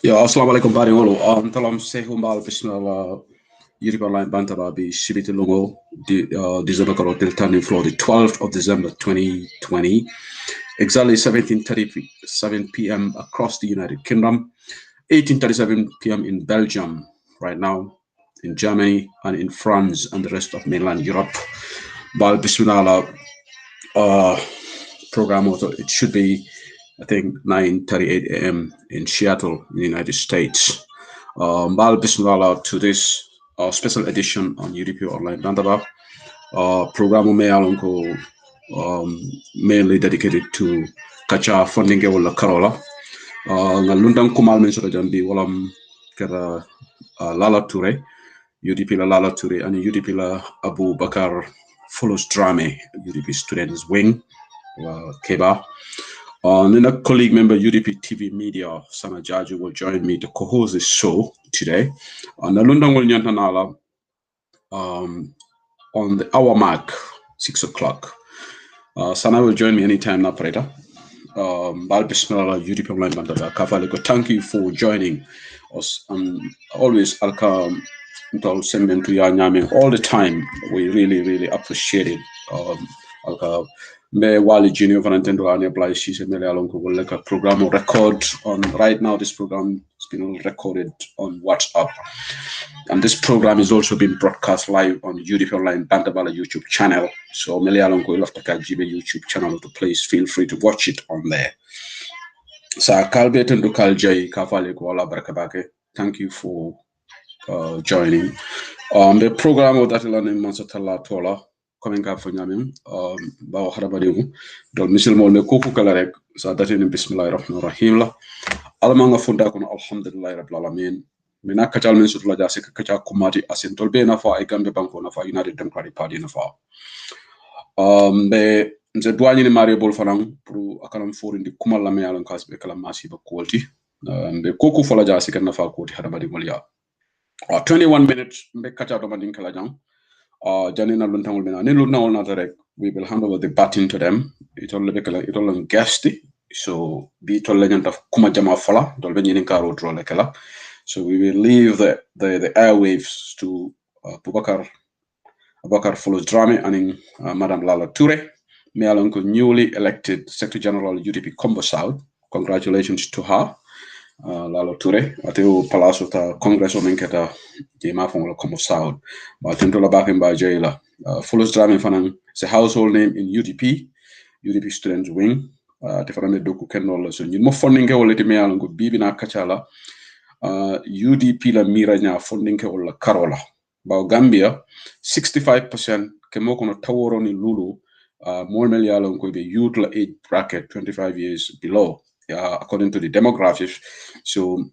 Ja, assalamualaikum bariwolo. Talam sehumbal bismillah Yuri Online Bantaba bi Shibiti Lungo December Karotil Turning Floor, the 12th of December 2020, exactly 17:37 p.m. across the United Kingdom, 18:37 p.m. in Belgium, right now in Germany and in France and the rest of mainland Europe. Bal bismillah program also, it should be I think 9:38 a.m. in Seattle, in the United States. Bal bismillah to this special edition on UDP Online Bandaba. Program mainly dedicated to kacha funding wala karola. Ngalundang kumal men sota jambi walam kera Lala Toure, UDP la Lala Toure and UDP la Abu Bakar follows Drame, UDP Students Wing, Keba. And then a colleague member, UDP TV Media, Sana Jaju, will join me to co-host this show today. And Nalundang will nyantanala on the hour mark, 6 o'clock. Sana will join me anytime now, Preta. Bal Bismillah, UDP Online Bandada, Kavaliko, thank you for joining us. And always, I'll come to send them to Yanyame all the time. We really, really appreciate it. Me Wali Junior Valentino Anya Blai she's a Mele will like a program record on right now. This program has been recorded on WhatsApp. And this program is also being broadcast live on UDP Online Bandabala YouTube channel. So Mele Alongo will have to Kajibe YouTube channel to please feel free to watch it on there. So Kalbeten to Kaljay Kavale Kuala Barakabake. Thank you for joining. The program of that Ilani Mansatala Tola. coming up for ñamin bawo harabadi mu dol musulmol me koku kala rek sa datini bismillahir rahmanir rahim la alma nga funda kono alhamdulillahi rabbil alamin mina kacal men sutula jasi kaca kumati asin tol be na fa ay gambe banko na fa United Democratic Party na fa be nze douane ni mari bol fanan pour akalam forindi kumal la me yalan kasbe kala masiba kolti be koku fola jasi kan na fa koti harabadi molya 21 minutes be kaca do mandin kala jang janina luntangol mena ne luntangol na rek we will hand over the baton to them itol be kala itol guest so be tol nyanta kuma jama fola dol be nyinin karo drole kala so we will leave the airwaves to Abubakar Follows Drame and Madam Lala Toure, me along newly elected Secretary General UDP Combo South. Congratulations to her. Lalo Toure ateo palaso ta congress o menketa jema fon Combo South ba tento la bakin ba jaila Follows Drame fanan is a household name in UDP students wing different doku kenol so ñun mo funding ke wolati me alon ko bibi na kachala UDP la miranya funding ke wala karola ba Gambia 65% ke mo kono taworo ni lulu more mel yalon ko be youth la age bracket 25 years below according to the demographics. So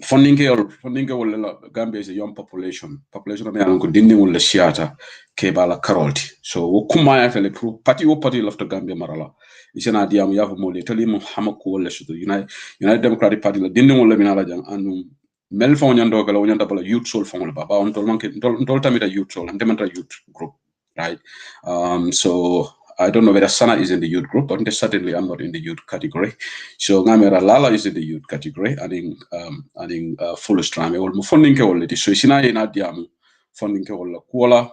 funding wala Gambia is a young population of me ko dindi wala siata ke bala karolti so wo kuma ya tele pro party lafta Gambia marala isena diamu ya mo le tali mo hamako wala so United Democratic Party la dindi wala minala jang anu mel fon nyando kala nyanda bala youth soul fon ba on tol manke tol tamita youth soul and demanta youth group, right? So I don't know whether Sana is in the youth group, but certainly I'm not in the youth category. So Ngamera Lala is in the youth category, adding full strame or funding ke wala so sina ina diamu funding ke wala kuala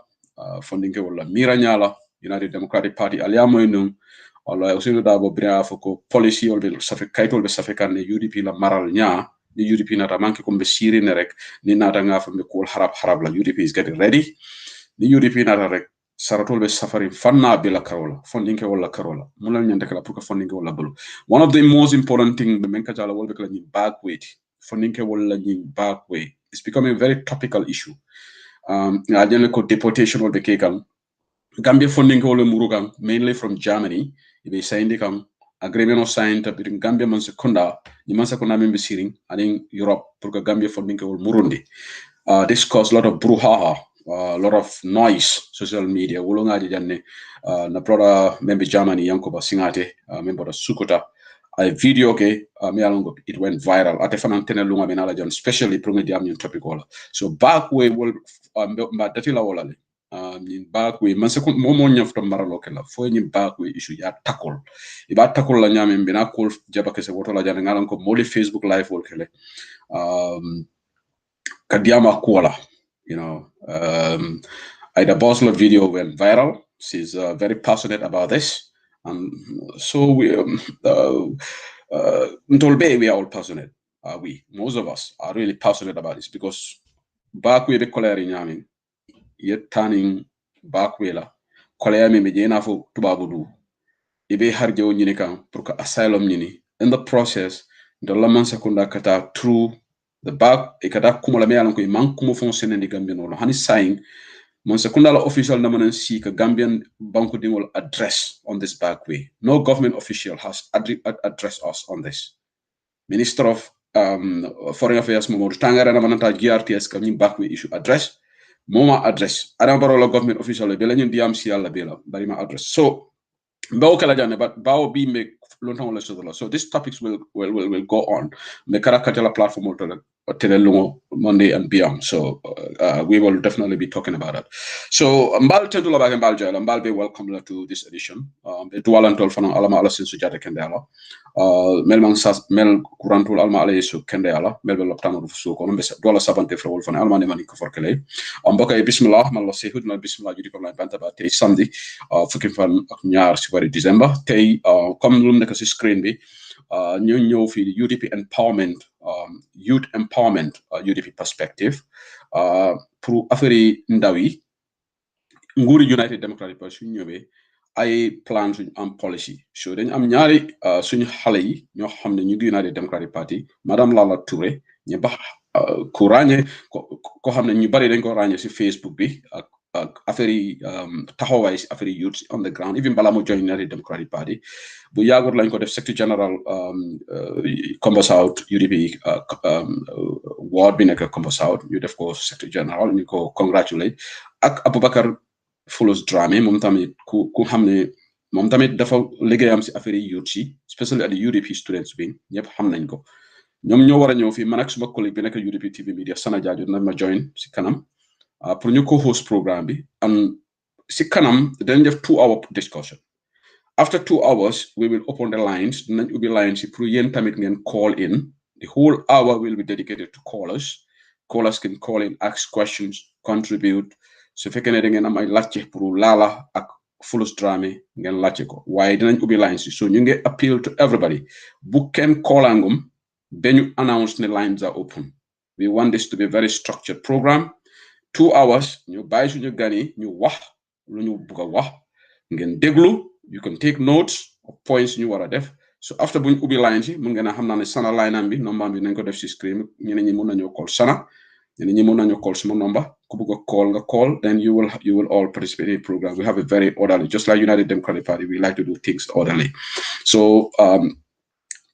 funding ke wala miranyala United Democratic Party aliamo inum wala usino dabo bria foko policy or be safe kaitol be safe kan UDP la maral nya ni UDP na tamanke ko be siri ne rek ni nata nga fa be kol harab la UDP is getting ready ni UDP na rek saratol be safari fanna bila karola funding ke wala karola mulal nyande kala pour que funding ke wala bulu one of the most important thing be men ka jala wolbe kala ni back weight funding ke wala ni back way it's becoming a very topical issue I didn't ko deportation wolbe ke kan Gambia funding ke wala murugan mainly from Germany ibe sayindi kan agreement of signed between Gambia man sekunda ni man sekunda membe siring and Europe pour que Gambia funding ke wala murundi this caused a lot of brouhaha, a lot of noise, social media. Wulunga janne na brother member Germany Yankoba Singate, member of Sukuta. A video ke it went viral. Ate fanan tene lunga benala jan, especially prungi diamnion topic wala. So back way will datila wala le. In back way man sekund momo nyaf to maralo kala fo ni back way issue ya tackle. Iba tackle la nyame mbina call jaba kese woto la jan ngalan ko moli Facebook live wol kele. Kadiama Kuala, Ida Bosler video went viral. She's very passionate about this. And so we are all passionate. Most of us are really passionate about this because back with the cholery nyaming, yet turning back wela, cholery me jena fo tubabudu. Ibe harjo nyini kan pour asylum nyini. In the process, the laman sekunda kata through the back ikada kumala me alan ko man kumo fonctionner di Gambian wala hani saying mon sekunda la official na manan si ka Gambian banku dingol address on this back way. No government official has addressed us on this. Minister of Foreign Affairs Momodu Tangara na mananta GRTS ka nyim back way issue address moma address adam barola government official be la nyim DMC alla bela bari ma address so bawo kala jane but bawo bi me longtemps so these topics will go on me karakatela platform to Monday and beyond. So we will definitely be talking about it. So mbal tendula ba mbal jala mbal be welcome to this edition. Be dualan tol fana alama ala sin sujata kendala. Mel man sas mel kurantul alma ala yesu kendala mel be loptano fu so ko be dola sabante fra wol fana alma ne mani ko forkele. Mbaka bismillah man la sehud na bismillah judi ko la banta ba tay samedi fukki fan ak ñaar ci bari December tay comme lu nek ci screen bi ñu ñëw fi UDP empowerment youth empowerment UDP perspective pour affaire ndaw yi nguuri United Democratic Party suñu ñëwee ay plan suñu am policy so dañ am ñaari suñu xale yi ñoo xam ne ñu ngi United Democratic Party madame Lala Touré ñu bax ku ràññee ko xam ne ñu bari dañ ko ràññee si Facebook bi ak affaire taxawaay si affaire youth on the ground even balaa mu join United Democratic Party bu yàggut lañ ko def secretary general Combo South UDP ward bi nekk Combo South ñu def ko secretary general ñu ko congratulate ak Aboubacar Fulus Dramé moom tamit ku xam ne moom tamit dafa liggéeyam si affaire youth si especially at the UDP students wing ñëpp xam nañ ko ñoom ñoo war a ñëw fii man ak suma collègue bi nekk UDP TV Media Sana Jaaju dina ma join si kanam pour ñu co-host programme bi and si kanam dañ def 2-hour discussion after 2 hours we will open the lines dinañ ubbi lines yi pour yéen tamit ngeen call in the whole hour will be dedicated to callers can call in ask questions contribute su fekkee ne da ngeen am ay laajte pour Lala ak Fulus Dramé ngeen laajte ko waaye dinañ ubbi lines yi so ñu ngi appeal to everybody bu kenn callangum dañu announce ne lines are open we want this to be a very structured program 2 hours ñu bàyyi suñu gan yi ñu wax lu ñu bugg a wax ngeen déglu you can take notes of points ñu war a def so after buñ ubbi lines yi mun ngeen a xam naa ne Sana line am bi number bi nañ ko def si screen ñeneen ñi mun nañoo call Sana ñeneen ñi mun nañoo call suma number ku bugg a call nga call then you will all participate in the program we have a very orderly just like United Democratic Party we like to do things orderly so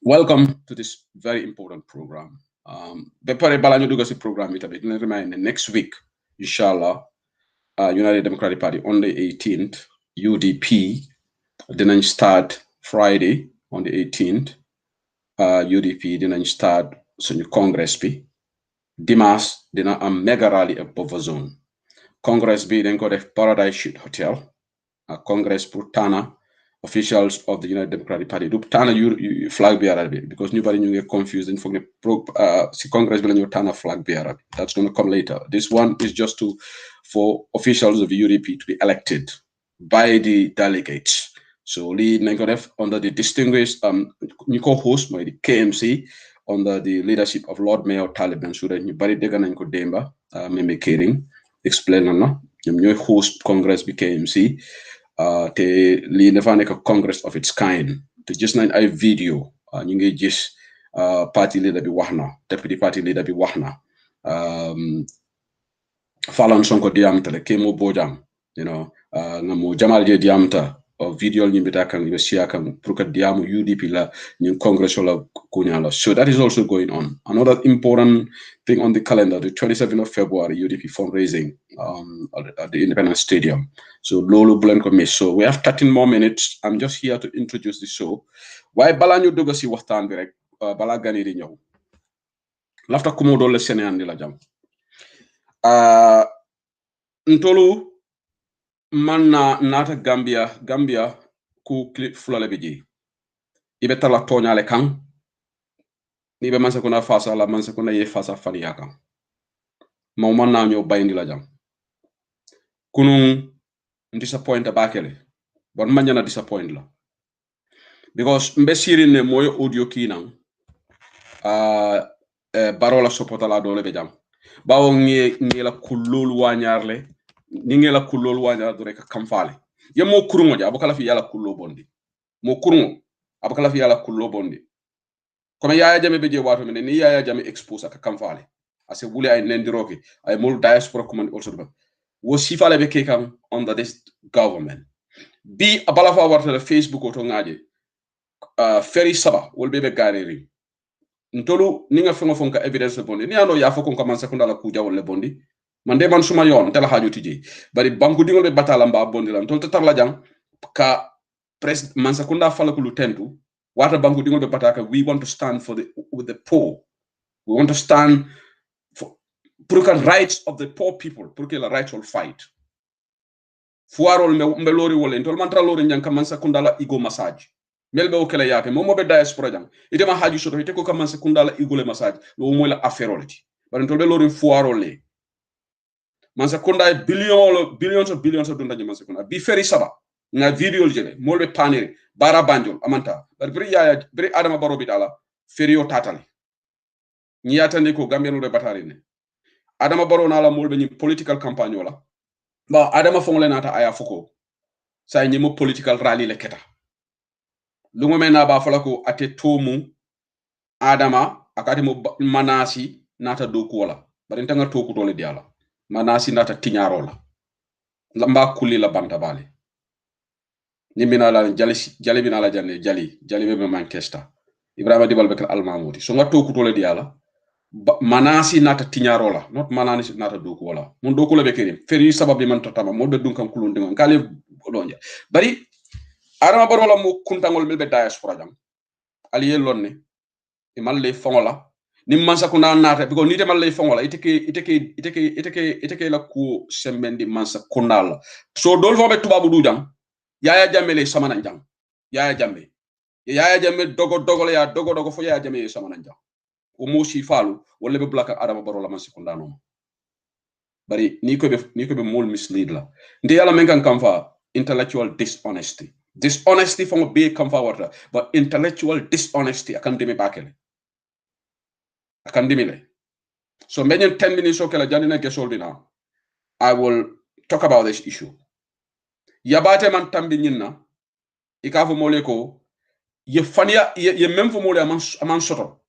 welcome to this very important program ba pare balaa ñu dugg si programme bi tamit dina remind ne next week inshallah United Democratic Party on the 18th UDP dinañ start Friday on the 18th UDP dinañ start suñu congress bi dimanche dina am mega rally at buffer zone congress bi dañ ko def Paradise Suite Hotel congress pour tànna officials of the United Democratic Party du tànna flag bearer bi because ñu bari ñu ngi confused dañ foog ne si congress bi la ñu tànna flag bearer bi that's going to come later this one is just for officials of the UDP to be elected by the delegates so lii nañ ko def under the distinguished ñu ko host mooy the KMC under the leadership of Lord Mayor Talib Bensouda ñu bari dégg nañ ko démba Meme Kering explain na ñoom ñooy host congress bi KMC te lii dafa nekk congress of its kind te gis nañ ay video ñu ngi gis party leader bi wax na deputy party leader bi wax na Falan Sonko diamtale kemo bojang nga mo jamal je diamta video nyimbita kan yo siya kan pour que diamu UDP la nyin congress la kunyala so that is also going on another important thing on the calendar the 27th of February UDP fundraising at the Independence Stadium so lolu bulen ko miss so we have 13 more minutes I'm just here to introduce the show why bala ñu dugg ci waxtaan bi rek bala gani di ñew lafta kumo do le Sénégal la jam ntolu man nata Gambia ku clip fulale biji ibe tala toñale kan ni be mansa kuna fasa la mansa kuna ye fasa fani yakan mo man na ñoo bayndi la jam kunun disappoint bakele bon mañana disappoint la because mbe sirin ne moy audio kinan barola sopota la dole be jam bawo ngi la kulul wañarle ni ngi la kulol waña do rek kam faale ye mo kurungo ja abukala fi yala kullo bondi mo kurungo abukala fi yala kullo bondi comme yaaya jame be je wato men ni yaaya jame expose aka kam faale ase wuli ay nendiroki ay mol diaspora command also do wo sifale be ke kam under this government bi abala fa warta le Facebook to ngaaje feri saba wol be gareri ntolu ni nga fengo fonka evidence bondi ni ano ya foko commencer ko ndala ku jawol le bondi man suma yoon tela haju tiji bari banku dingol be batala mba bondi lan tol tatar la jang ka pres man sakunda fala ko lu tentu wata banku dingol be bataka we want to stand for the poor we want to stand for the rights of the poor people pour que la rights will fight fuarol me lori wolen tol man tra lori jang ka man sakunda la igo massage melbe o kala yake mo be diaspora jang ite ma haju soto ite ko ka man sakunda la igole massage lo mo la affaire olati bari tol be lori fuarol le Mansakunda billions of dunda Mansakunda bi feri saba nga video jele molbe panere bara banjol amanta bari adama baro bi dala feri yo tatali ni yatande ko gambien be batari ne adama baro na la molbe ni political campagne wala ba adama fongle nata aya foko say ni mo political rally le keta lungo mena ba fala ko ate tomu adama akati mo manasi nata do ko wala bari tanga to ko dole diala manasi nata tiñarola lamba kulli la banta bali ni mina la jali bina la janne jali be Manchester Ibrahima Dibal be kal almamudi so ngatto ku tole diala manasi nata tiñarola not manasi nata doku wala mon doku la be kerim feri sababi man tatama mo be dun kan kulunde ngon kale donja bari Adama Barrow la mo kuntangol mel be diaspora jam aliye lonne e malle fongola nim mansa kuna nata biko nite malle fongola iteke la ku sembendi mansa kunala so dol fo be tubabu du jam Yaya Jammeh le samana jam Yaya Jammeh dogo ya dogo fo Yaya Jammeh samana jam o mo si falu wala be blaka Adama Barrow la man sekundano bari ni ko be mol mislead la ndi yalla men kan kam fa intellectual dishonesty from be kam fa warta but intellectual dishonesty akan demi bakele akan demi le so menyen 10 minutes okay la janina gesol dina I will talk about this issue yabate man tambi nyinna ikafo mole ko ye fania ye même fo mole aman soto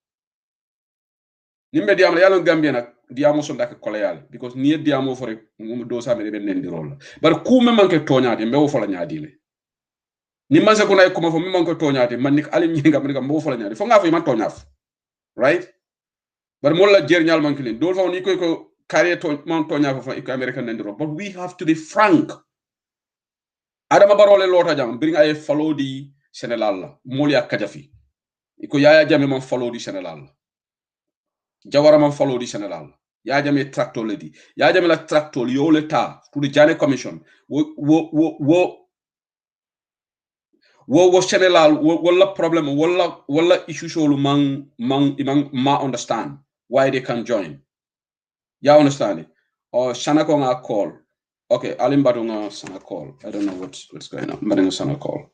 nimbe diam la yalla gambia nak diamo so ndak kolayal because ni diamo fo rek mo do sa me be nendi rol bar ku me manke toñaade mbewo fo la ñaadile ni man se ko nay ko mo fo me manke toñaade man nik alim ñinga man mbewo fo la ñaade fo nga fo man toñaf right bar mo la jer ñal man kilin do fo ni ko carrier to man toñaf fo ko american nendi rol but we have to be frank Adama Barrow le lota jam bring ay follow di Sénégal la moli ak Kadhafi iko Yaya Jammeh man follow di Sénégal la Jawara man follow di Sénégal la Yaya Jammeh tractor le di Yaya Jammeh la tractor yo le ta pour the Janneh commission wo Sénégal wala problem wala issue solu ma understand why they can join ya understand it or Sanako nga call okay Alimbatu nga Sana call I don't know what's going on but Sana call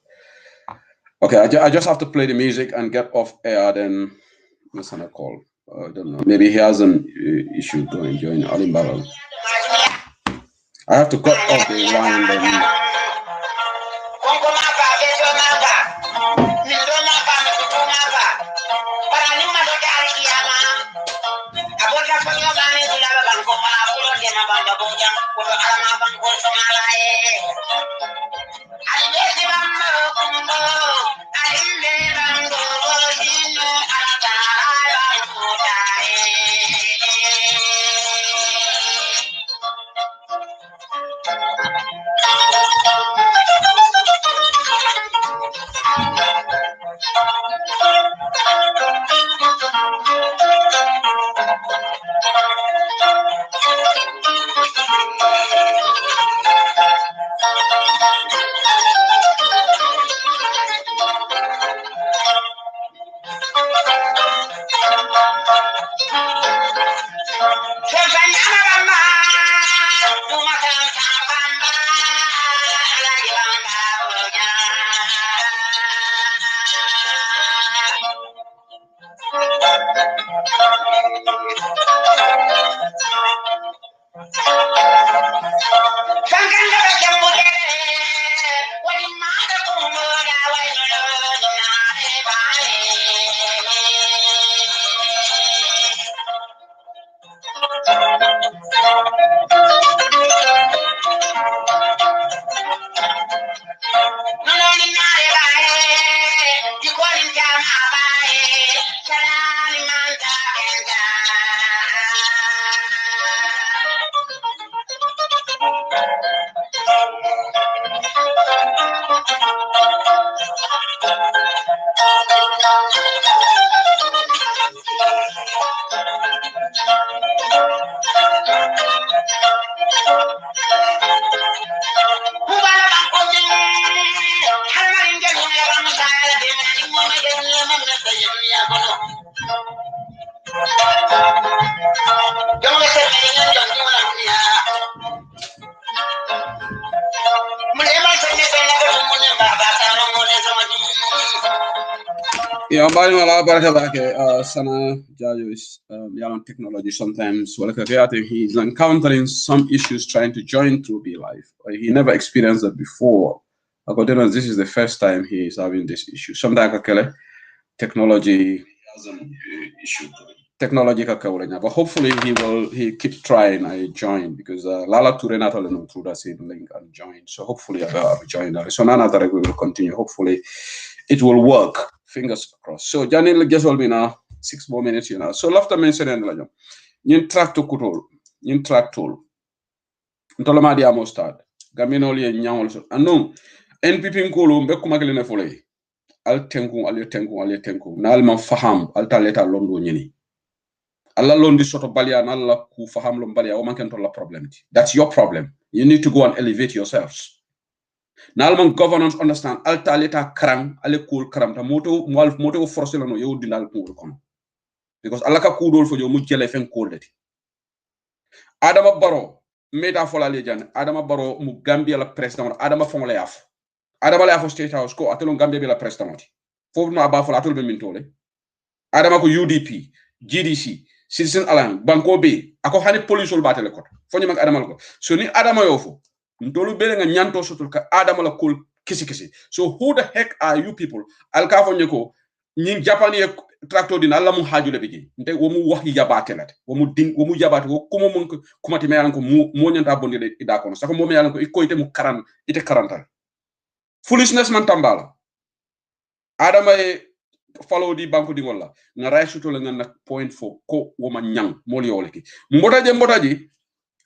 okay I just have to play the music and get off air then Sana call I don't know maybe he has an issue going join Alimbatu I have to cut off the line then Yeah, but Sana Jajo is young technology sometimes. Well, I think he's encountering some issues trying to join through Be Life. He never experienced that before. This is the first time he is having this issue. Sometimes technology has an issue. technology ka kawlenya, but hopefully he keep trying. I join because Lala Ture not only know through that same link and join. So hopefully I'll join that. So none other we will continue. Hopefully it will work. Fingers crossed. So Janil guess all me now 6 more minutes, you know. So after mentioning la ñin tracto kutol ñin tractol ntolama di amo start gaminol ye ñawol so anon npp ngolo be kuma kele ne folay al tenku na al man faham al taleta londo ñini alla londi soto balia na alla ku faham lo balia o man ken to la problem that's your problem. You need to go and elevate yourselves. na al man governance understand al taleta krang ale cool kram ta moto forcer la no yow dindal ko kono because alla ka kudol fo yo mu jele fen ko deti Adama Barrow meta fola lejan Adama Barrow mu Gambia la president Adama fongle yaf Adama la yaf State House ko atelo Gambia bi la president fofu no aba fola atelo be min tole Adama ko UDP GDC Citizen Alliance banko be ako hani police ol batele ko fonyi mak Adama ko so ni Adama yofo ntolu be nga nyanto sotul ka Adama la kol kisi so who the heck are you people al ka fonye ko ñi japani tractor dina alla mu hajule bigi nte wo mu wax yabate lat wo mu yabate ko kuma mun ko kuma ti meyan ko mo nyanta bonde de ida kono sako mo meyan ko iko ite mu karan ite karantal foolishness man tambala Adama e follow di banko di wala nga ray suto la nga point fo ko wo ma nyang mo li yoleki mbotaji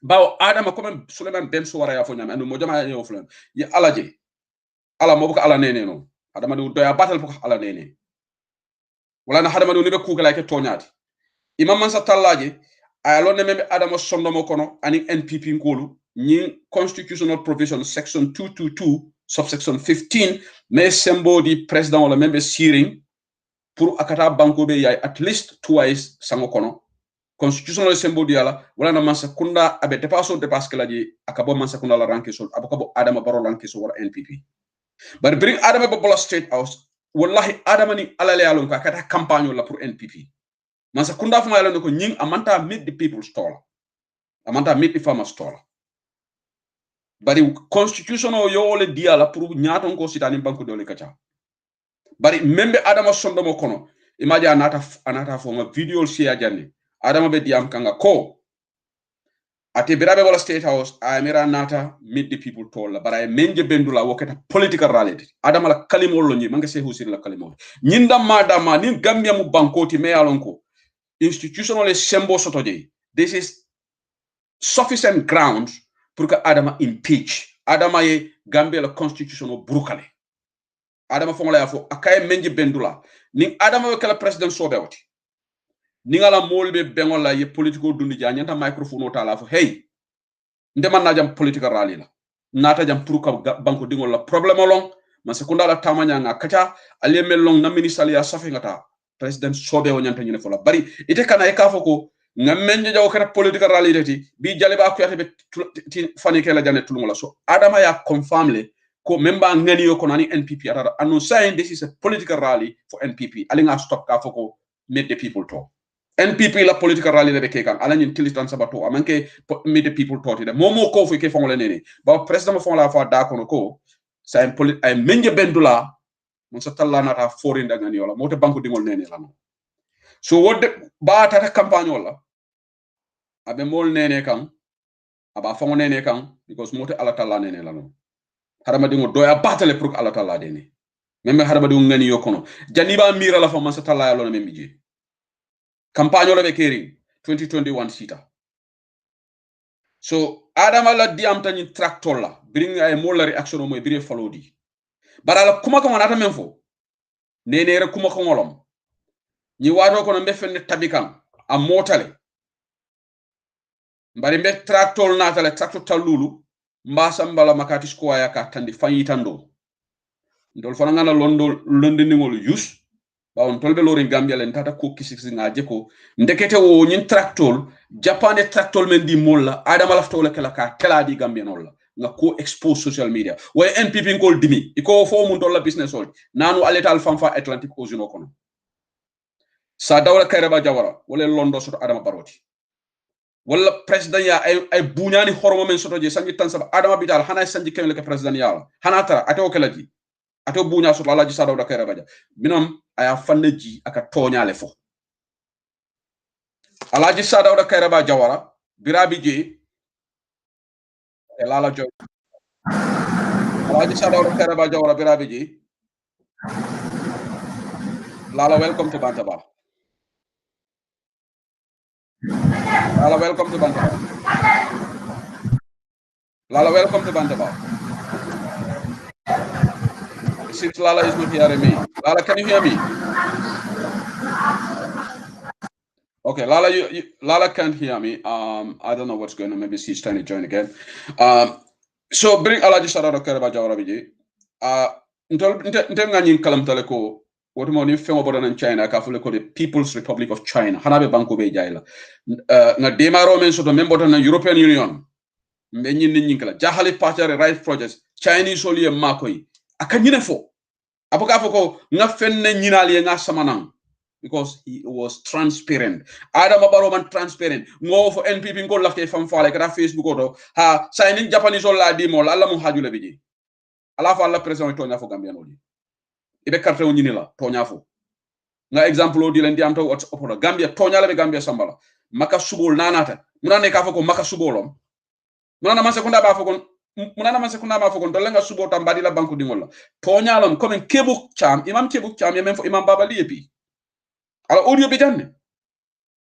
bawo Adama ko men Suleiman Ben so wara ya fo nyam anu mo jama yo fulan ya alaje ala mo ko ala nene no Adama du doya batal ko ala nene wala na hadama ni be kugala ke toñati imam mansa tallaje ay lon membe Adama sondomo kono ani NPP ngolu ñi constitutional provision section 222 subsection 15 mais sembo di president wala membe siring pour akata banko be yay at least twice sango kono constitutional sembo di ala wala na mansa kunda abe dépasse que la di akabo mansa kunda la ranke sol abako Adama Barrow ranke so wala NPP but bring Adama Barrow State House wallahi Adama ni alale alon ka kata campagne la pour NPP mansa kunda fuma yalon ko ñing amanta meet the people stall amanta meet the farmers stall bari constitutional yo le dia la pour ñaaton ko sitani banko dole kacha bari membe Adama sondomo kono imaji anata fo ma video share janni Adama be diam kanga ko ate birabe wala State House amira nata meet the people tola bara menje bendula woketa political reality Adama la kalimol lo ñi manga se husir la kalimol ñinda madama ni Gambia mu bankoti me yalon ko institutional sembo sotoje this is sufficient grounds pour que Adama impeach Adama ye Gambia la constitutional brukale Adama fongola yafo akaye menje bendula ni Adama we kala president sobewti ni ngala molbe bengola ye political dundi janyanta microphone o tala fo hey ndema na jam political rally la nata jam pour ka banko dingol la problème long man sekunda la tamanya nga kacha ale melong na ministre ya safi ngata president sobe o nyanta nyine fola bari ite kana e kafo ko ngamenje jaw kata political rally deti bi jale ba ko yatabe fani kala jane tulungola so Adama ya confirm le ko memba ngani yo konani NPP atara anu saying this is a political rally for NPP alinga stop kafo ko meet the people talk NPP la political rally de kekan ala ñin tilitan sabato amanke meet the people talk de momo ko fu ke fongole nene ba president mo fongola fa da kono ko sa ay menje bendula mon sa talla nata forinda ngani yola moto banko dingol nene la no so wodde ba tata campagne wala abe mol nene kan aba fongo nene kan because moto ala talla nene la no harama dingo doya batale pour ala talla dene même harama dingo ngani yo kono janiba mira la fa mon sa talla yalo membi je campagne wala be kering 2021 sita so Adama la diam tani tractor la bring ay mola reaction moy bire falodi barala kuma ko nata men fo nene re kuma ko ngolom ñi wato ko no be fenne tabikan am motale mbari be tractor natale tractor talulu mbasa mbala makati sko ya ka tandi fanyitando ndol fana ngana londi ngol yus bawon tolbe lorin Gambia len tata ko kisiksi ngaje ko ndekete wo ñin tractor japane tractor men di molla Adama lafto la kala ka tela di Gambia nolla nga ko expose social media way NPP ngol dimi iko fo mun dolla business ol nanu aleta al fanfa Atlantic Ocean kono sa dawla Kairaba Jawara wala londo soto Adama Baroti wala president ya ay buñani hormo men soto je sanji tan saba Adama Bital hana sanji kemle ke president ya hana tara ato kelaji ato buña soto alaji sa dawla Kairaba minam aya fanneji aka toñale fo Alaji Sadawda Kairaba Jawara, Birabi J, Lala Joy. Alaji Sadawda Kairaba Jawara, Birabi J. Lala, welcome to Bantaba. Lala, welcome to Bantaba. Lala, welcome to Bantaba. Since Lala is not hearing me. Lala, can you hear me? Okay, Lala, Lala can't hear me. I don't know what's going on. Maybe she's trying to join again. So bring Alaji Sadawda Kairaba Jawara Biji. Ntol ngani kalam tale ko woto mo ni fengo bodo nan China ka fule ko the People's Republic of China hanabe banko be jayla nga demaro men soto membo tan European Union mbe nyin nyin kala jahali partner right projects Chinese oli e makoy aka nyine fo apoka foko nga fenne nyinali nga samanan because he was transparent adama baro man transparent ngo fo NPP ngol lafte fam faale kata Facebook oto ha signing Japanese olla di mo la mu hajule biji ala fa la president to nya fo Gambia no ibe carte o nyini la to nya fo nga exemple o di len di am to what opoda Gambia to nya la be Gambia sambala maka subol nanata munane ka fo ko maka subolom munana man sekunda ba fo kon munana man sekunda ma fo kon to lenga subo tam badi la banku dingola to nya lam comme kebuk cham imam kebuk cham yemem fo imam baba liepi ala audio be janne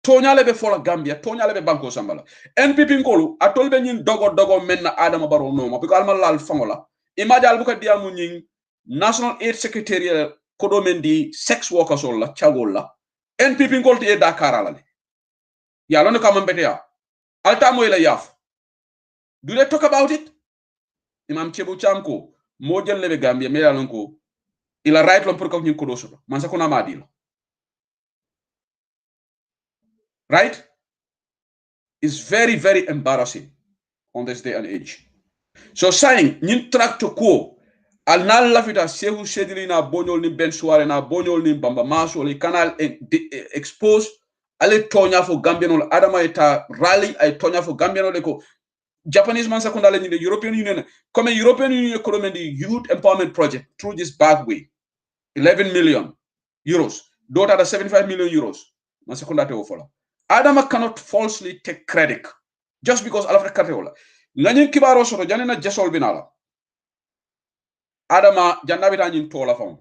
to nya le be fo la Gambia to nya le be banko sambala NPP ngolu atol be nyin dogo menna adama baro no ma biko alma lal fangola imajal bu ka diamu nyin National Aid Secretariat kodomendi sex workers la chagol la NPP ngolti e Dakar ala le ya lon ko mambete ya alta moy la yaf do they talk about it imam Chebu Cham ko mo jël lebe Gambia me ya lon ko ila right lon pour ko nyin ko do soto man sa ko na ma di right is very very embarrassing on this day and age so saying nyin tracto ko al nal lafita sehu sedili na bonyol ni ben soirée na bonyol ni bamba maso le canal expose ale tonya fo Gambian adama eta rally ay tonya fo Gambian le ko Japanese man sakunda le ni European Union comme European Union economy youth empowerment project through this bad way 11 million euros dota da 75 million euros man sakunda te fola adama cannot falsely take credit just because alafra carte wala ngani kibaro soto janena jesol binala adama jannabi ta nyin tola fam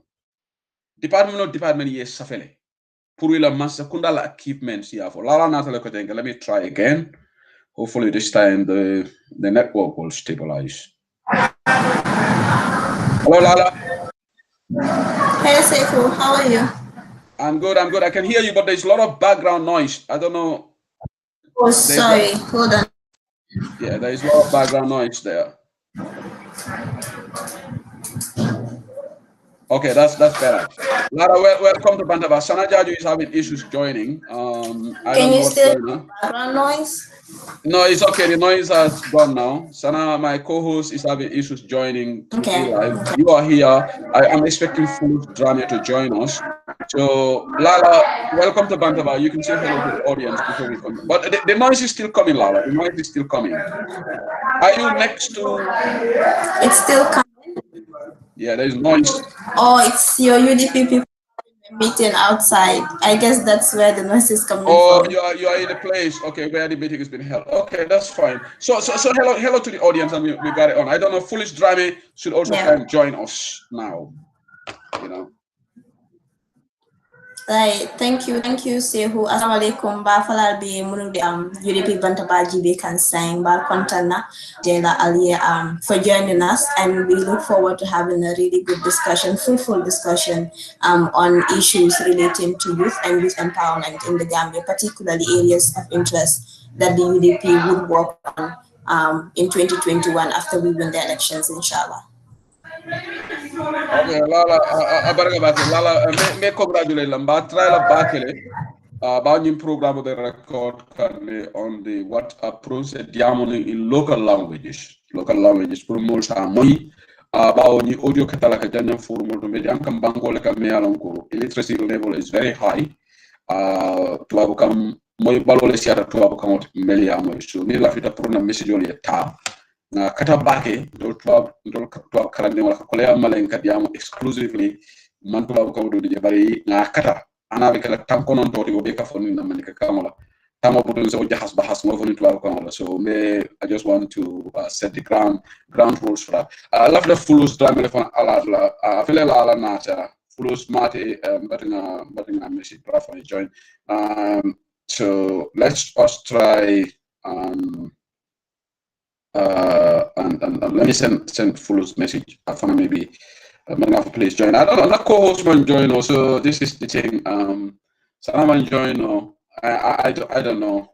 department yes safele pour la massa kunda la equipment ya for la natale ko tenga let me try again hopefully this time the network will stabilize. Hello Lala. Hey Sekou, how are you? I'm good I can hear you but there's a lot of background noise. I don't know. Oh sorry, hold on. Yeah, there is a lot of background noise there. Okay, that's better. Lara, welcome to Bantaba. Sana Jaju is having issues joining. I Can don't know you what's still going on. background noise? No, it's okay. The noise has gone now. Sana, my co-host, is having issues joining to be live. Okay. You are here. I'm expecting full drama to join us. So, Lala, welcome to Bantaba. You can say hello to the audience before we come. But the noise is still coming, Lala. The noise is still coming. Are you next to? It's still coming. Yeah, there's noise. Oh, it's your UDP people meeting outside. I guess that's where the noise is coming from. from. You are in a place, okay, where the meeting has been held. Okay, that's fine. So hello to the audience, and we got it on. I don't know, Foolish Drama should also come join us now. You know. Right, thank you, Sehu. Assalamualaikum. Ba falal be munu de UDP Bantaba GB can sign ba kontana Jela Ali for joining us, and we look forward to having a really good discussion, fruitful discussion on issues relating to youth and youth empowerment in the Gambia, particularly areas of interest that the UDP would work on in 2021 after we win the elections, inshallah. Okay, Lala, Lala, me congratulate Lamba, try la bakele. About your program the record on the WhatsApp process diamond in local languages. For more samoi about the audio catalog agenda for more media and bango like a illiteracy level is very high. To have come moi balole siata to have come out melia moi so ni la fita pour na message on tab na kata bake do to karande wala ko le amalen kadiamo exclusively man to have come do di bari na kata ana be kala tan konon to be ka fonni na man ka kamola So I just want to set the ground rules for that. I love the fulus drama telefon alarla. Fele la ala nata fulus mate batinga message for join. So let's us try and let me send fulus message for maybe. Please join. I don't know. Not co-host man join. Also, this is the thing. Sarah man join. I don't know.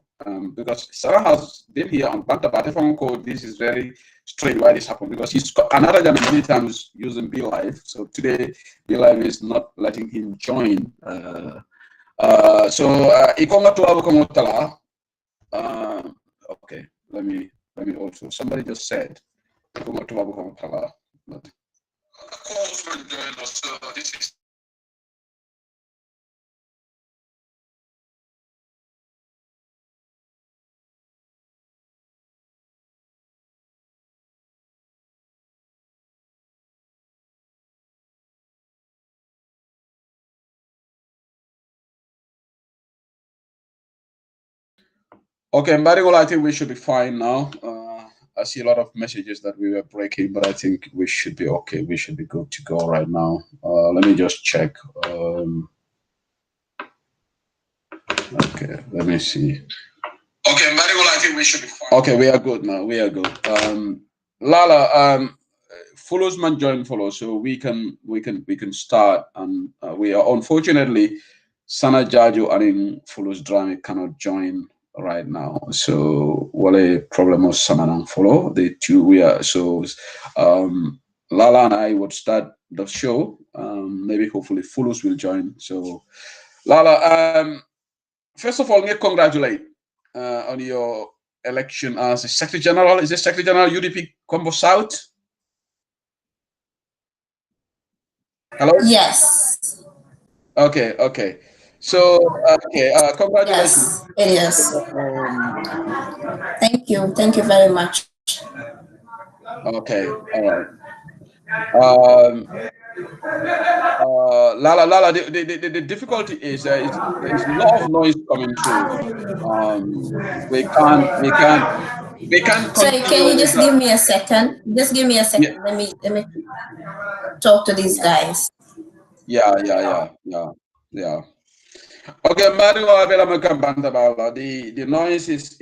Because Sarah has been here on Banta, but if I'm called, this is very strange why this happened, because he's another time many times using Be Live. So today Be Live is not letting him join. Okay, let me also, somebody just said but okay, Mbarigola, I think we should be fine now. I see a lot of messages that we were breaking, but I think we should be okay. We should be good to go right now. Let me just check. Okay, let me see. Okay, Mbarigola, I think we should be fine. Okay, we are good now. We are good. Lala, follows man join follow, so we can start, and we are unfortunately Sana Jaju and follows drama cannot join right now. So what a problem of Samanang follow. The two we are so Lala and I would start the show. Maybe hopefully follows will join. So Lala, first of all, me congratulate on your election as a Secretary General. Is this Secretary General UDP Combo South? Hello? Yes. Okay. So, congratulations. Yes, it is. Thank you very much. Okay, all right. Lala, the difficulty is there's a lot of noise coming through. We can't Sorry, can continue you with just that. give me a second? Just give me a second. Yeah. Let me talk to these guys. Yeah. Okay, Mario Avela Makambanda Bala. The noise is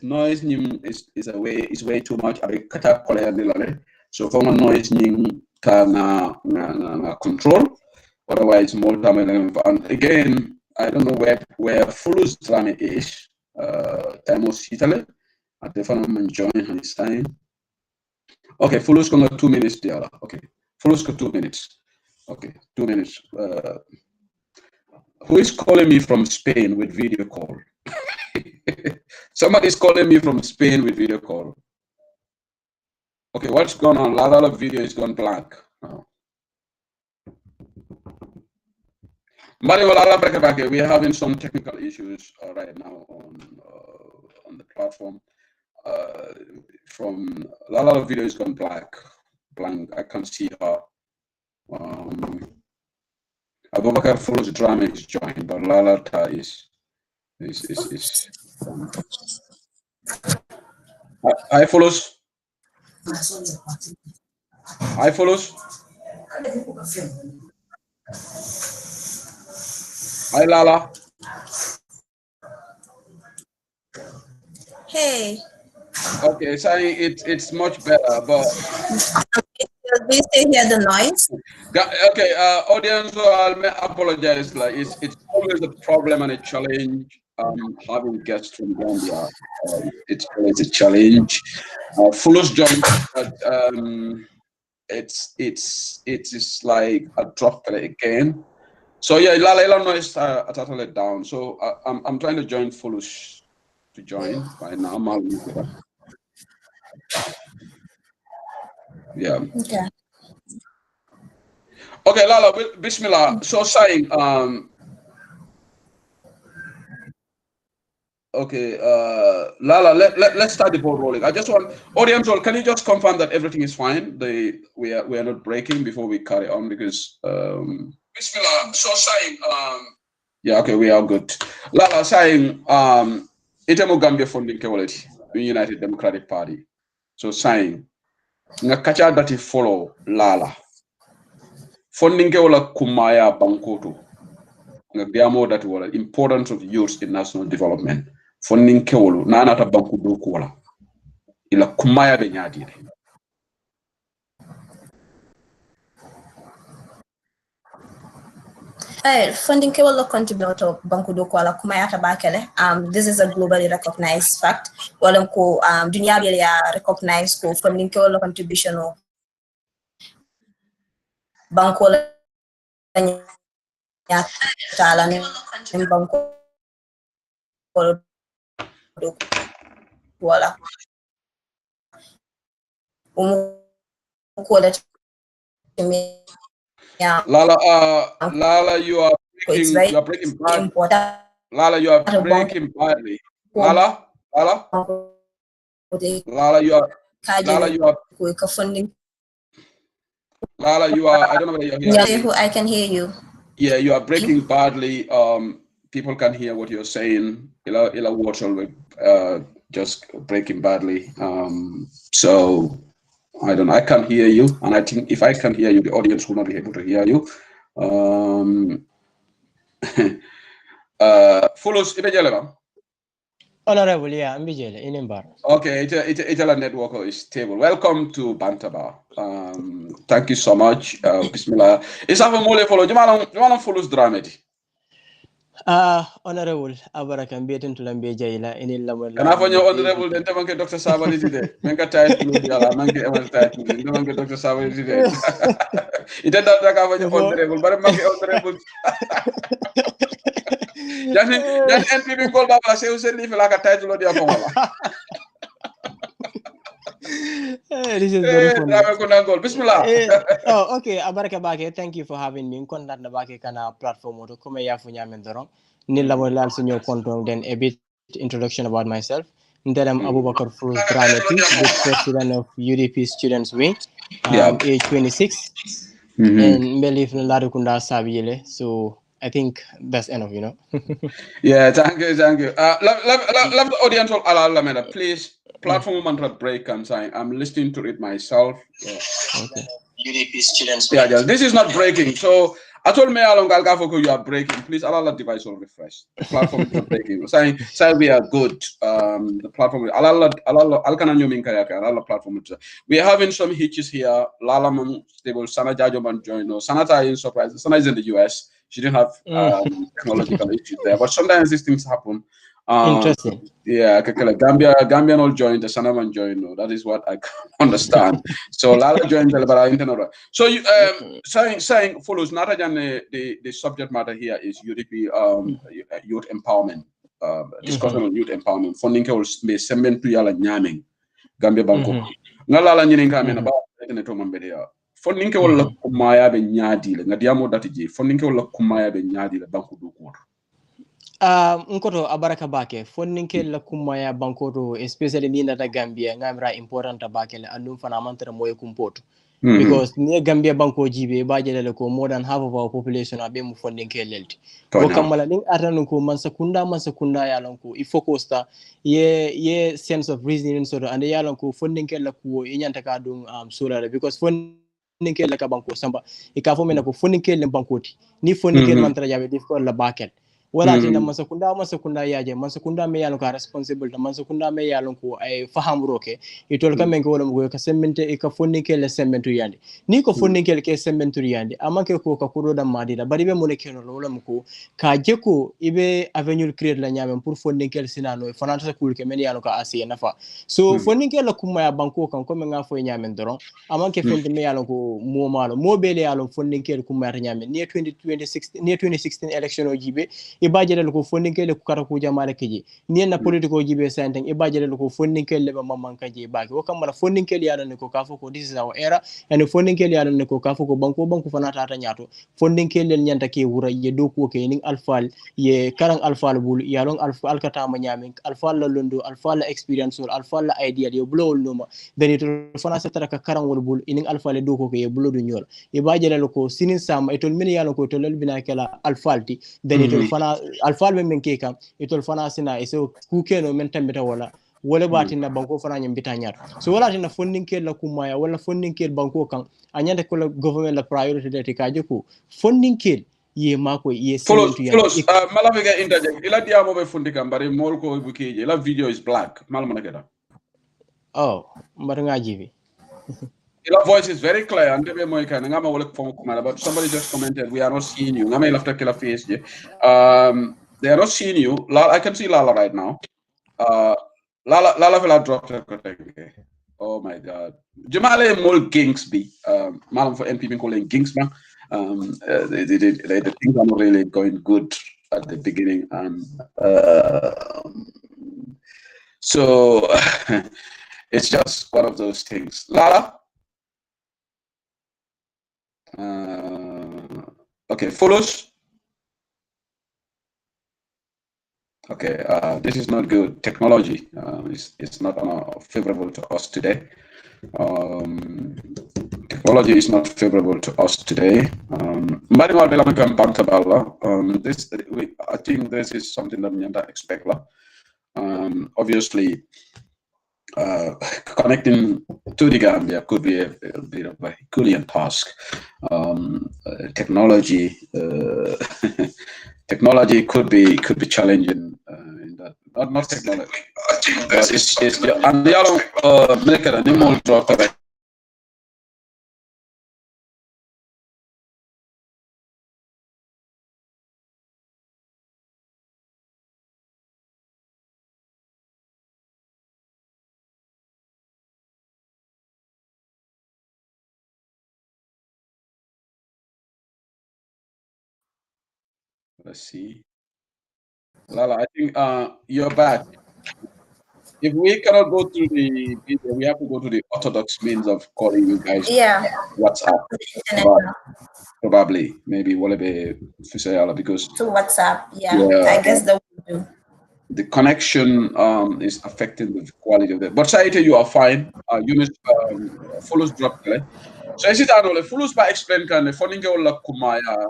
noise is way too much. I kata kole so for noise ning na control. Otherwise, more time and again, I don't know where Fulus drama is. Time of Italy. At the phone join his time. Okay, Fulus gonna 2 minutes there. Okay, Fulus got 2 minutes. Okay, 2 minutes. Who is calling me from Spain with video call? Somebody's calling me from Spain with video call. Okay, what's going on? A lot of video is gone blank. We are having some technical issues right now on the platform. From a lot of video is gone blank. I can't see her. Abubakar follows drama is joined, but Lalata is. I follows. Hi Lala. Hey. Okay, saying it's much better, but Do you still hear the noise? Okay, audience, I may apologize. Like it's always a problem and a challenge. Having guests from Gambia, it's always a challenge. Fuller's joint, but it's like a drop again. So yeah, Lala noise totally down. So I'm trying to join Fuller's to join right now. Yeah. Okay. Okay, Lala, Bismillah. So saying, okay, Lala, let's start the ball rolling. I just want audience, can you just confirm that everything is fine? We are not breaking before we carry on, because Bismillah. So saying, yeah, okay, we are good. Lala saying itemo Gambia funding quality United Democratic Party. So saying nga kacha dati follow Lala. Funding wala kumaya bankoto. Nga diamo dati wala importance of youth in national development. Funding kewolo na anata banku do wala. Ila kumaya be nyadire. Funding will contribute to Banku do Kuala Kumayata Bakele. This is a globally recognized fact. Walang ko dunya biya recognized ko funding will contribution o Banku la tala ni Banku do Kuala. Lala, you are breaking bad. Lala, you are breaking badly. Lala, you are I don't know whether you're hearing me. I can hear you. Yeah, you are breaking badly. People can hear what you're saying. Ila words just breaking badly. So I can't hear you, and I think if I can hear you, the audience will not be able to hear you. Follows Ibejeleba. Honorable, yeah, I'm Bijele in Embar. Okay, Itala network is stable. Welcome to Bantaba. Thank you so much. Bismillah. Isa mole follow. Jumana follows dramedy. Honorable, abarakan biyatin tulambe jayla inil lamol. Kana fanyo honorable den tamanke Dr. Sabali today. Menka title diala manke emal title. Tamanke Dr. Sabali today. Ita data ka fanyo honorable, bare manke honorable. Jadi NPP gol baba seu sendi fela ka title dia ko wala. This is very funny. Bismillah. Oh, okay. Abaraka Bake, thank you for having me. Contact the Bake kana platform to come ya funya mendoro. Nila mo lal sinyo kontong, then a bit introduction about myself. Then I'm Abubakar Furuz Dramati, the president of UDP Students Wing, age 26, and believe in Ladukunda Sabile. So I think that's enough, you know. Yeah, thank you. Love the audience of Allah, please. Platform mantra break and sign. I'm listening to it myself. Yeah. Okay. UDP students. Yeah, this is not breaking. So I told me along Algafoko you are breaking. Please allow the device will refresh. The platform is not breaking. Saying we are good. The platform platform. We are having some hitches here. Lala stable Sana Jajo man join. Sanata is surprised. Sana is in the US. She didn't have technological issues there. But sometimes these things happen. Interesting. Yeah, Gambian all joined, the Sanaman joined. No, that is what I can't understand. So Lala joined, but I internet. So you saying follows. The subject matter here is UDP youth empowerment. Discussion on youth empowerment. Funding will be sement to yala nyaming Gambia Banko. Ngalala nyini kame na ba internet mambele ya. Funding will kumaya be nyadi le ngadiamo datiji. Funding will kumaya be nyadi le banko do kuwa. Nkoto abaraka bake fonninke la kumaya bankoto especially ni nata Gambia ngamra important bake le andum fana mantra moy kumpoto because ni Gambia banko jibe bajele ko more than half of our population abe mu fonninke lelti ko kamala ning atanu ko man sakunda ya lonko il faut ko sta ye sense of reasoning so and ya lonko fonninke la ko inyanta ka dum sola because fonninke la ka banko samba e ka fo mena ko fonninke le bankoti ni fonninke mantra jabe dif ko la bakel wala tina masakunda yaje masakunda me yalon ka responsible ta masakunda me yalon ko ay fahamro ke itol ka men ko wala mo ka semente e ka fonninke le sementu yandi ni ko fonninke ke sementu yandi amake ko ka kudo da madida bari be mo ne keno wala mo ko ka jeko ibe avenue create la nyame pour fonninke sinano e fanata sa kul ke men yalon ka asiye nafa so fonninke la kuma ya banko kan ko men nga fo nyame doron amake fende me yalon ko mo malo mo bele yalon fonninke kuma ya nyame ni 2016 election o jibe ibajele ko fonninkele ko kata ko jamale keji ni na politiko jibe santen ibajele ko fonninkele be mamman kaji baaki o kamala fonninkele yalla ne ko kafo ko this is our era and fonninkele yalla ne ko kafo ko banko fana tata nyato fonninkele nyanta ke wura ye do ko ke ning alfal ye karang alfal bul yalon alfal kata ma nyame alfal la londo alfal la experience alfal la idea ye blowol noma dani to fana setara ka karang wol bul ning alfal do ko ke ye blodo nyol ibajele ko sinin sam etol min yalla ko to lol bina kala alfalti dani to fana fana alfal men ke kam itol fana sina eso kukeno men tambita wala batina banko fana nyambita nyar so wala tina funding ke la kumaya wala funding ke banko kan anyande ko la government la priority de ka joko funding ke ye mako ye sementu ya malaviga interject ila diamo be fundika mbari mol ko bukije la video is black malama nakeda mbar ngaji Your voice is very clear. And but somebody just commented, we are not seeing you. They are not seeing you. I can see Lala right now. Lala will dropped her. Oh my God. Jamale Mol Gingsby. Malam for NPP calling Gingsman. The things are not really going good at the beginning. So it's just one of those things. Lala? Okay, follows. Okay, this is not good. Technology it's not favorable to us today. Technology is not favorable to us today. I think this is something that we expect. Obviously, connecting to the Gambia could be a bit of a Herculean task. Technology technology could be challenging in that. Not technology. Let's see. Lala, I think you're back. If we cannot go through the video, we have to go to the orthodox means of calling you guys. Yeah. WhatsApp. Probably. Maybe Wallabe Fisayala because to WhatsApp. Yeah. I guess that will do. The connection is affecting the quality of it. But Saite, you are fine. Yunus follows drop. So I sit down, follows by explain can the funding la kumaya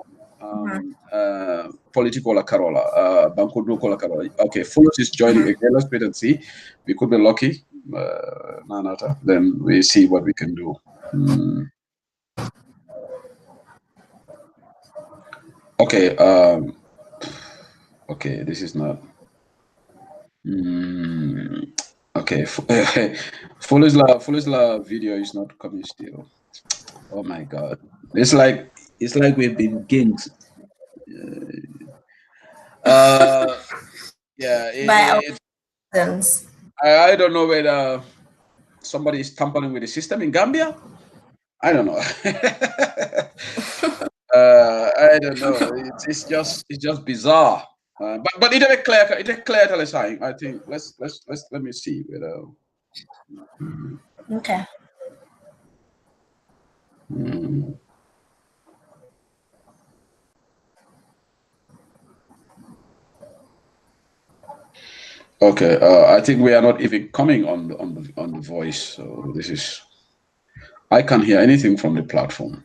political la Carola, Banco do la Carola. Okay, follows is joining again. Let's wait and see. We could be lucky. Then we see what we can do. Okay, okay, this is not. Okay, Fulisla video is not coming still. Oh my God, it's like we've been kings. Yeah, I don't know whether somebody is tampering with the system in Gambia. I don't know. I don't know. It's just bizarre. But it is clear. It is clear. I think let me see whether. Okay. Okay, I think we are not even coming on the voice. So this is. I can't hear anything from the platform.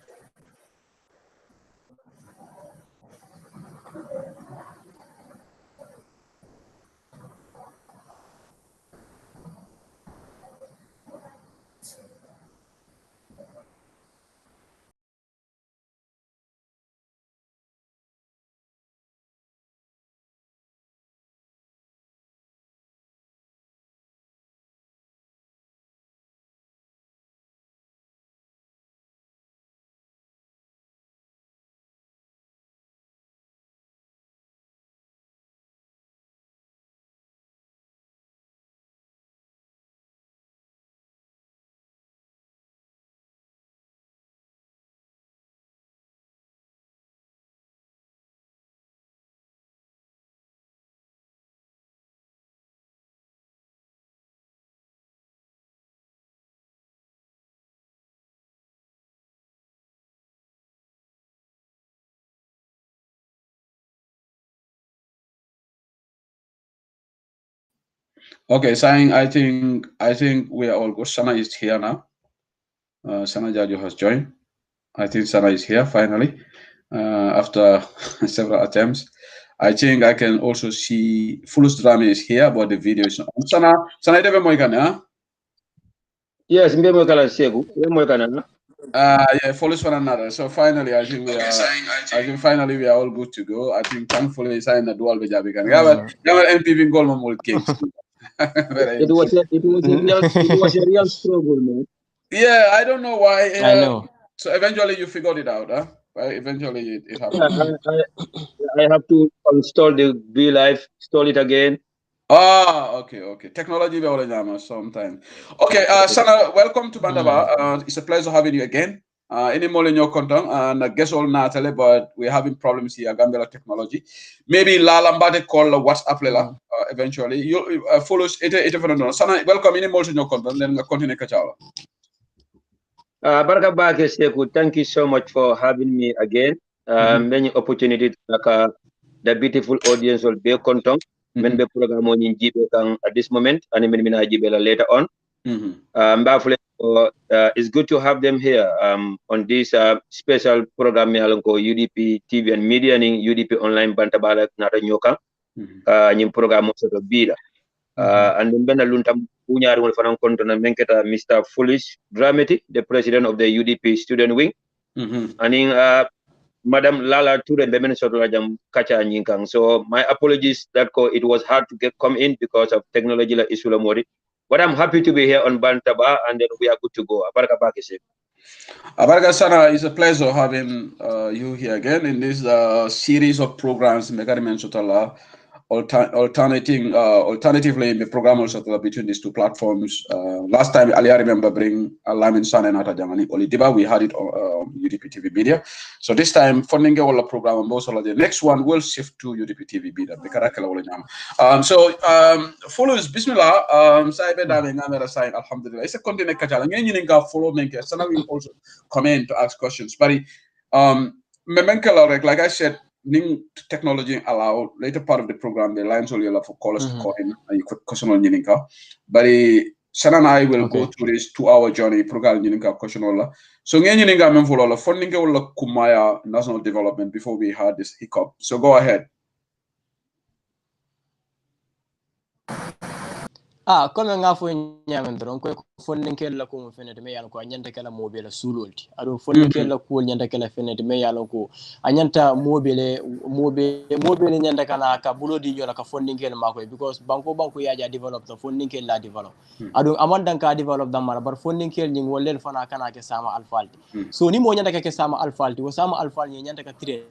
Okay, saying I think we are all good. Sana is here now. Sana Jajo has joined. I think Sana is here finally after several attempts. I think I can also see Fulus Drama is here, but the video is not. Sana ite mo ikana? Yes, mbe mo kala Seku. Mbe mo kana. Yeah, Fulus one another. So finally, I think we are all good to go. I think thankfully sign the dual bejabi kan. Yaman MPV goal mo kings. It was a real struggle, man. Yeah, I don't know why. I know. So eventually you figured it out, huh? Right? Eventually it happened. I have to install the Be Live, install it again. Okay. Technology we all sometime. Okay, Sana, welcome to Bandaba. It's a pleasure having you again. Any more in your content, and I guess all Natale, but we're having problems here. Gambela technology. Maybe Lambate call WhatsApp lela. Eventually, you follow it. Sana, welcome. Any more in your content, then continue kachawa. Baraka Bake Seku, thank you so much for having me again. Many opportunity to the beautiful audience will be content. Men be program on in at this moment, and men later on. It's good to have them here on this special program UDP TV and Media and UDP Online Bantabala Nata Nyoka nyim program so to bida and then ben luntam unyar won fanan kontona menketa Mr. Foolish Dramati, the president of the UDP student wing, and in Madam Lala Ture Bemen Sotorajam Kacha Nyinkang. So my apologies that it was hard to come in because of technology like Isulamori. But I'm happy to be here on Bantaba, and then we are good to go. Abaraka Bakise. Abaraka Sana, it's a pleasure having you here again in this series of programs, Megarim Sotala, alternatively in the program also between these two platforms. Last time, I remember bring Lamin San and Ata Jamani Olidiba, we had it on UDP TV Media. So this time, funding all the program, the next one will shift to UDP TV Media. Follows Bismillah, Saibe Dame Namera Sign, Alhamdulillah. It's a continent Kajala. You follow Menke. Sana will also come in to ask questions. But like I said, Ning technology allow later part of the program the lines only allow for callers to call in and you could question on Yininka. But Sana and I will go through this 2-hour journey program Yininka question all. So Yininka Memfola funding all Kumaya national development before we had this hiccup. So go ahead. Comme nga fo ñamen dron ko fonnen kel la ko fenete me yalla ko anyanta kala mobile sulolti ado fonnen kel la ko nyanta kala fenete me yalla ko anyanta mobile nyanta kala ka bulodi jola ka fonnen kel mako because banko yaja develop the fonnen kel la develop ado amandan ka develop da mara bar fonnen kel nying wollel fana kana ke sama alfalti so ni mo nyanta ke sama alfalti wo sama alfalti nyanta ka train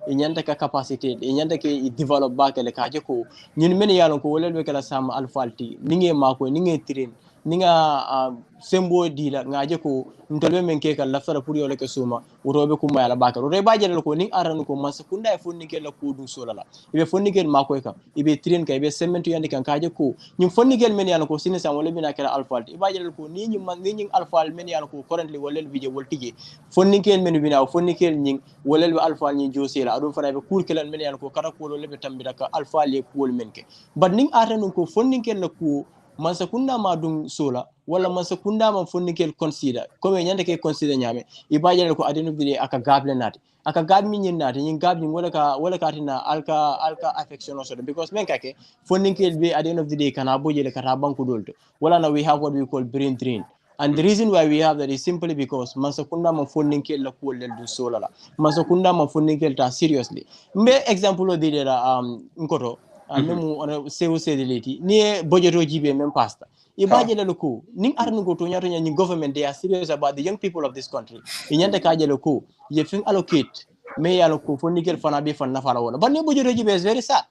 e nyanta ka capacité e nyanta ke develop ba kele ka je ko ñun men yalla ko wollel be kala sama alfalti ninge mako ninge train ninga sembo dila ngaje ko ntolbe men ke kala fara pour yole ke suma urobe ko mayala bakar re ba jere ko ning aranu ko man sekunda e fonni ke la ko du solala ibe fonni ke mako ka ibe train ka ibe semento yandi kan kaje ko ñum fonni ke men yalla ko sini sam wala bina kala alfal iba jere ko ni ñum man ni alfal men yalla ko currently wala video wol tije fonni ke men bina fonni ke ñing wala be alfal ñi josela adu fara be kur ke men yalla ko kara ko lebe tambira ka alfal e ko men ke bad ning aranu ko fonni ke la ko man sakunda ma dum sola wala man sakunda ma fonnikel consider comme nyande ke consider nyame ibajale ko adenu bi aka gable nati aka gab mi nyin nati nyin gab nyin wala ka tina alka affection also because men kake fonnikel be at the end of the day kana bojele kata banku dolto wala na we have what we call brain drain. And the reason why we have that is simply because man sakunda ma fonnikel la ko lel du sola la man sakunda ma fonnikel ta seriously mbe example o de la nkoto memu on COC de leti ni budget o jibe même pasta ibaje le ko ning arnu go to nyato nyani government they are serious about the young people of this country inyande ka je le ko ye fin allocate me yalo ko fonnikel fana be fan nafala wala ban ni budget o jibe is very sad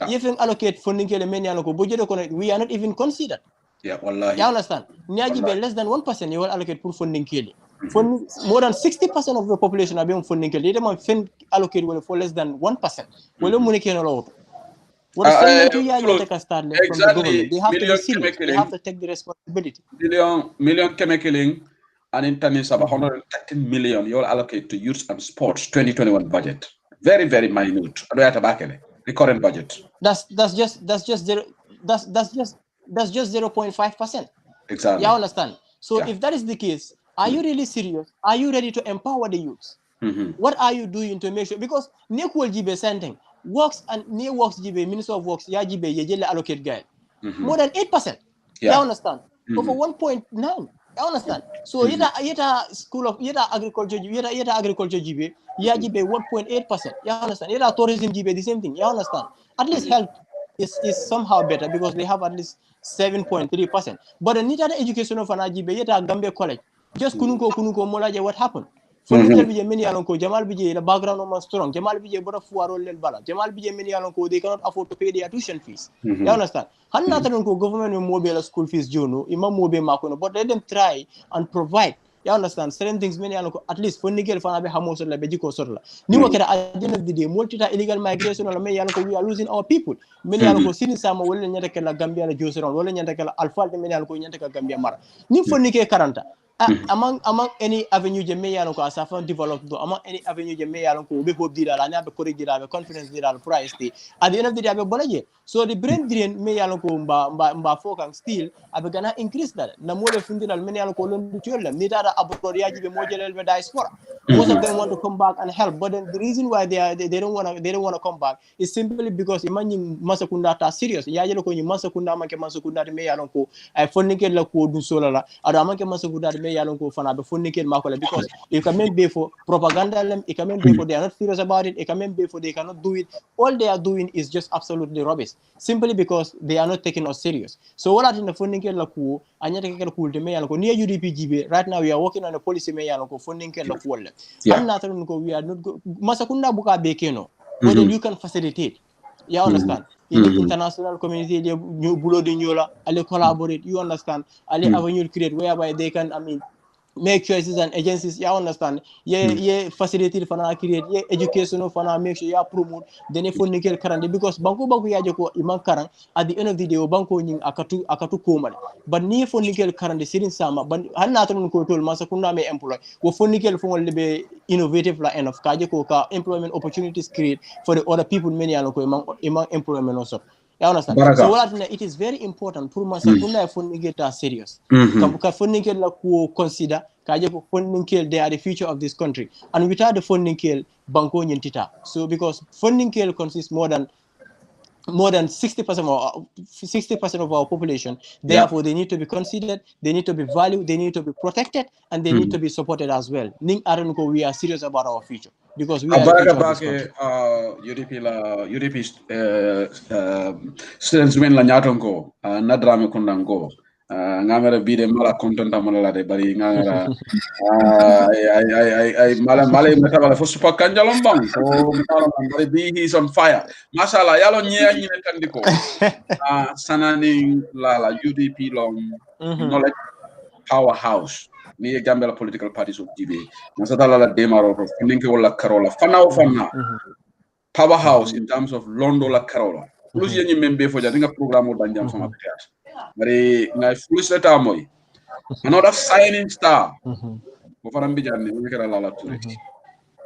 ye fin allocate fonnikel men yalo ko budget ko we are not even considered wallahi you understand ni ajibe less than 1% you will allocate pour fonnikel more than 60% of the population are being fonnikel they don't fin allocate for less than 1% wala munike no lo what is start from the government? They have to be serious. They have to take the responsibility. Million chemicals and internet about 130 million you all allocate to youth and sports 2021 budget. Very, very minute. The current budget. That's just 0.5%. Exactly. You understand? So if that is the case, are you really serious? Are you ready to empower the youth? What are you doing to make sure? Because Nick will give a sentence. works and near works jibe Minister of Works ya jibe ye jelle allocate guide more than 8%. You understand? Over 1.9. You understand? So yeta school of yeta agriculture jibe ya jibe 1.8%. You understand? Yeta tourism jibe the same thing. You understand? At least health is somehow better because they have at least 7.3%. But the nita education of an jibe yeta Gambia College just kunuko molaje what happened. For Niger bije many alonko Jamal bije the background of strong Jamal bije bora fuaro lel bala Jamal bije many alonko they cannot afford to pay their tuition fees. You understand? Hanna ko government mobile school fees jono imam mobe makono but let them try and provide. You understand? Certain things many alonko at least for Niger fana be hamo la be jiko sorla. Ni wakera at the end of the day multi illegal migration or many alonko we are losing our people. Many alonko sini sama wala nyata kala Gambia la joseron wala nyata kala alfal many alonko nyata kala Gambia mara. Ni for Niger 40 among any avenue je me yalon ko asafa develop do among any avenue je me yalon ko be hope dira la be correct dira be confidence dira price ti at the end of the day be bonaje so the brain drain me yalon ko mba focus still abe gana increase that na mole fundinal me yalon ko lon du tiolla ni dara abroad yaji be mojelel be diaspora most of them want to come back and help but then the reason why they don't want to come back is simply because imagine masakunda ta serious yaji ko ni masakunda manke masakunda me yalon ko ay fonike la ko dun sola la ada manke masakunda me yalon ko fana be fonnikel makola because you can be for propaganda you can be for they are not serious about it you can be for they cannot do it all they are doing is just absolutely rubbish simply because they are not taking us serious so what are in the fonnikel la ko anyata ke ko de me yalon ko near UDP GB right now we are working on a policy me yalon ko fonnikel la ko anna tan ko we are not masakunda buka be keno but then you can facilitate you understand in the international community they bulo de nyola alle collaborate you understand alle avenue create whereby they can make choices and agencies you understand ye facilitate fana create ye education fana make sure you promote then if nikel karande because banko yaje ko iman karang at the end of the day banko nying akatu komale but ni fo nikel karande sirin sama ban hanna tan ko tol masa kunna me employ wo fo nikel fo lebe innovative la enough kaje ko ka employment opportunities create for the other people many aloko iman employment also you understand so what it is very important pour masa kunna fo nigeta serious ka funding la ko consider kaje ko funding they are the future of this country and without the funding banko nyentita so because funding consists more than 60% of our population therefore they need to be considered they need to be valued they need to be protected and they need to be supported as well ning arenko we are serious about our future because we are the future of this country UDP students men la nyatonko nadrame kundango ngamara bide mala contenta mala de bari ngara ay mala metabala fo super kanjalom bang so mala bari bi he's on fire mashallah yalo nyea nyine tandiko sanani la UDP long knowledge powerhouse ni Gambia political parties of GB nasatala la demaro ninke wala karola fana powerhouse in terms of londo la karola plus yenyi membe fo jadinga programme danjam fama betat bari ngai frustrata moy another signing star mo faram bijanne mo kera la tourist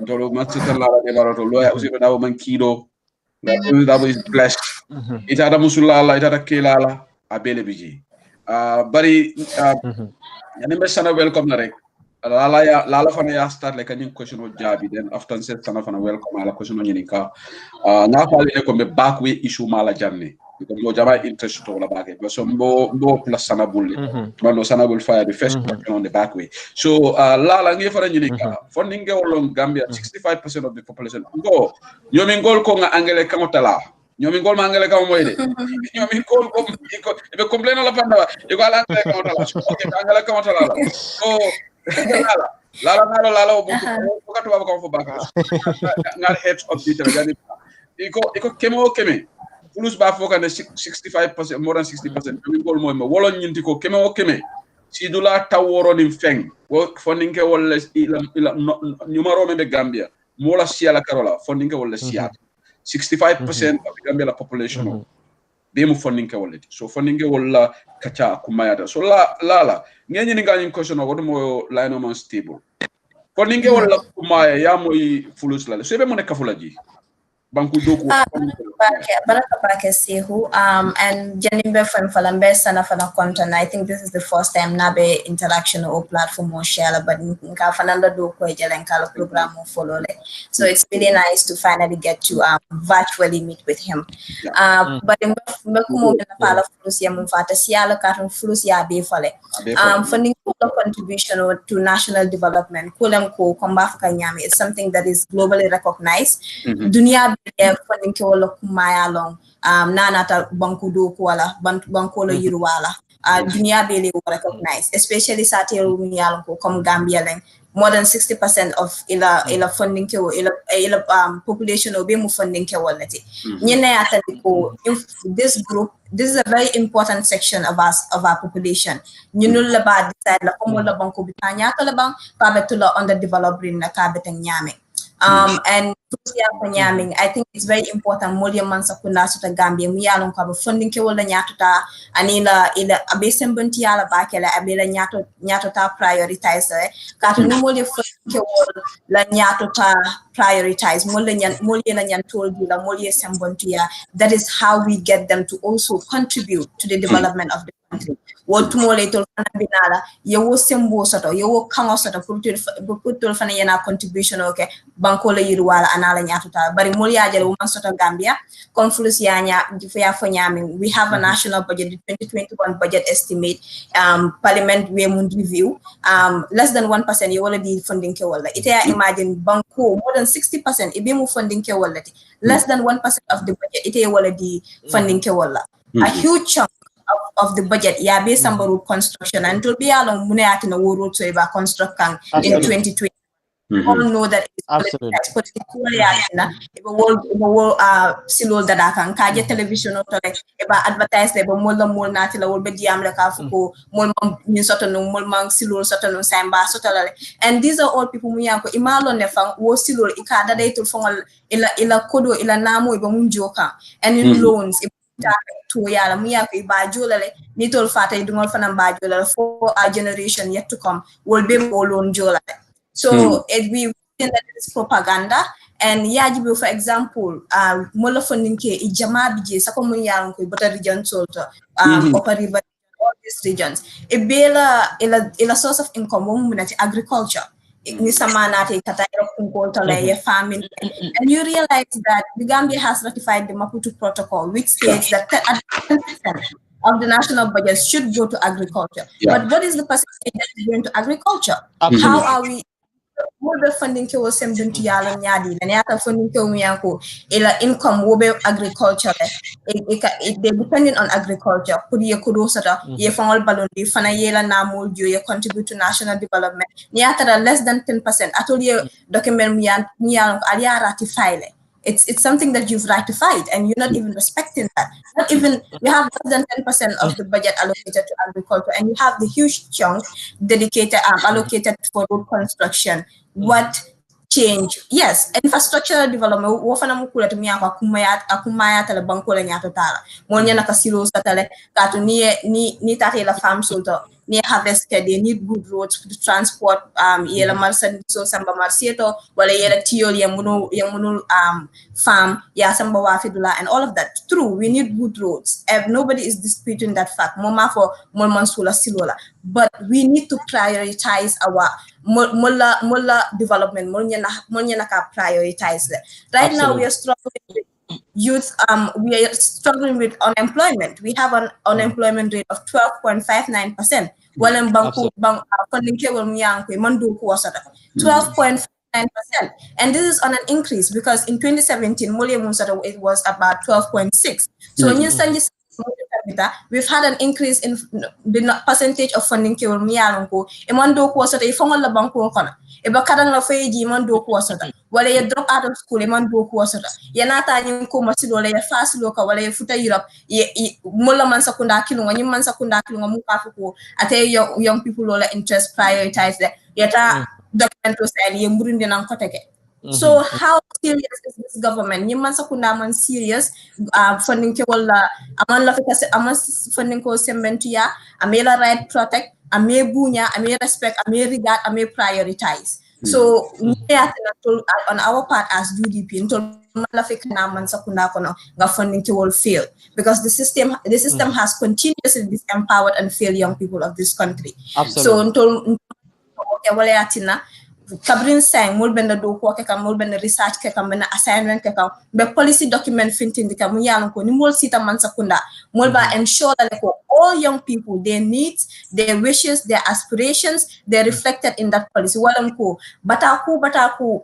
ndolo masata la demaro to loya usi ko dawo man kido la dawo is blessed ita da musulala ita da kelala abele biji bari yani sana welcome na rek lala fana ya start like any question of jabi then after set sana fana welcome ala question nyini ka na fali ne ko me backway issue mala janne ko mo jama interest to la baake so mbo plus sana bulle mando sana bul fire the first question on the backway so lala ngi fana nyini ka funding wolong Gambia 65% of the population go nyomi ngol ko nga angele kamotala nyomi ngol mangele kam moyde nyomi ngol ko be complain la panda iko ala angele kamotala okay angele kamotala so lala ko to baba ko fo baka ngal heads of the jadi iko keme plus ba fo kan 65% more than 60% nyomi ngol moy mo wolon nyinti ko keme si dula taworo nim feng wo funding ke wala ila numero me Gambia mola siala karola funding ke wala siala 65% of the Gambia population be mu funding ke wala so funding ke wala kacha kumayata so la ngenyi ni ngani question wodo mo line on stable funding ke wala kumaya ya moy fulus la so be mo nek fulaji banku doku Baraka Sehu, and Jennifer from Falambe Sana Fana content. I think this is the first time Nabe interaction or platform or share, but Nka Fananda do Kala program or follow. So it's really nice to finally get to virtually meet with him. But in Mekumo Pala Flusia Mufata Siala Katum Flusia Befale. Funding contribution to national development, Kulam Ko, Kombafka Nyami is something that is globally recognized. Dunia funding Kumaya long, Nanata Bankudu Kuala, Bankola Yuruala. Dunia Bele recognized, especially Satiru Mialko, come Gambia Leng. More than 60% of ila funding population will be funding quality. This group, this is a very important section of our population. You know about decide la komo la banko bitanya to la bang pabetula underdeveloped in na kabeteng nyame. And I think it's very important. Molia mansa kuna suta Gambia mi alon kwa funding ke wala nyatuta anila ila abesembenti ala bakela abela nyato ta prioritize kato ni molia funding ke wala la nyato ta prioritize molia na nyantol la molia sembenti ya. That is how we get them to also contribute to the development of the country. What more little binala you will sembo soto you will come soto put fana yana contribution okay bankola yirwala anala nyatuta bari molia jale woman soto Gambia confluence yanya ya fanyami. We have a national budget, the 2021 budget estimate, parliament we mun review, less than 1% you already funding ke wala ite imagine banko more than 60% ibe mu funding ke wala less than 1% of the budget ite already funding ke wala a huge chunk of the budget, yeah, based on road construction, and to be along Muneat in the road to ever construct in 2020. We all know that it's particularly if a world silo that I can kaja television or about advertise the more natila will be diamla fuko more minsotono more silo sotono samba sotala. And these are all people muyako imalo nefang wo silo ikada day to fong ila kodo ila namo iba munjoka and in loans to yala muya ko bajulale nitol fata idungol fanam bajulale for our generation yet to come will be bolon jola. So it we think that it's propaganda and yajibu for example mola funding ke ijama bije sako muya ko bota region solto upper river all these regions it be ila source of income womunati agriculture. And you realize that the Gambia has ratified the Maputo Protocol, which states that 10% of the national budget should go to agriculture. Yeah. But what is the percentage that is going to agriculture? How are we? More funding ke was sent to yala nyadi and yata funding ke umiyanko ila income wobe agriculture they depending on agriculture kudi kudo sata ye fangol balondi fana yela namol you contribute to national development nyata less than 10% atoli document miyan aliya ratify it's something that you've ratified and you're not even respecting that. Not even, you have less than 10% of the budget allocated to agriculture and you have the huge chunk dedicated, allocated for road construction. What change? Yes, infrastructural development, wafana mukula tumia akumaya tala bankola nyato tala. Monya nakasilo sa tala, katu ni tate la farm solto. Near harvested, they need good roads to transport yela marsan so samba marsieto wala yela tiol yamunu farm ya samba wafidula and all of that. True, we need good roads. Nobody is disputing that fact. Moma for molmansula silola. But we need to prioritize our mulla development. Munya naka prioritize that. Right now we are struggling with youth, we are struggling with unemployment. We have an unemployment rate of 12.59%. Well, in Bangkok, funding cable mandu 12.59%. And this is on an increase because in 2017, it was about 12.6. So we've had an increase in the percentage of funding cable miyanko. Emando ko sa ifong la bangko kono. Eba kadang la feji mando ko sa wala ya drop out of school mando ko sa yanata nyum ko masido la ya fasilo ka wala ya futa Europe mola man sakunda kilunga nyum man sakunda kilunga mu ka fuko ate young people lola interest prioritize that yata documento sa ye murundi nan ko teke. So how serious is this government? Nyum man sakunda man serious funding ke wala aman la fita aman funding ko sembentia amela right protect ame bunya ame respect ame regard ame prioritize. So on our part as UDP funding will fail because the system has continuously disempowered and failed young people of this country. Absolutely. So kabrin sang mul ben do ko ke kam mul ben research ke kam ben assignment ke kam be policy document fintin dika mu yalan ko ni mul sita man sakunda mul ba ensure that all young people, their needs, their wishes, their aspirations, they're reflected in that policy. Walam ko bataku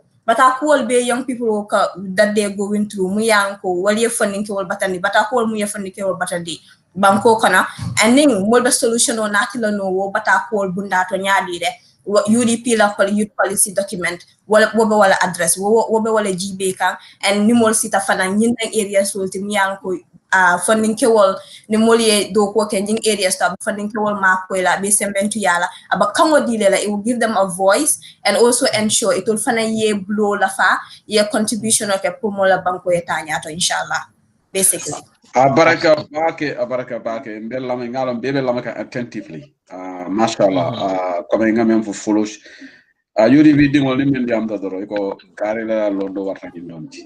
wal be young people that they're going through mu yang ko wal ye funding ke wal batandi bataku wal mu ye funding ke wal batandi banko kana and ning mul be solution o natila no wo bataku wal bunda to nyaadi de UDP la youth policy document wala address wala GB kan and nimol sita fana nyindeng areas wolti miyang ko funding kewol nimol ye do ko kenjing areas to funding kewol ma ko la be sembentu yala aba kango dile la it will give them a voice and also ensure it will fana ye blow la fa ye contribution of pour mo la banko etanya to inshallah basically abaraka bake mbel lama ngalam bebe lama ka attentively mashallah comme ngam fo follow yuri bi dingol ni men jam da doro ko kare la londo warta ni nonti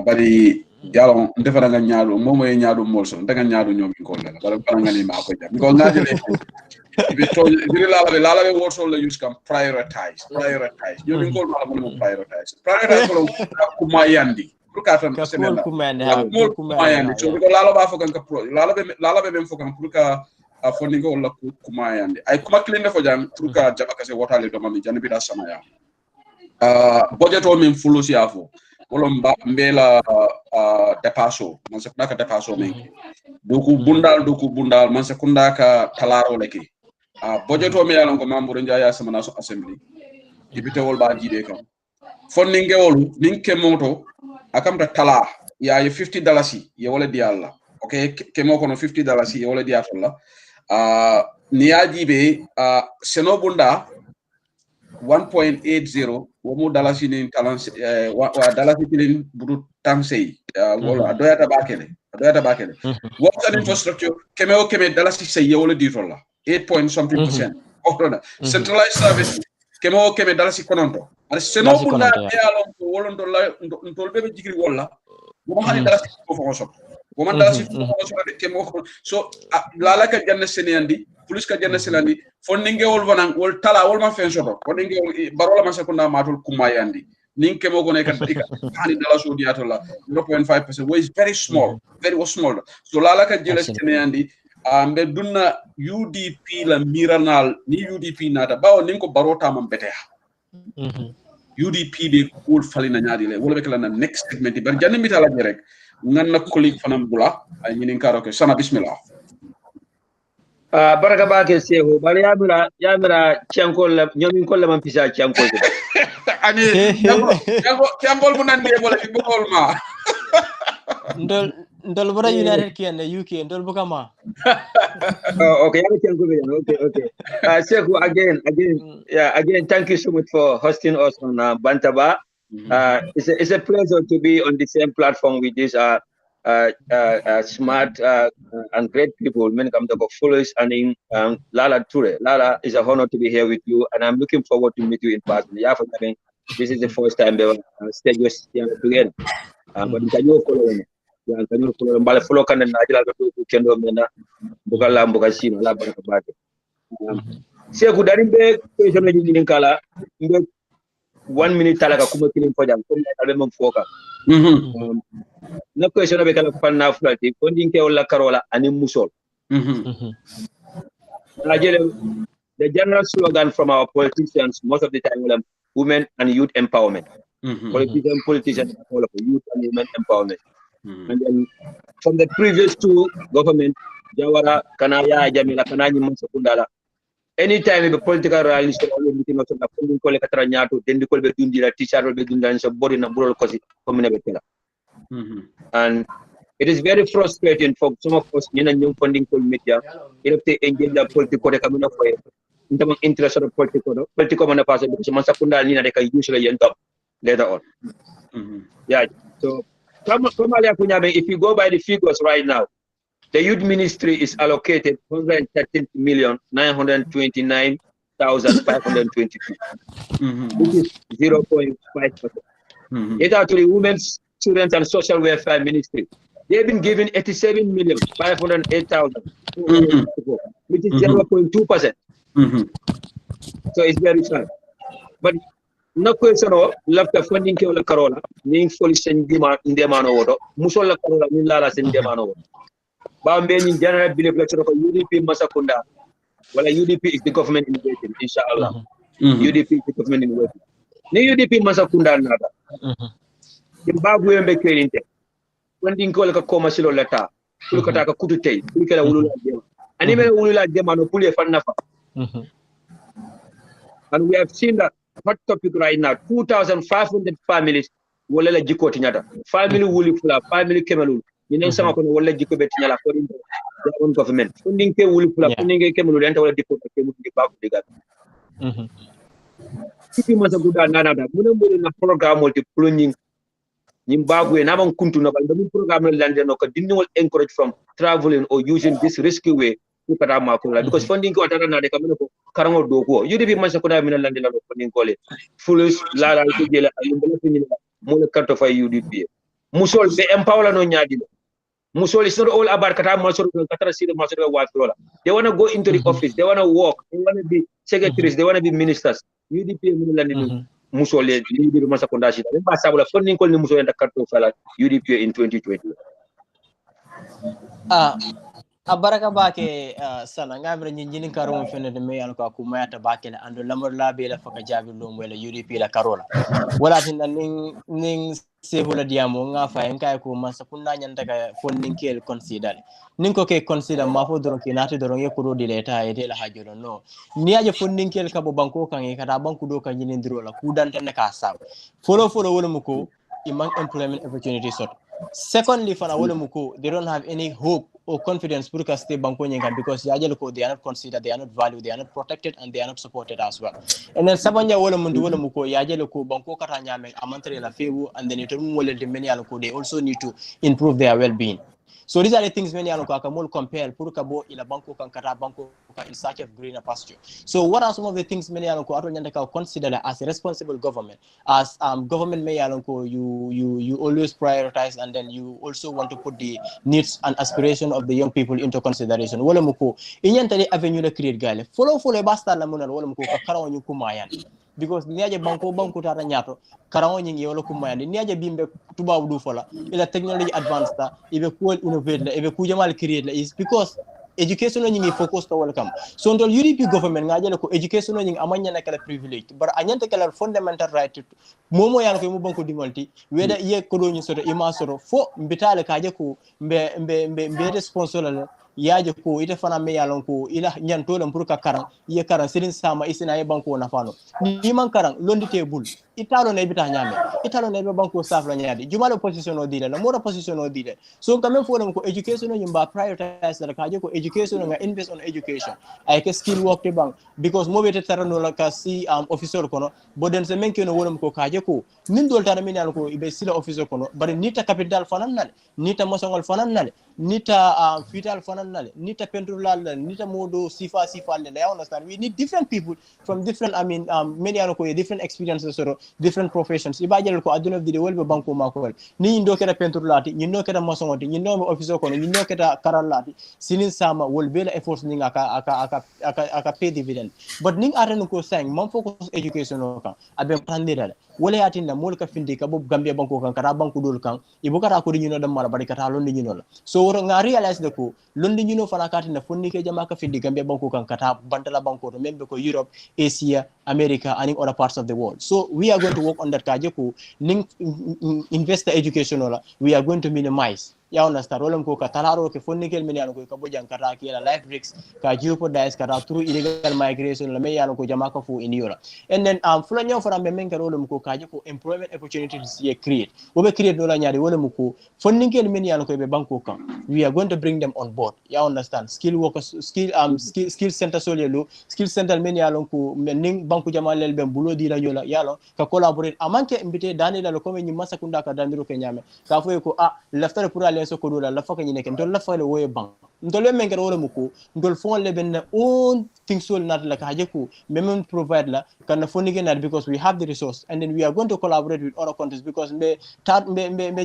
bari jalo defara nga nyaadu momo e nyaadu molso daga nyaadu ñom ko la bari bala nga ni ma ko jam ko ngaji le be to diri la be worso la use kam prioritize ñom ko ma mo prioritize ko ko mayandi Kukatan Kakul kumende so ko lalo ba fokan ka pro lalo be mem fokan pour ka funding ko la kumayande ay kuma klinde fo jam pour ka jaba kase wotale do mami jani bida sama ya budget o mem fulusi afo wolo mbela depasso man se ka depasso men doku bundal man se kunda ka talaro leki budget o me yalan ko mambo njaya sama naso assembly ibite wol ba jide kam funding wolu ninke moto akamta tala ya $50 ye wala dialla okay kemo kono $50 ye wala diatolla niaji be senobunda 1.80 womu dalasi ni talans wa dalasi tilin budu tamsei wala doyata bakele water infrastructure kemo dalasi sey ye wala diatolla 8 point something percent centralized service kemo dalasi kononto ada senobunda yalon ko wolondo la ntol bebe jigri wala mo hani dalasi ko fonso mo man dalasi ko fonso de kemo so lala ka janna senandi plus ka janna senandi fondinge wol wanan wol tala wol man fen soto fondinge barola man sakunda matul kumayandi nin kemo ko ne kan tika hani dalaso diatola 0.5% which is very small so lala ka jela senandi ambe dunna UDP la miranal ni UDP nata bawo nin ko barota man betea UDP be cool falina nyaadi le wala be kala na next segment bar janni mi tala rek ngan na colleague fanam bula ay ñinin karo ke sana bismillah baraka bake seho bari yamira ciankol la ñomin ko la man pisa ciankol de ani ciankol bu nande wala fi bokol ma ndol bara United Kingdom UK ndol bukama okay okay Seku again thank you so much for hosting us on Bantaba. It's a pleasure to be on the same platform with these smart and great people. Many come to follow us and Lala Ture. Lala, it's an honor to be here with you, and I'm looking forward to meet you in person. This is the first time they stage together. But you follow kanyo ko mbale folo kan na jila ko kendo mena bugala mbuga sino la baraka bake Seku dari be question la ñu kala mbe 1 minute talaka kuma kilin fojam comme albe mom foka na question be kala ko na fulati ko ndinke wala karola ani musol the general slogan from our politicians most of the time women and youth empowerment politicians all of youth and women empowerment. And then from the previous two government, Jawara, Kanaya, Jamila, Kanani, Mansakundala, anytime the political rallies are always meeting us on the funding call Katranato, then the call Bedundi, a teacher will be doing the body in a rural cause and it is very frustrating for some of us in a new funding call media. If they engage the political community for in terms of interest of political manifesto, because Mansakunda Nina they can usually end up later on. Yeah, so. If you go by the figures right now, the youth ministry is allocated 113,929,522, which is 0.5%. It actually women's Insurance and Social Welfare Ministry. They've been given 87,508,000, which is 0.2%. So it's very small. But no question of left funding ke wala karola ni police ndima ndemano wodo musol la karola ni lala sen ndemano wodo ba mbe ni general believe lecture ko UDP masakunda wala UDP is the government in waiting inshallah. UDP is the government in waiting ni UDP masakunda nada imbabu yembe kelinte funding ko la commercial lata pour ko ta ka kutu tay pour que la wulula dema ani me wulula dema no pour fan nafa and we have seen that hot topic right now. 2,500 families wala la jiko tinyata. Family wuli fula, family kemelul. Ninen sama kono wala jiko betinyala according to their own government. Funding ke wuli fula, funding ke kemelul enta wala deportation ke baku diga. Kipi masa guda nana da. Muna na program multi plunging. Nyimbagu na bang kuntu na bang program lande no ka didn't will encourage from traveling or using this risky way. Because funding ko atara na de kamino ko karango do ko UDP man sa ko na min lande la funding ko le fulus la la ko jela ayum bala fini mo le karto fay UDP musol be empower no nyaadi musol is not all about kata musol kata sir musol wa lola they want to go into the office, they want to work, they want to be secretaries, they want to be ministers. UDP min lande musol le UDP man sa ko ndashi be ba sabula funding ko ni musol en karto fala UDP in 2020 abaraka bake sana ngamre nyini karo fene de me ko akumata bake la ando lamor labe la faka jabi lom wala UDP la karola wala tin ning sehula diamo nga fa en kay ko masa kunna nyanta ka funding kel consider nin ko ke consider ma fo doron ke nati doron ye ko do dileta e de la hajono no ni aje funding kel ka bo banko kan e kata banku do kan nyini ndiro la ku dante ne ka saw folo wala muko imang employment opportunity sort. Secondly, for Awolomuko, they don't have any hope or confidence because they are not considered, they are not valued, they are not protected, and they are not supported as well. And then Sabanya Awolomuko, Yajeloko, Banko Karanyame, Amantre La Fewu, and then they also need to improve their well-being. So these are the things many will compare Purukabo ila Banco Kankara Banco in search of greener pasture. So what are some of the things many consider as a responsible government? As government may you always prioritize and then you also want to put the needs and aspiration of the young people into consideration. Wala muko inyantali avenue na create gale. Follow basta la muna wala muko kakaraw yung kumayan. Because niaje banko tara nyato karango nyingi wala kumayande niaje bimbe tubabu du fola ila technology advanced ibe cool innovate la ibe kujamal create la is because education nyingi focus to welcome so ndol UDP government ngaje ko education nyingi amanya na kala privilege but anyanta kala fundamental right momo yana ko mo banko dimolti weda ye ko do nyi soto ima soto fo mbitale kaje ko mbe sponsor la yaje ko ite fana me yalon ko ila nyanto lam pour ka karan ye karan sirin sama isina ye banko na fano ni man karan londi tebul italo ne bita nyame italo ne be banko safla nyaade jumalo position o dile la moda position o dile so quand même faut ko education no yimba prioritize la kaje ko education nga invest on education ay ke skill work te bang because mo bete tarano la ka si officer kono boden se men keno wonum ko kaje ko min dol tara min ko ibe sila officer kono bari nita capital fanan nal nita mosongol fanan nal nita vital fanan nal nita pendulal nita modo sifa le I understand we need different people from different many are ko different experiences or different professions ibajel ko aduna video welbe banko mako ni ndo keda pendulati ni ndo keda mosongoti ni ndo officer kono ni ndo keda karalati sinin sama wolbe la efforts ni aka pay dividend but ning arenu ko sang man focus education kan abe tandira wala yatin la mol ka findi ka bob gambia banko kan kara banko dol kan ibukara ko ni no dam mala bari kata londi ni no so woro nga realize de ko londi ni no fana katina fonni ke jama ka findi gambia banko kan kata bantala banko to membe ko Europe, Asia, America and in other parts of the world. So we are going to work on that kaje ko ning investor education wala we are going to minimize ya understand rolam ko ka talaro ke fonni kel men ko ka bojan kata ki la life risks ka jeopardize kata through illegal migration la me ya ko jama ka fu in Europe and then fula nyaw fara men ka rolam ko kaje ko employment opportunities ye create wo be create no la nyaade wala ko fonni kel men ya ko be banko kan we are going to bring them on board ya understand skill workers skill center solelo skill center men ya ko ning banko jama lel be bulo di la yola yalo ka collaborate amanke invité dani la ko men masa kunda ka dandiro ke nyame ka fo ko laftare pour aller so ko do la fa ka nyine ken to la fa le woye bank ndol men ngara wala muko ndol fon le ben own things sol not like hajeku memon provide la kan funding not because we have the resource and then we are going to collaborate with other countries because me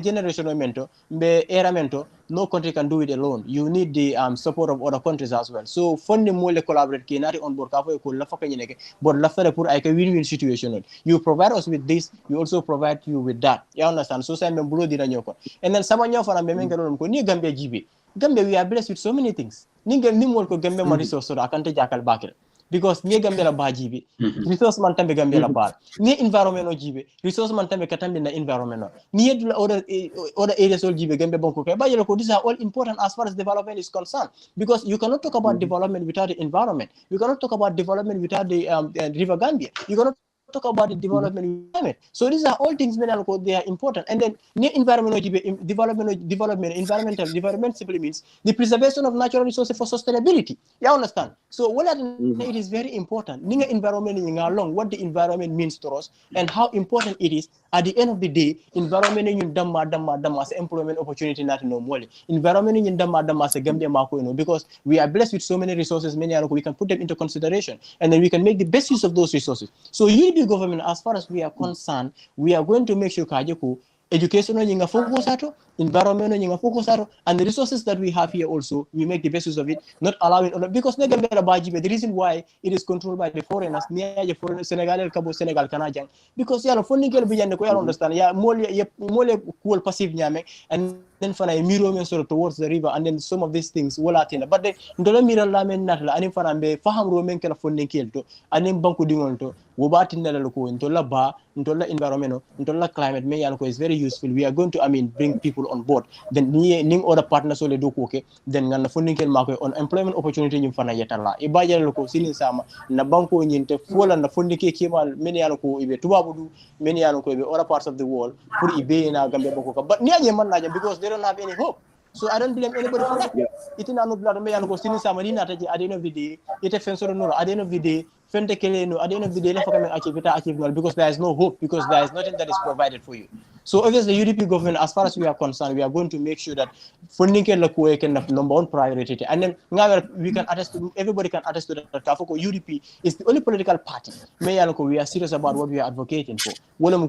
generation mento me era mento no country can do it alone. You need the support of other countries as well. So funding more collaborate ke nari on board ka fo ko la fa kany nek but la fere pour ay ka win-win situation. You provide us with this, you also provide you with that. You understand? So say men bulo dina nyoko. And then sama nyo fana me men ngalo ko ni Gambia jibe. Gambia we are blessed with so many things. Ninga nimol ko Gambia ma resource so akante jakal bakel. Because ni Gambia la bajibe resource man tambe Gambia la bar ni environment o jibe resource man tambe katambe na environment ni yedula other areas all jibe Gambia bonko kay bayelo ko these are all important as far as development is concerned because you cannot talk about development without the environment. You cannot talk about development without the River Gambia. You cannot talk about the development environment. So these are all things they are important. And then development simply means the preservation of natural resources for sustainability. You understand? So it is very important. Environment what the environment means to us and how important it is. At the end of the day, environment as employment opportunity not no more. Environment because we are blessed with so many resources, we can put them into consideration and then we can make the best use of those resources. So UDP government, as far as we are concerned, we are going to make sure education focus environment focus and the resources that we have here also, we make the best use of it, not allowing because the reason why it is controlled by the foreigners, Senegal, Canadian, because funding understand cool passive and then fana mirror sort of towards the river and then some of these things but then ndola miral la men natla anim fana be faham ro men kala funding kelto anim banku dingolto wobati ndala ko ndola ba ndola environment ndola climate me yalko is very useful. We are going to bring people on board then ning other partners ole do ko ke then ngana funding kel mako on employment opportunity nyum fana yetala e bajal ko sinin sama na banko nyinte fola na funding ke kemal men yalko ibe tubabudu men yalko ibe other parts of the world pour ibe na Gambia bako but niaje man naja because they don't have any hope. So I don't blame anybody for that. It is not blood me and go sinin sama ni nata at the end of the day it fensoro no at the end of the day fente kele no at the end of the day achieve because there is no hope because there is nothing that is provided for you. So obviously the UDP government, as far as we are concerned, we are going to make sure that funding can number one priority. And then we can attest to, everybody can attest to that Kafoko UDP is the only political party. We are serious about what we are advocating for. Women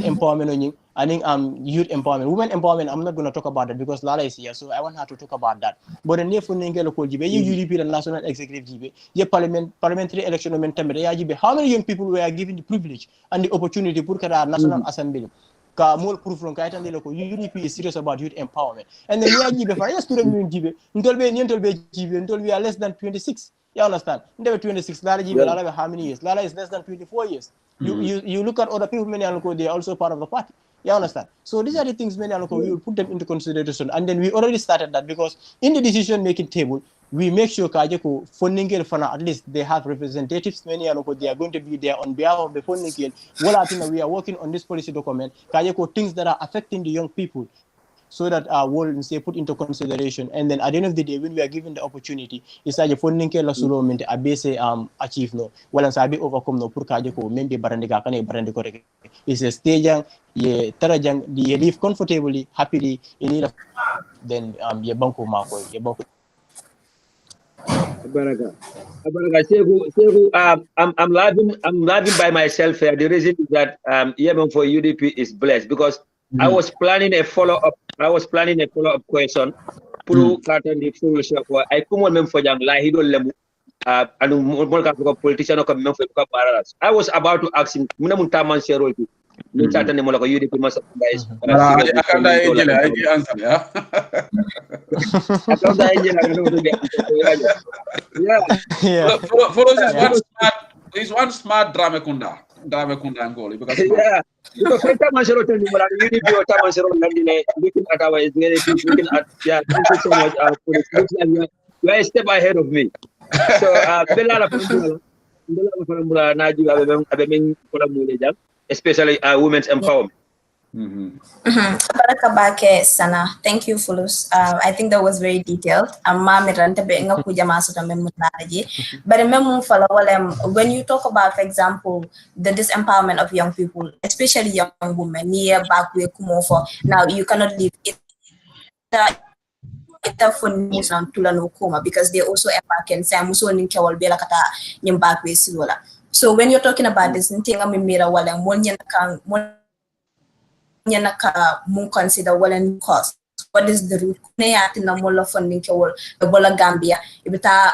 empowerment and youth empowerment. Women empowerment, I'm not going to talk about that because Lala is here, so I want her to talk about that. But the near funding UDP, the National Executive, parliamentary election, how many young people were given the privilege and the opportunity to put National Assembly? More proof from Kaitan Loko, UDP is serious about youth empowerment. And then we are until we are less than 26. You understand? They 26. Lala how many years? Lala is less than 24 years. You look at other people, many they are also part of the party. You understand? So these are the things many we will put them into consideration. And then we already started that because in the decision making table, we make sure Kajako funding at least they have representatives. Many they are going to be there on behalf of the funding. Well, we are working on this policy document. Kajako things that are affecting the young people, so that we'll say put into consideration. And then at the end of the day, when we are given the opportunity, it's like funding la solo mente abese achieve no. Well, and sabi overcome no pour Kajako maybe barandika kane barandiko reke. It's a stage ye tarajang ye live comfortably, happily in need then ye banko mako ye banko. Baraka. I'm laughing by myself here. The reason is that Yemen for UDP is blessed because I was planning a follow-up question. Puru katan di full show. I come on mem for jang lahi do lemu. Anu mo ka politician ko mem for ka pararas. I was about to ask him muna mun taman share tu. Ni tata ne mo la ko UDP mas guys. Akanda angel ay answer ya. Akanda angel yeah. For us is one smart drama kunda angoli because yeah. Because when taman share tu ni mo la UDP o taman share landine looking at our is looking at thank you so much for this. You are a step ahead of me. So Bella Formula Naju Abeming Kola especially women's empowerment. Barakabake Sana. Thank you, Fulus. I think that was very detailed. But when you talk about, for example, the disempowerment of young people, especially young women, near back where now you cannot live ita fon musan tulano koma because they also embarking say muso nin kewol bela kata nyim back we silola. So when you're talking about this thing I'm mira wala mo nyaka mun consider wala cost. What is the root? Ne ati na mola funding kewol bola Gambia ibita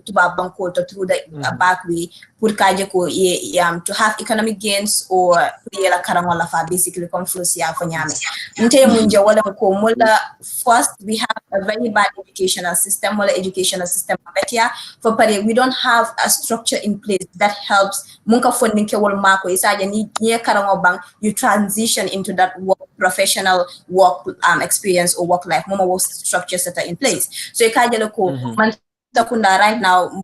tuba banko to through the back way pour kaje ko to have economic gains or yela karangola fa basically confluence ya ko nyame nte munje wala ko mola. First we have a very bad educational system but yeah for pare we don't have a structure in place that helps munka funding kewol mako isaje ni karango bang you transition into that work, professional work experience or work life more work structures that are in place so ikaje loko man takunda right now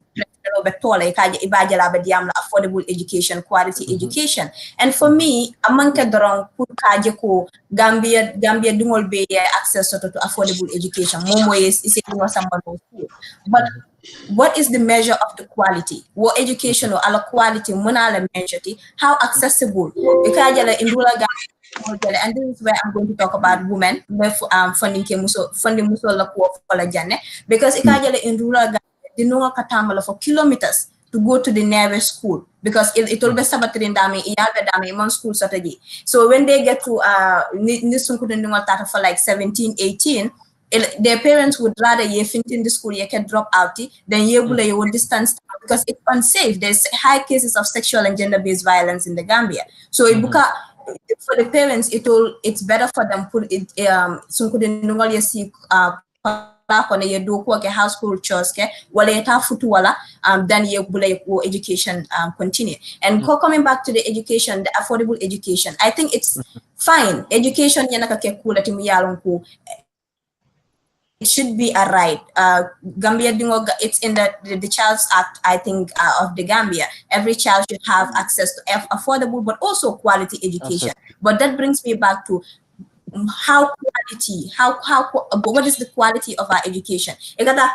affordable education, quality education. And for me, amanke dorong pour kaje ko Gambia dungol be access to affordable education. Momo is someone but what is the measure of the quality? What education or ala quality monala measure how accessible? Ikaje indula and this is where I'm going to talk about women funding muso la ko la jane because ikaje in rural Gambia katamala for kilometers to go to the nearest school because it will be sabatrin dami iyalbe dami mon school strategy. So when they get to for like 17, 18, their parents would rather you finish in the school you can drop out than you will distance because it's unsafe. There's high cases of sexual and gender-based violence in the Gambia. So for the parents it's better for them put it kone ye do ko ke household chores ke wala eta futu wala then ye bula education continue and coming back to the education, the affordable education, I think it's fine. Education yanaka ke kula timu yalon ko it should be a right. Gambia it's in the Child's Act, I think, of the Gambia. Every child should have access to affordable but also quality education. But that brings me back to how what is the quality of our education? Ela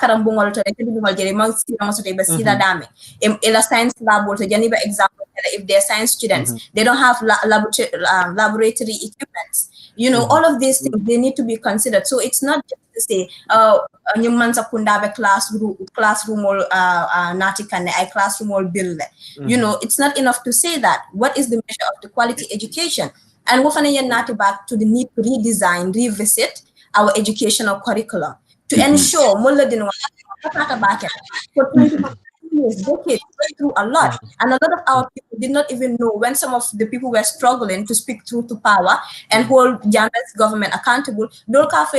science lab example if they're science students, they don't have laboratory equipments. You know, all of these things they need to be considered. So it's not just to say classroom or classroom or bill. You know, it's not enough to say that. What is the measure of the quality education? And we're not back to the need to redesign, revisit our educational curriculum to ensure for 20 years, decades, went through a lot. And a lot of our people did not even know when some of the people were struggling to speak truth to power and hold Jammeh's government accountable. Because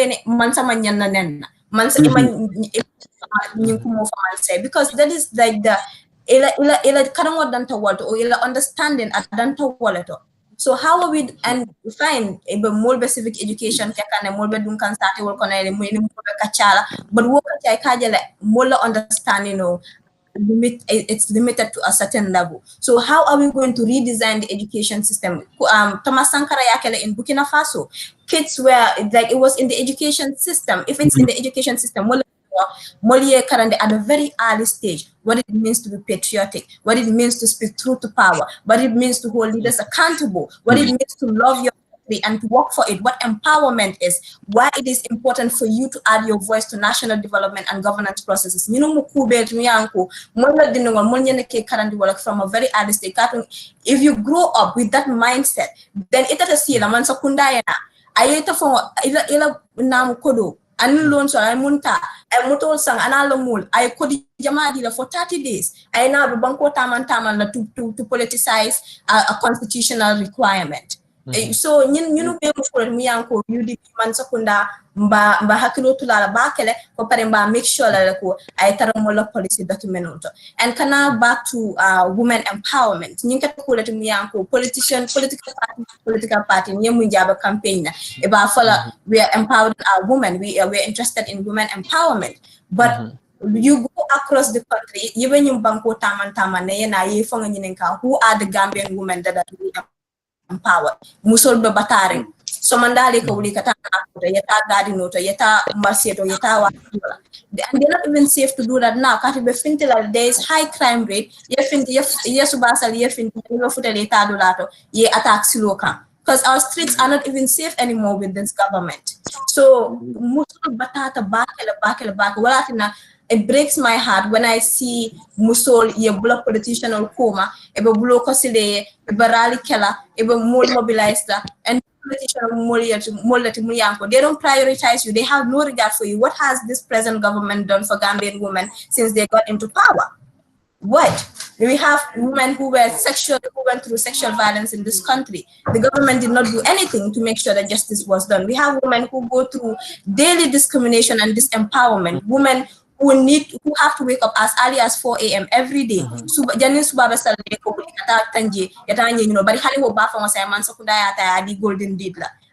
that is like the understanding at so how are we and fine more specific education but more understanding it's limited to a certain level. So how are we going to redesign the education system? Thomas Sankara yakele in Burkina Faso, kids were like it was in the education system. If it's in the education system, Moliere Karande at a very early stage, what it means to be patriotic, what it means to speak truth to power, what it means to hold leaders accountable, what it means to love your country and to work for it, what empowerment is, why it is important for you to add your voice to national development and governance processes. You know, from a very early stage. If you grow up with that mindset, then it is a man sakunda ayeta for ila nam kodo. Anulon so I munta I mutol sang analamul I could jamadi for 30 days. I now be banko taman to politicize a constitutional requirement. So you know be for me anko UDP man sakunda mba hakilo tulala bakele ko pare mba make sure la ko ay taramola policy document. And kana back to women empowerment. Ninka ko let me anko political party nyemu njaba campaign na e ba fala we are empowering our women, we are interested in women empowerment, but you go across the country even yung banko taman na ye fonga nyinenka who are the Gambian women that are really empowered musol be batare so mandale ko wuli kata yeta gadi noto yeta marseto yeta wa and they're not even safe to do that now kati be fintila there is high crime rate ye finti ye subasal ye finti ye futale ta do lato ye attack siloka because our streets are not even safe anymore with this government. So it breaks my heart when I see Musol ye block politician or coma, ebe block osile, ebe rally kela, ebe more mobilized, and they don't prioritize you. They have no regard for you. What has this present government done for Gambian women since they got into power? What? We have women who went through sexual violence in this country. The government did not do anything to make sure that justice was done. We have women who go through daily discrimination and disempowerment. Women who have to wake up as early as 4 a.m. every day.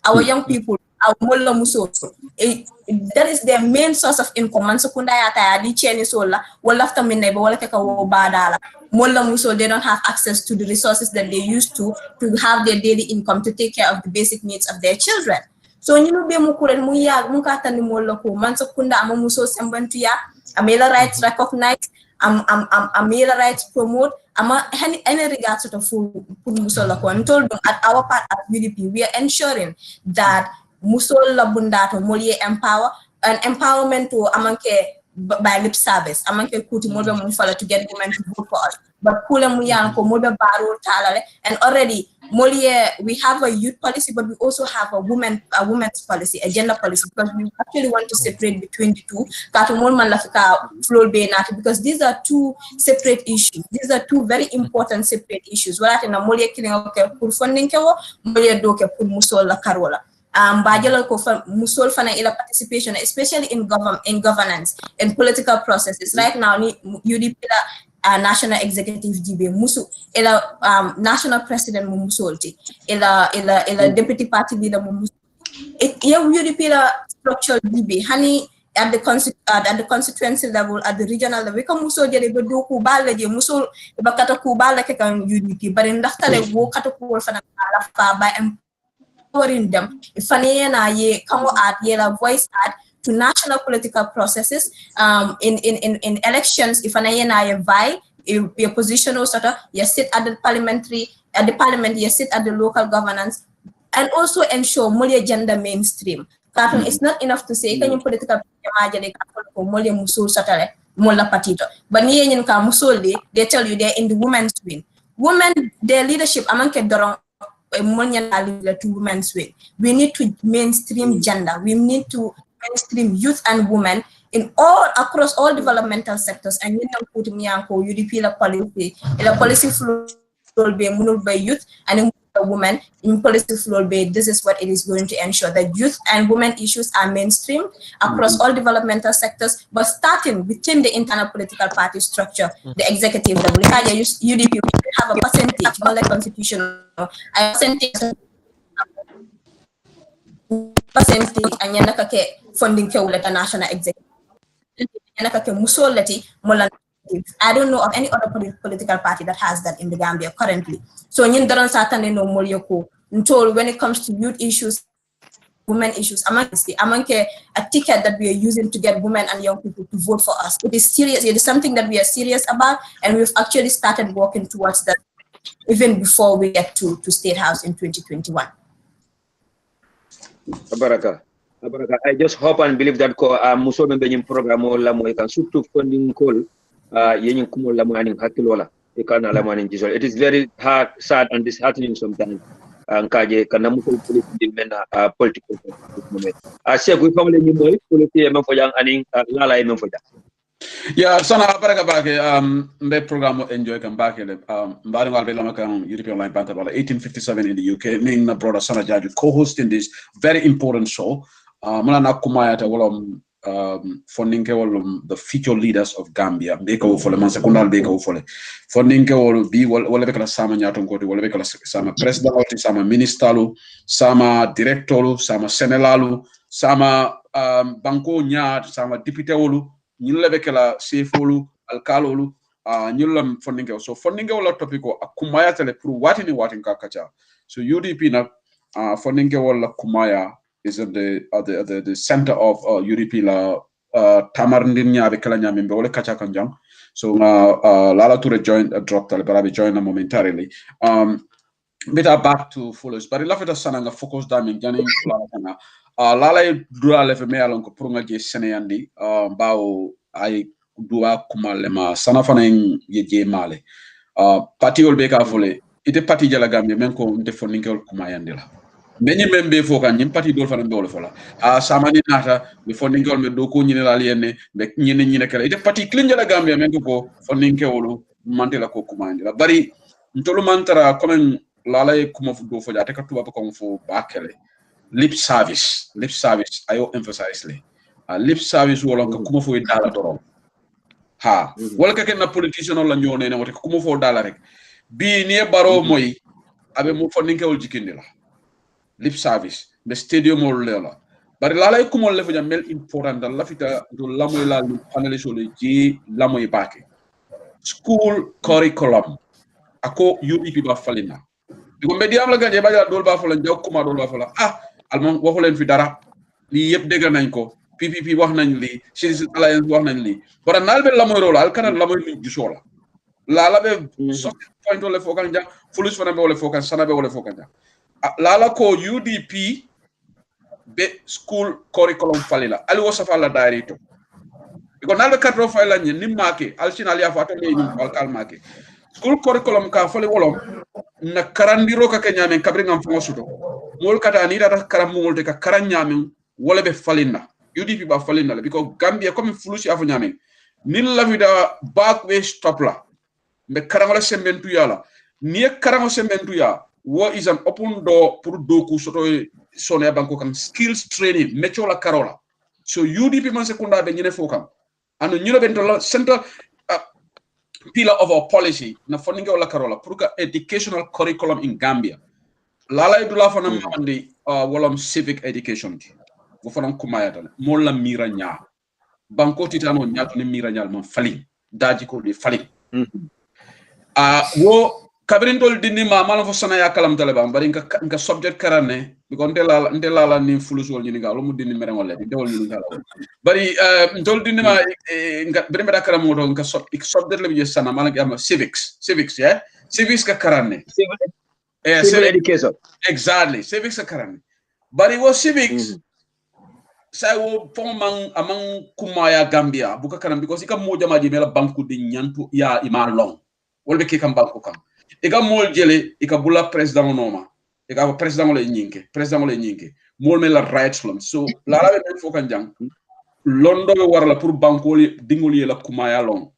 Our young people, our mulla muso, that is their main source of income. Man sekunda yata di cheni sola, walafta minne ba wala keka wo badala. Mulla muso, they don't have access to the resources that they used to have their daily income to take care of the basic needs of their children. So you know be mukulen muya mukata ni mulla ko man sekunda ama muso sembantuya, amela rights recognized, amela rights promote. Any regards to the full musola ko told at our part at UDP, we are ensuring that musola bundato molie empower and empowerment to amanke by lip service amanke kuti mobe mufala to get women to vote for us, but kula muyan ko mobe baro talale. And already molie we have a youth policy, but we also have a women's policy, a gender policy, because we actually want to separate between the two because these are two separate issues. These are two very important separate issues. What in a molie killing okay pour funding kewo molie doke pour musol la karola. Bajalo ko musol fana ila participation, especially in governance and political processes. Right now, UDP national executive GB musu ila national president musolti ila deputy party leader musu. UDP structural GB hani at the constituency level, at the regional level, because muso jere be do ku balla je muso be kata ku balla ke kan UDP bari ndaxtale wo kata ku fana la fa by empowering them ifane na ye kamo at yela voice at to national political processes in elections ifane na ye vai your position or sort of you sit at the parliament, you sit at the local governance, and also ensure more gender mainstream. It's not enough to say can you political but they tell you they're in the women's wing. Women, their leadership among to women's wing. We need to mainstream gender. We need to mainstream youth and women in across all developmental sectors. And you know, put me uncle UDP la policy flow be moved by youth and women in policy floor bay. This is what it is going to ensure that youth and women issues are mainstream across all developmental sectors, but starting within the internal political party structure, the executive level. UDP we have a percentage, not like constitutional, a percentage and yanaka funding ke the national executive. I don't know of any other political party that has that in the Gambia currently. So when it comes to youth issues, women issues, among a ticket that we are using to get women and young people to vote for us. It is serious. It is something that we are serious about, and we've actually started working towards that even before we get to State House in 2021. Abaraka. I just hope and believe that Muso Benin program or Lamo can suit to funding call. It is very hard, sad, and disheartening sometimes. Political yeah, sana baraka bake mbe program enjoy kan bake le mbari ngal be lama kan European Online Banter 1857 in the UK. Me na brother Sana Jaju co-hosting this very important show. Muna na kumaya ta wolom funding the future leaders of Gambia. Beka wo fole man sekundal beka wo fole. Funding bi wala beka la sama nyato ngoti wala beka la sama president sama ministalu sama directoru sama senelalu sama banko nya sama député wolu ñulla beka la sefolu alkalolu ñulla funding so funding wala topico akumaya tele pour watini watin ka kacha. So UDP na funding wala kumaya is at the center of UDP la tamarndin nyabe kala nyambe wala kacha kanjang. So Lala Toure joined dropped Albarabi joined momentarily. Better back to follows but lafita sana nga focus damin jani la kana lala dura le fe me alon ko pour nga je seneyandi bawo ay duwa kumale ma sana fana ye je male parti ol be ka fole ite parti jala gambe men ko nte foninke ol kumayandi la meni membe fo kan nyim parti dol fana be wol fola samani nata mi foninke ol me do ko nyine la yenne be nyine kala ite parti clean jala gambe men ko foninke wolu mantela ko kumayandi la bari ntolu mantara comme lala kuma do fo jate ka tuba ko fo bakele lip service ayo emphasize le lip service wala ko kuma fo dala doro ha wala ka ken na politician la ñone ne wote kuma fo dala rek bi ni baro moy abe mo fo ninke wol jikindi la lip service be stadium wol la bari lala kuma le fo jam mel important dal la fita do lamoy la panel so le ji lamoy bake school curriculum ako UDP ba falina diko mbedi am la ganje ba dol ba fa la jaw kuma dol ba fa la almam waxu len fi dara li yeb deg nañ ko PPP wax nañ li Citizen Alliance wax nañ li bara nalbe la moy rolo al kana la moy ni gisola la be so point le fokan ja fulus fana be wala fokan sana be wala fokan ja la ko UDP be school curriculum falila ali wasafa la dairito diko nalbe kadro fa la ni make al sinal ya fa to le ni al kalmake school curriculum ka fali wolom na karandiro ka kenyame kabri ngam fongo suto mol kata ni data karam mol de ka karanyame wala be falinna UDP ba falinna la because Gambia comme fulusi afu nyame nil la vida backway stop la be karangola sementu yala ni karango sementu ya wo is an open door pour doku soto soné banko kan skills training mecho la karola so UDP man sekunda be nyine fokam anu nyino be to center pillar of our policy na funding wala karola pour ka educational curriculum in Gambia lala idula fana mandi walam civic education wo fana kumaya tan mo la mira nya banko titano nya to ni mira nya man fali daji ko di fali wo kabirintol dinni ma mala fo sana ya kalam talaba bari nga subject karane because ndela ni fulus wol ni ngalo mu dinni mere wala di dewol ni ngalo bari ndol dinni ma nga bari da karam do nga subject le bi sana mala nga civics yeah civics ka karane civil education exactly civics ka karane bari wo civics sa wo fongman amang kumaya Gambia buka karam because ika mo jama di mela banku di nyantu ya ima long wolbe ke kam banku kam ika mol jele ika bula president noma ika president le nyinke mol mela rights lom so la la be fo kan jang londo be warla pour bankol dingol yela kumaya long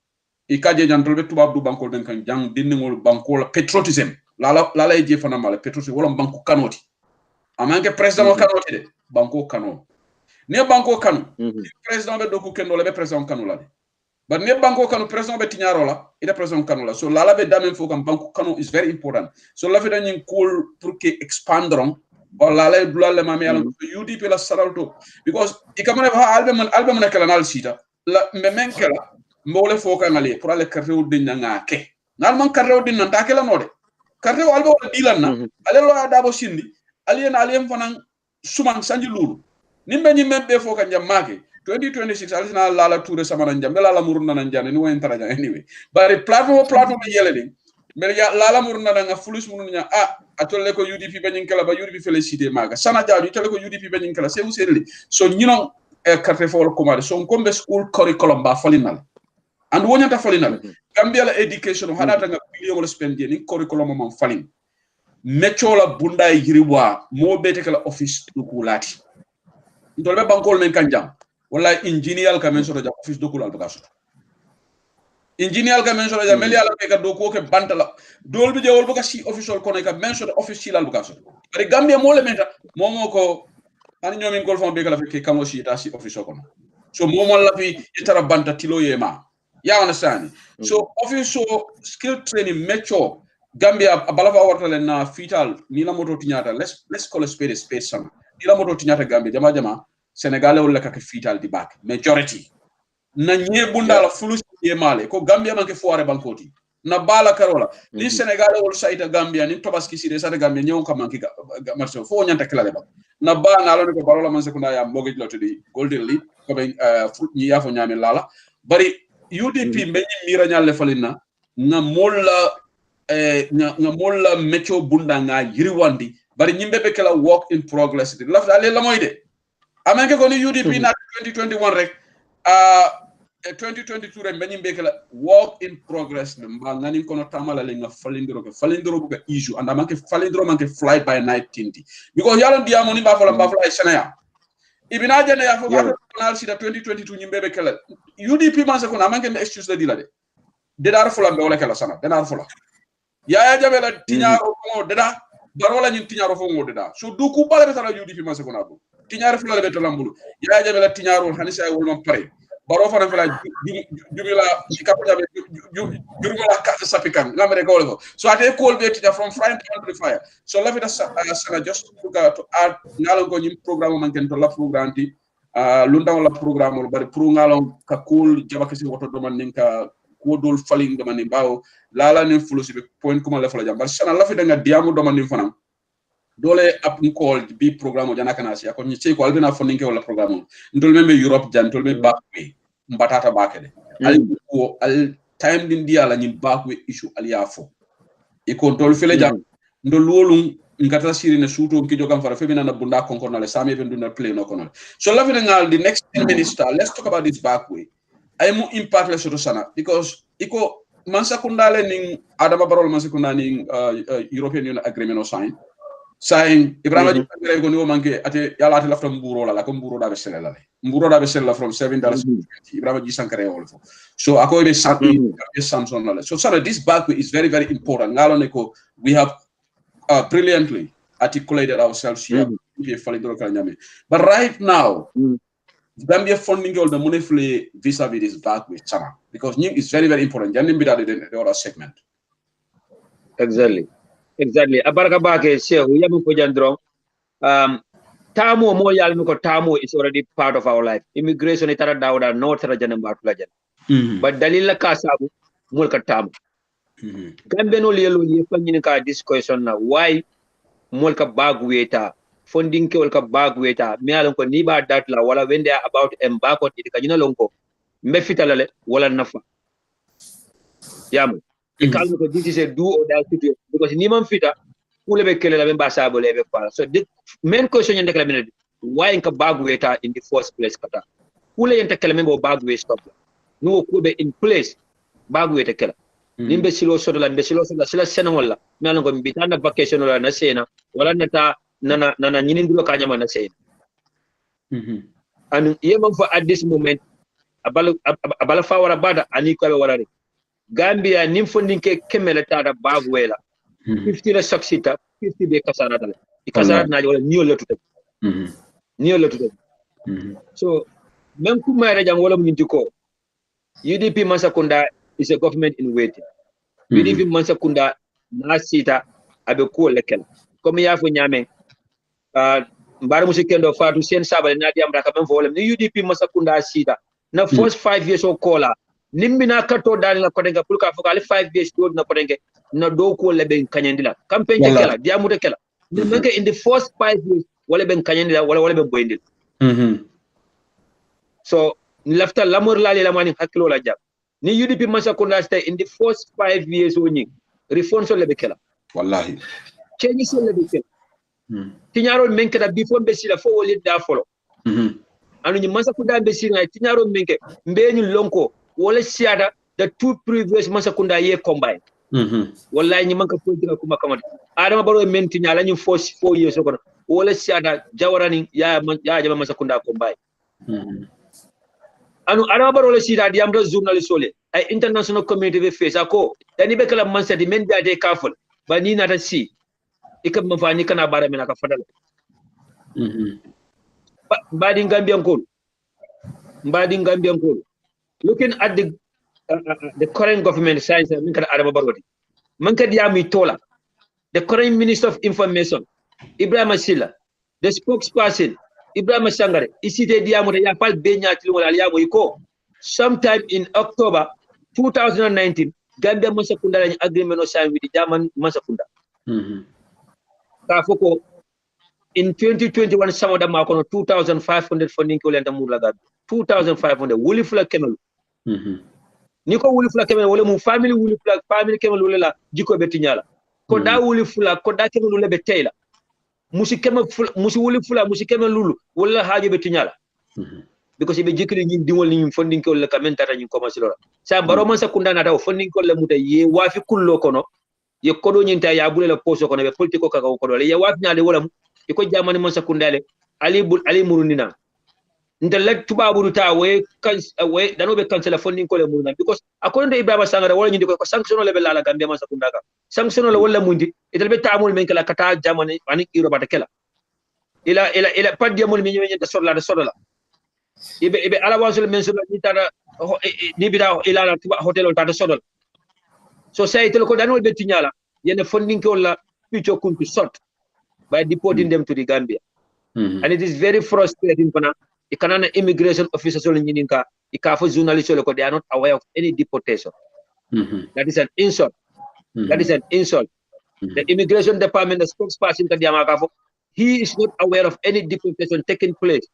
ika je jantol be tubab du bankol ben kan jang dingol bankol patriotism la la je fana mala patriotism wala banku kanoti amanke president kanoti de banko kanoti ne banko kanu president be doku kendo le be president kanu la but ne banko kanu president be tinyaro la ida president kanu la so la be damen fo kam banko kanu is very important so la fe dañin cool pour que expandron or la lay dulale mami ala UDP la saralto because ikamane ha albe man kala nal sita la me men kala mbole fo kan ale pour ale karrew dinna ngake nal man karrew dinna ta kala node karrew albe wala dilan na ale lo dabo sindi alien fanan suman sanji lulu nimbe nyimbe fo kan jamake 2026 alisna lala toure samana njambe lala muruna nan jane ni wen taraja anyway bari platform yele ni mel ya lala muruna nga fulus mununya atolle ko UDP banyin kala ba UDP félicité maga sana jaaju tole ko UDP banyin kala c'est useli so ñino carte fo ko mari so kombe school curriculum ba falinal and wonyata falinal Gambia la education hada nga billion spend ni curriculum mom falin mechola bunda yiriwa mo bete kala office du kulati ndolbe bankol men kanjam wala engineer ka men soto ja office dokul al bagaso engineer ka men soto ja meli ala ka do ko ke bantala dol bi jewol baka si official kono ka men soto office al bagaso bari Gambia mo le meta momo ko ani ñomin gol fon be kala ke kamo si ta si official kono so momo la fi itara banta tilo yema ya understand so official skill training mecho Gambia abalafa wartale na fital ni la moto tinyata let's call a spade some ni la moto tinyata Gambia jama Senegal wala ka fital di back majority na nyebunda la fulus yemale ko Gambia manke foire bankoti na bala karola ni Senegal wala saita Gambia ni tobaski side sa Gambia nyon ka manki marso fo nyanta kala ba na ba na lo ko barola man sekunda ya mogej lotidi golden lead ko be fruit ni yafo nyame lala bari UDP be ni mira nyalle falina na molla nga molla mecho bunda nga yiriwandi bari nyimbe be kala work in progress de lafta ale la moy de amanke ko ni UDP na 2021 rek 2022 rek nyimbe kala work in progress de mba ngani kono tamala le nga falindiro buga issue and amanke falindiro manke fly by night tinti because yalo diamo ni ba fly senaya ibina jene ya fo national sida 2022 nyimbe be kala UDP man ko amanke me excuse de dilade de dar fula be wala kala sana de dar fula ya jabela tinyaro mo deda barola nyin tinyaro fo mo deda so du ku bala betala UDP man ko nabo tinyaro fula le betalambulu ya jabela tinyaro hanisa ay wolma pare baro fa fala jumila ikapja jurumala ka sapikan ngamere ko ko so ate call be tinya from frying pan to fire so love it as sana just to add ngalo ko nyim programme man ken to la programme ti lunda wala programme bari pro ngalo ka cool jabakasi woto do man ninka ko dol faling do man bawo lala ni fulosi be point kuma la fala jam bar sana la fi da nga diamu do man fanam dole ap call bi programme jana kana sia ko ni sey ko albina foninke wala programme ndol membe Europe jan tol me bakwe mbatata bakede al time din dia la nyin bakwe issue aliafo e ko dol fele jam ndol wolum ngata sirine suto ki jogam fara femina na bunda konkor na le same even do not play no kono so la fi da ngal the next 10 minutes let's talk about this bakwe ay mu impact le soto sana because iko mansa kundale ning adama barol mansa kundani European Union agreement o sign Ibrahima Jibare ko ni manke ate yala ate lafta mburo la ko mburo da be sele la mburo da be sele from $7 Ibrahima Ji Sankare wolfo so ako be Samson la so sana this backway is very very important ngalo ne ko we have brilliantly articulated ourselves here but right now Gambia funding all the money flee vis-a-vis this backway sana because new is very very important janim bi da the other segment exactly abaraka bake shehu yamu ko jandro tamo mo yalmi ko tamo is already part of our life immigration itara dawda no tara janem batula jan but dalila ka sabu mol ka tamo gambe no lelo ye fanyini ka discourse na why mol ka bagweta funding ke wol ka bagweta mi alon ko ni ba dat la wala when they are about embargo it ka jina lonko mbe fitalale wala nafa yamu kalmo ko this is a do or die situation because ni man fita kule be kele la be basa bo lebe fala so the main question yende kala minute why inka bagweta in the first place kata kule yente kala membo bagwe stop no ko be in place bagweta kala nimbe silo sodola be silo sodola sila sena wala mi alon ko mbitanda vacation wala na sena wala nata nana nyini ndulo ka nyama na sena and yema for at this moment abala fawara bada ani ko be wala re Gambia nim funding ke kemele tada bagwela 50 la saksita 50 be kasara dal kasara na wala niol la tuta niol la tuta so même ku mayra jam wala mun ko UDP Masakunda is a government in waiting UDP Masakunda na sita abe ko lekel comme ya fo nyame mbar musikendo fatu sen sabale na diam raka même fo wala ni UDP Masakunda sita na first 5 years o kola nimbina kato dali na kodenga pulka fokali 5 days do na kodenga na do ko lebe kanyandila campaign te kala diamu te kala nimenke in the first 5 years wala ben kanyandila wala ben boyndil so lafta lamor lali lamani hakilo la jab ni UDP Masakunda stay in the first 5 years woni reform so lebe kala wallahi change so lebe kala tinyaro menke da before be sila fo woli da follow anu ni Masakunda be sila tinyaro menke mbeni lonko wala siada the two previous Masakunda ye combine wallahi ni manka politika kuma kamata adama baro menti nyala ni 4 years ko wala siada jawarani ya jama Masakunda combine anu adama baro le sida diam do journalist ole ay international community be face ako dani be kala man sadi men biade kaful ba ni nata si ikam ma fani kana bara mena ka fadal mbadi Gambian ko looking at the current government science min kada adama barwati man kadi yami tola the current minister of information Ibrahima Silla the spokesperson Ibrahima Sangare isite diamu ya pal benya tilmo al yabo iko sometime in October 2019 Gambia Masakunda la agreement o sign with the German Masakunda ka foko in 2021 some of them are 2,500 funding ko lenta murla gab 2,500 wuli fula kemelu niko wuli fula kemen wala mu family wuli fula family kemen wala la jiko be tinyala ko da wuli fula ko da kemen wala be tayla musi kemen musi wuli fula musi kemen lulu wala haajo be tinyala because be jikri ñi dingol ñi fondin ko la kamen tata ñi commencé lora sa baro man sakunda na taw fondin ko la muta ye wafi kullo kono ye kodo ñi ta ya bulé la poso kono be politiko ka ko do le ye wafi ñale wala ko jamani man sakundale ali murundina ndalla tubabu ta we danobe cancela fondin ko le muruna because according to Ibrahima Sangara wala ñi ko sanction le be la Gambia man sakunda ka sanction le wala mundi itel be tamul men kala kata jamani ani iro bata kala ila paddi amul mi ñi da sola ibe ala wasul men so ni tara ni bida ila hotel o tata sodol so say tel ko danol be tinyala yene funding ko la picho kuntu sort by deporting them to the Gambia and it is very frustrating pana ikanana immigration officers so ni ninka ikafo journalists ko they are not aware of any deportation that is an insult that is an insult the immigration department the spokesperson kadiama kafo he is not aware of any deportation taking place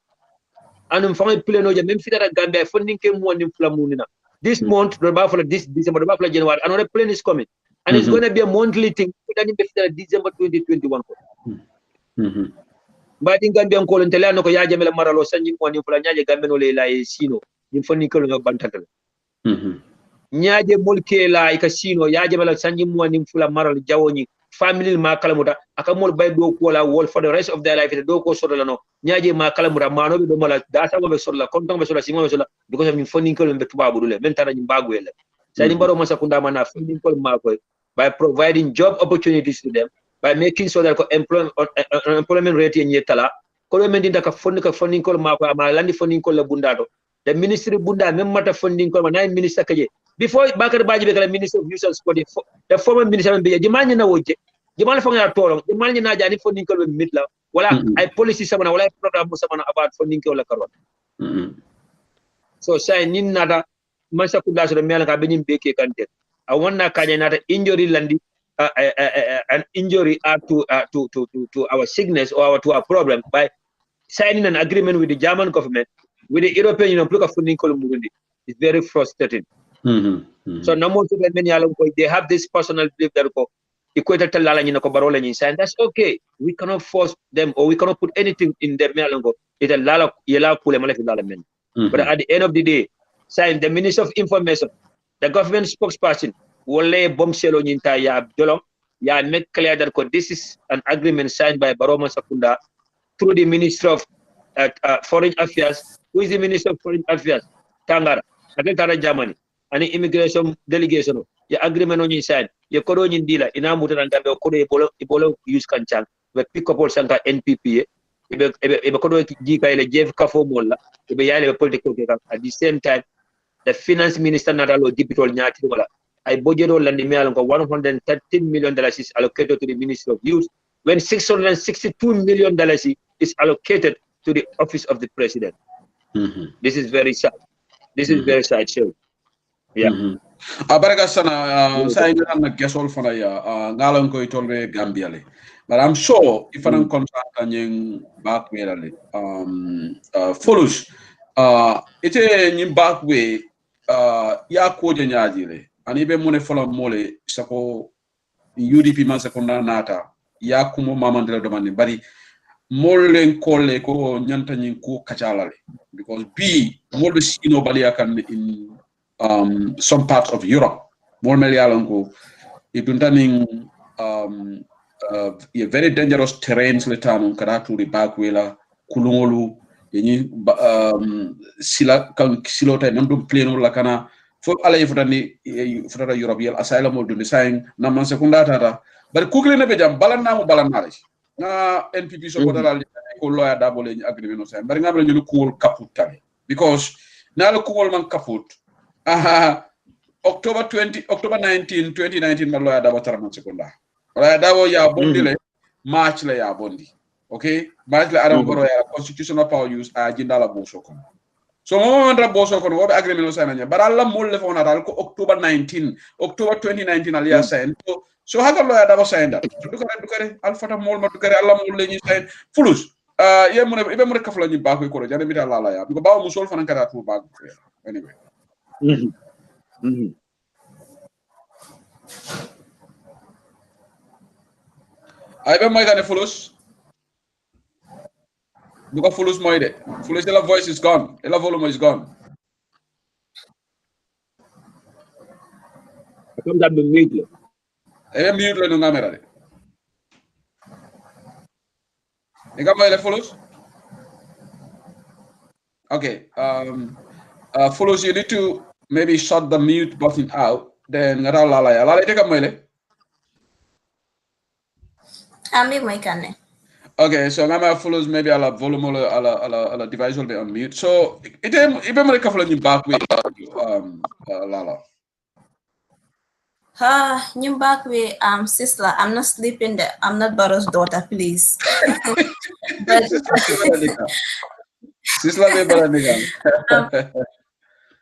and from pleno je même fidara Gambia funding ke mo nim flamunina this month this December January another plane is coming and it's going to be a monthly thing then be fidara December 2021 ba di Gambia ko len tele anoko ya jamela maralo sanji mo nim fla nyaaje Gambia no le lay sino nim funding ko no bantatal nyaaje molke lay ka sino ya jamela sanji mo nim fla maralo jawoni family ma kalamuta akamol bay do ko la wol for the rest of their life do ko sodo lano nyaaje ma kalamuta mano be do mala data go be solla konton be solla simo be solla because of funding ko be tubabu dule men tara nyim bagwele sani baro masa kunda mana funding ko ma ko by providing job opportunities to them by making sure that employment rate yen yetala ko men dinda ka funding ko ma ko ama landi funding ko la bundato the ministry bunda même mata funding ko na minister kaje before Bakar Baji be kala minister of usual sport the former minister be jimani na woje jimani fa nga tolo jimani na jani funding ko be mitla wala ay policy sama wala program sama about funding ko la karon so say nin nada masa kula so mel ka be nyim be ke kante a wonna kanya nata injury landi an injury to our sickness or to our problem by signing an agreement with the German government with the European Union pluka funding ko murundi is very frustrating. So no more to many they have this personal belief that equator talala ni ko barola ni and that's okay. We cannot force them or we cannot put anything in their melango. It lala yela kule mala filala men. But at the end of the day, sign the Minister of Information, the government spokesperson wole bombshell ni ta ya dolom ya make clear that this is an agreement signed by Baroma Sakunda through the Minister of Foreign Affairs. Who is the Minister of Foreign Affairs? Tangara. Tara Germany. Ani immigration delegation ya agreement on sign ya kodo nyin dila ina muta nan gambe kodo ibolo use kanchang we pick up all sanka NPP ebe kodo jika ile Jeff Kafo molla ebe yale political at the same time the finance minister nadalo dipitol nyati wala ay budget o landi me alon ko $113 million is allocated to the Ministry of Youth when $662 million is allocated to the office of the president. This is very sad. This is very sad show. Yeah. Abaraka sana sa ina na gesol fana ya ngalan ko itolbe Gambia le. But I'm sure if an contract anyeng back way follows ite nyim back way ya ko je nyaaji le ani be mune follow mole sako UDP man sekonda nata ya kumo mamandela domani bari molen kolle ko nyanta nyin ko kacala le because b molbe sino balia kan in some parts of Europe more melialanko iduntaning very dangerous terrains letanu karatu ri bakwela kulungolu yenyi sila kan silota namdum pleno la kana fo ala yifutani futata Europe yel asylum do design namman sekunda tata bari kukle ne be jam balanna mo balanna na NPP so bodala ko lawyer double agreement no say bari ngam ñu ko kaput tamit because na la ko man kaput October 19 2019 ma lawyer double tarama sekunda lawyer double ya bondi le March la ya bondi okay March la adam boro ya constitutional power use a jindala boso ko so mo ndra boso ko wobe agreement no say na bara la mo le fona dal ko October 2019 aliya sign so haga lawyer double sign that dukare alfata mol ma dukare alla mol le ñu sign fulus ye mo ne ibe mo rek kafla ñu ba ko jane mi da la ya biko bawo mo sol fana kara tu ba anyway Ay ba may gane fulus? Buka fulus moy de. Fulus ela voice is gone. Ela volume is gone. Come that be mute. Ela mute le no camera de. Ega moy le fulus? Okay. Fulus, you need to maybe shut the mute button out. Then ngara lala ya. Lala ite moy le. Ami moy kane. Okay, so ngama follows maybe ala volume ala device will be on mute. So ibe mo kafala ni back with Lala. You back with sister. I'm not sleeping there. I'm not Baro's daughter, please. But Sister be baranika.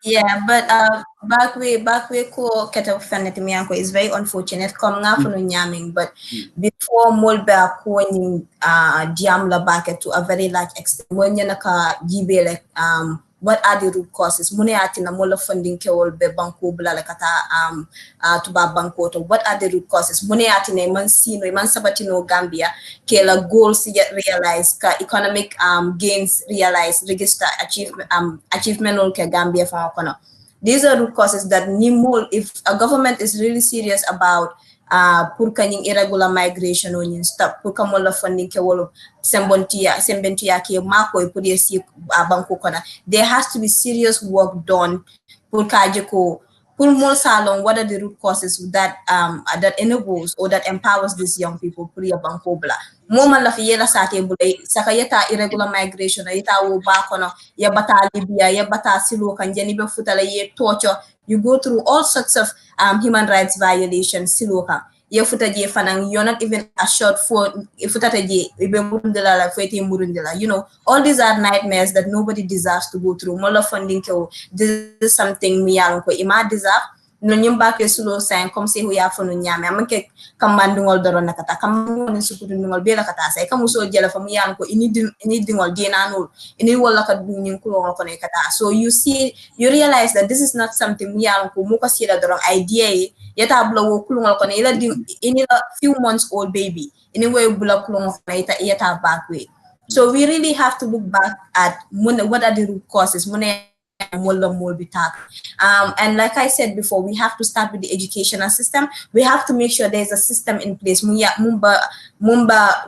Yeah, but back way ko keta fanati mi yanko is very unfortunate. Come nga no nyaming, but before molba ko ni diam la back to a very large extent. When you naka gibe like what are the root causes? Mune ati na mola funding ke wol be banko bla la kata to ba banko to what are the root causes? Mune ati na man sino man sabatino Gambia ke la goals yet realize ka economic gains realize register achievement ol ke Gambia fa kono. These are root causes that if a government is really serious about pour kanying irregular migration on stop pour kamola funding ke wolo sembentia ke mako pour yesi banko kona there has to be serious work done pour kaje ko pour more salon what are the root causes that that enables or that empowers these young people pour ya banko bla moma la fi yela sake bulay saka yeta irregular migration yeta wo ba kono ya bata Libya ya bata silo kan jani be futala ye torture you go through all sorts of human rights violations siloka ye futaje fanang you're not even assured for futataje ibe murundela la fete murundela you know all these are nightmares that nobody deserves to go through mola funding ko this is something mi yalon ko ima deserve no nyimba ke sulo sign comme si ya fonu nyame amake kamandungol doro nakata kamandungol sukudungol be la kata say kamuso jela famu yalon ko ini dingol dinanul ini wala ka dunin ko ko ne kata so you realize that this is not something mi yalon ko muko sila doro idea yata blow kulungol ko ne ila ini a few months old baby ini way bula kulungol ko yata back way so we really have to look back at what are the root causes and like I said before, we have to start with the educational system. We have to make sure there's a system in place mumba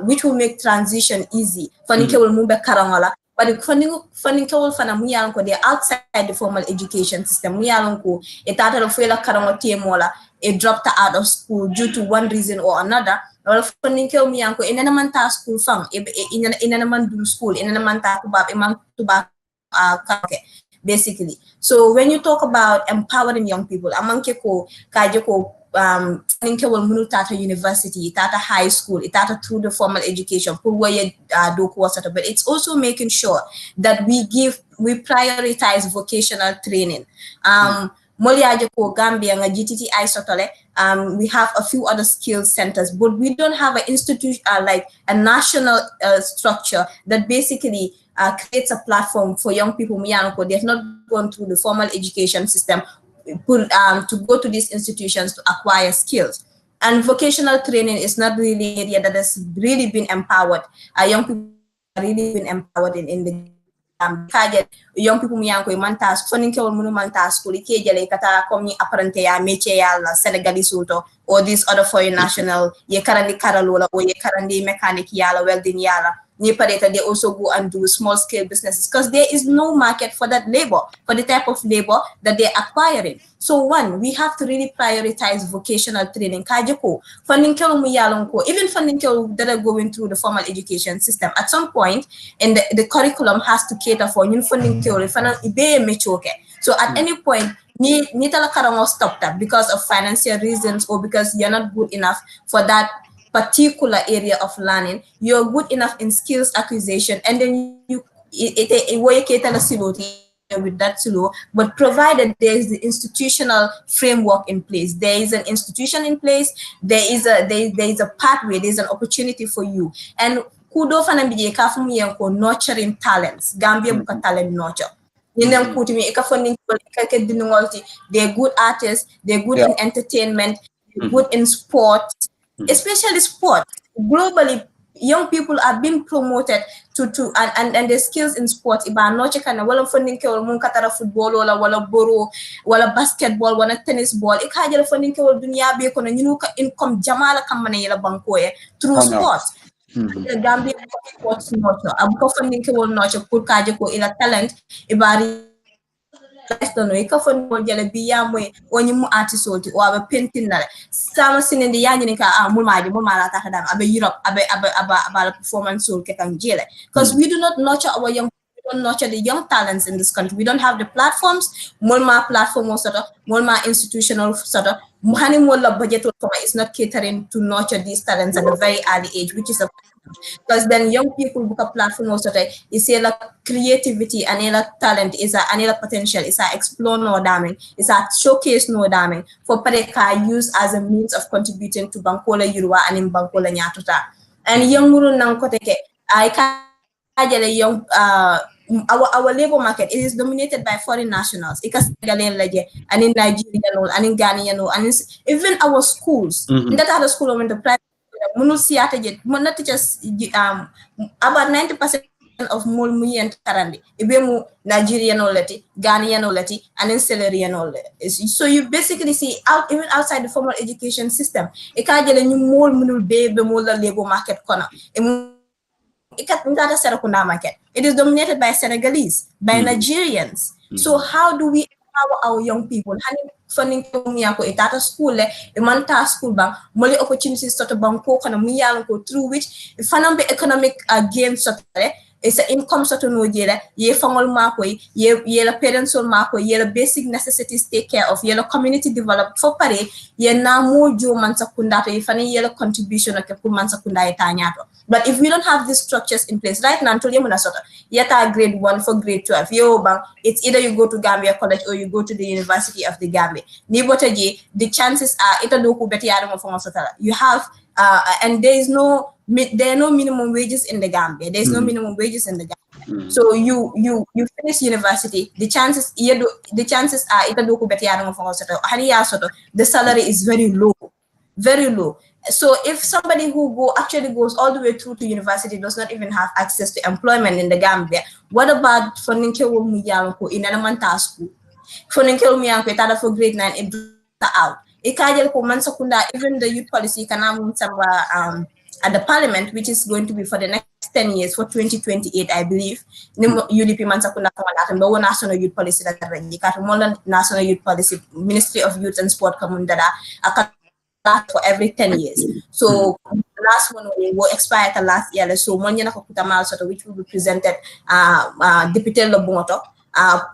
which will make transition easy. Fanike will mumba karangola. But fanike will fana muyanko they're outside the formal education system. Muyanko etata lo fuela karangotie mola it dropped out of school due to one reason or another. Or fanike muyanko inanamanta school fang inanaman do school inanamanta tubab imang tubab basically. So when you talk about empowering young people, amanke ko kaje ko ninke wal munu tata university, tata high school, tata through the formal education, but it's also making sure that we prioritize vocational training. Moliaje ko Gambia nga GTTI sotole we have a few other skills centers, but we don't have an institution like a national structure that basically creates a platform for young people. They've not gone through the formal education system to go to these institutions to acquire skills. And vocational training is not really an area that has really been empowered. Young people are really been empowered in the young people mantas funding mantas jale kata komi apparente ya métier ya la Senegalese or these other foreign national ye karandi karalola or ye karandi mechanic ya la welding ya la they also go and do small scale businesses because there is no market for that labor, for the type of labor that they're acquiring. So one, we have to really prioritize vocational training. Kajiko, funding even funding that are going through the formal education system. At some point, and the curriculum has to cater for new funding. So at any point, ni talaka stop that because of financial reasons or because you're not good enough for that particular area of learning, you're good enough in skills acquisition, and then you with that silo, but provided there is the institutional framework in place, there is an institution in place, there is a pathway, there is an opportunity for you. And kudo fana mbije kafumu yanko nurturing talents, Gambia buka talent nurture. They're good artists, they're good in entertainment, they're good in sports, especially sport. Globally, young people are being promoted and their skills in sports. Iba noche kana wala funding ke wala mun katara football wala boro wala basketball wala tennis ball. Ikaja funding ke wala dunia be kono nyinu ka income jamala kamane yela bankoye through sports. The Gambia sports nurture. Abuka funding ke wala nurture pour kaje ko ila talent ibari no ika fon mo jale bi yamoy woni mu artist oti o abe painting na sama sinende yanyi ka mo mala ta dam abe Europe abe performance soul ke kan jele because we do not nurture our young we don't nurture the young talents in this country. We don't have the platforms. Molma platform or sort of molma institutional sort of muhani mola budget is not catering to nurture these talents at a very early age, which is a because then young people book a platform also that is a creativity and a talent is a potential is a explore no damning is a showcase no damning for pareka use as a means of contributing to Bankola Yurwa and in Bankola Nyatuta and young muru nang koteke I young our labor market it is dominated by foreign nationals and in Nigeria and in Ghana and even our schools in that other school of the private not just about 90% of mul muyen tarandi ibemu Nigerian olati Ghanaian olati and then Salarian olati. So you basically see out even outside the formal education system ikajele ñu mol munul be mol la labor market kono it is dominated by Senegalese, by Nigerians. So how do we empower our young people? Funding itata school imanta school bang moli opportunities sort of banko kana miyalo through which if fanambe economic gain sort it's an income sort of no jela ye fangol mako ye la parents on mako ye la basic necessities take care of ye la community develop for pare ye na mo jo man sakunda to ifani ye la contribution ke pour man sakunda etanyato. But if we don't have these structures in place right now tolye muna sota yeta grade 1 for grade 12 yo bang it's either you go to Gambia College or you go to the University of the Gambia ni botaji the chances are ita doku beti yaro mo sota you have and there are no minimum wages in the Gambia. There's no minimum wages in the Gambia. So you finish university, the chances are the salary is very low. Very low. So if somebody who actually goes all the way through to university does not even have access to employment in the Gambia, what about funding in elementary school? Funding for grade 9 it out. Even the youth policy at the parliament, which is going to be for the next 10 years, for 2028, I believe. UDP Mansakunda Kamalatan, national youth policy that national youth policy, Ministry of Youth and Sport Kamundada, for every 10 years. So the last one will expire the last year. So Monyana Kokutamal, which will be presented Deputy Loboto.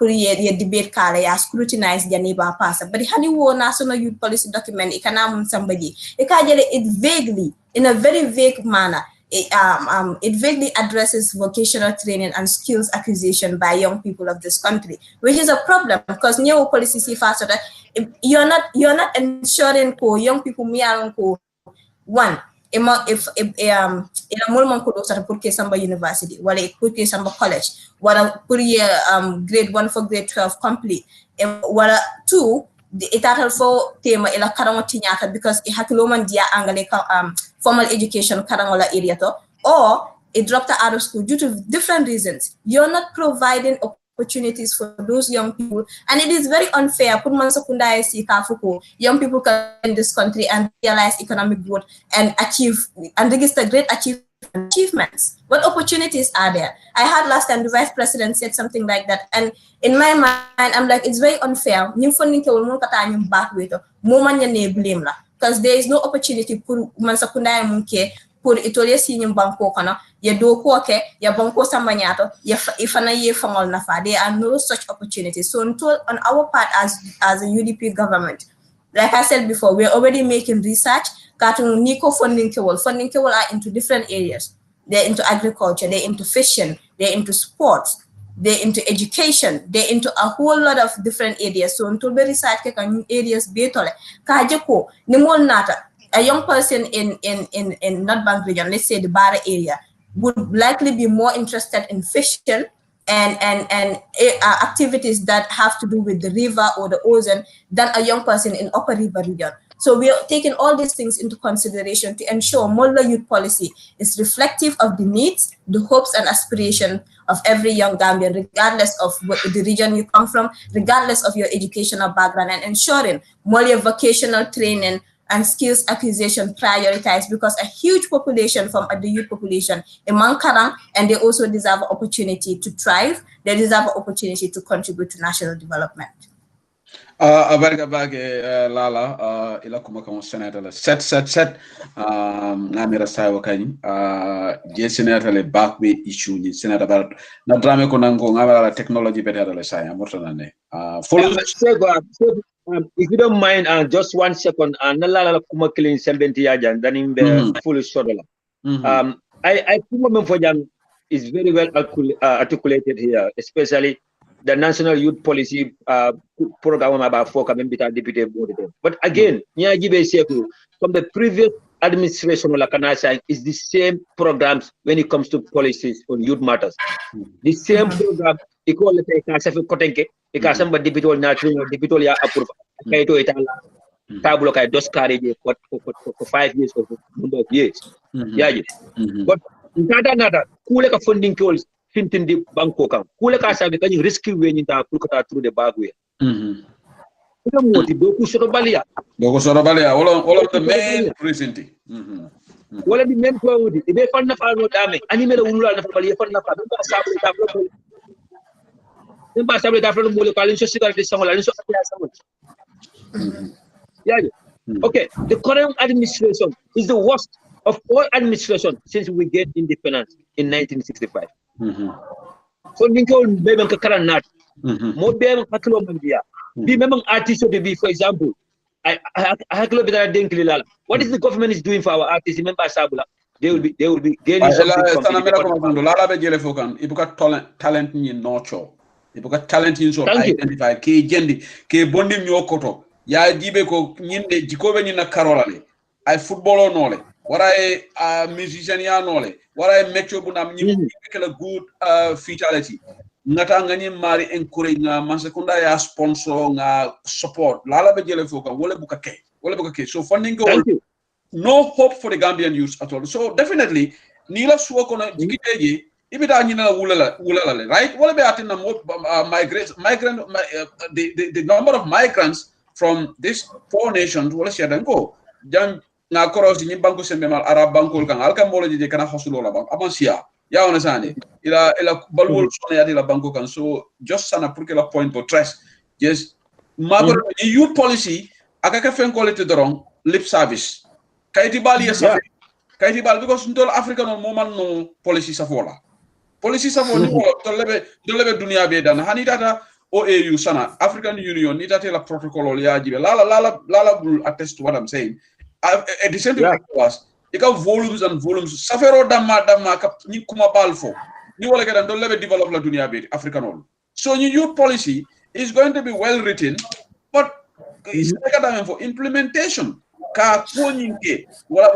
Ye debate kala ya scrutinize their neighbor pass but hani wo national youth policy document ikanam somebody it vaguely in a very vague manner it vaguely addresses vocational training and skills acquisition by young people of this country, which is a problem because new policy see faster that you're not ensuring young people one if mulman ko do sata pour que samba university wala pour que samba college wala pour grade 1 for grade 12 complete wala 2 itatal fo tema ila karango tinyata because it hakilo man dia angale formal education karango la area to or it dropped out of school due to different reasons. You're not providing opportunities for those young people, and it is very unfair. Young people come in this country and realize economic growth and achieve and register great achievements. What opportunities are there? I heard last time the vice president said something like that, and in my mind, I'm like, it's very unfair. Because there is no opportunity for mansakunda munke pour itolie signum banko kana ya do ko ke ya banko sambanyato ya ifana ye fangol nafa. There are no such opportunities. So on our part as a UDP government, like I said before, we're already making research. Funding kewol are into different areas. They're into agriculture, they're into fishing, they're into sports, they're into education, they're into a whole lot of different areas. So until the research can areas betole kajeko nimol nata a young person in North Bank region, let's say the Bara area, would likely be more interested in fishing and activities that have to do with the river or the ocean than a young person in Upper River region. So we are taking all these things into consideration to ensure Molla youth policy is reflective of the needs, the hopes and aspirations of every young Gambian, regardless of the region you come from, regardless of your educational background, and ensuring Molla vocational training and skills acquisition prioritized, because a huge population from the youth population in Mankarang, and they also deserve opportunity to thrive. They deserve an opportunity to contribute to national development. Abarga bage Lala ila kuma kama senator la set namira sayo kani je senator le backway issue ni senator bar na drame ko nango ngala technology better le saya mortana ne if you don't mind just 1 second nalala kuma clean 70 yajan danim be full sodola I think Fojang is very well articulated here, especially the National Youth Policy program about deputy board. But again, from the previous administration is the same programs when it comes to policies on youth matters. The same program equal deputy Tablo kai dos carriage for 5 years or number of years. But nada kule ka funding calls fintin di banko kan kule ka sabe kan risky we ni ta kulkata through the bag way. Kule moti doku sorobalia wala the main reason wala di main point be fan na fa no dame animé la wulula na fa bali fan na fa ba sabe ta fa no mole ko alin so sécurité sangola alin so atia sangola. Okay, the current administration is the worst of all administration since we get independence in 1965. So ninko beben ka karanat mo beben haklo mandia bi memang artist de bi, for example I haklo bi dara denkli lala. What is the government is doing for our artists? Remember sabula they will be gaining something from the lala be jele fokan ibuka talent ni nocho ibuka talent ni so identify ke jendi ke bondi nyokoto ya jibe ko nyinde jikobe ni na karolale ay footballo nole wara ay musician ya nole wara ay metro bu nam ñi kala good fatality ngata ngani mari encourage nga mansakunda ya sponsor nga support lala be jele foka wala bu ka ke so funding go no hope for the Gambian youth at all. So definitely nila suwa kono jikiteji ibita ñina wulala right wala be atina the number of migrants from these 4 nations wala siadanko jang na cross ni banko sembe mal arab banko kan alka molo je kana hasulo la bank amansia ya ona sane ila balwol sone ya la banko kan so just sana pour que la point to stress yes mago youth policy akaka fen quality doron lip service kayti bal yesa kayti bal because ndol africa non mo man no policy safola ni to lebe dunia be dan hani data OAU sana African Union ni data la protocol ya jibe lala will attest to what I'm saying. At the same time was ika volumes and volumes safero damma ka ni kuma balfo ni wala ka dan do lebe develop la dunia be African all. So your youth policy is going to be well written, but it's like for implementation ka kunyinke wala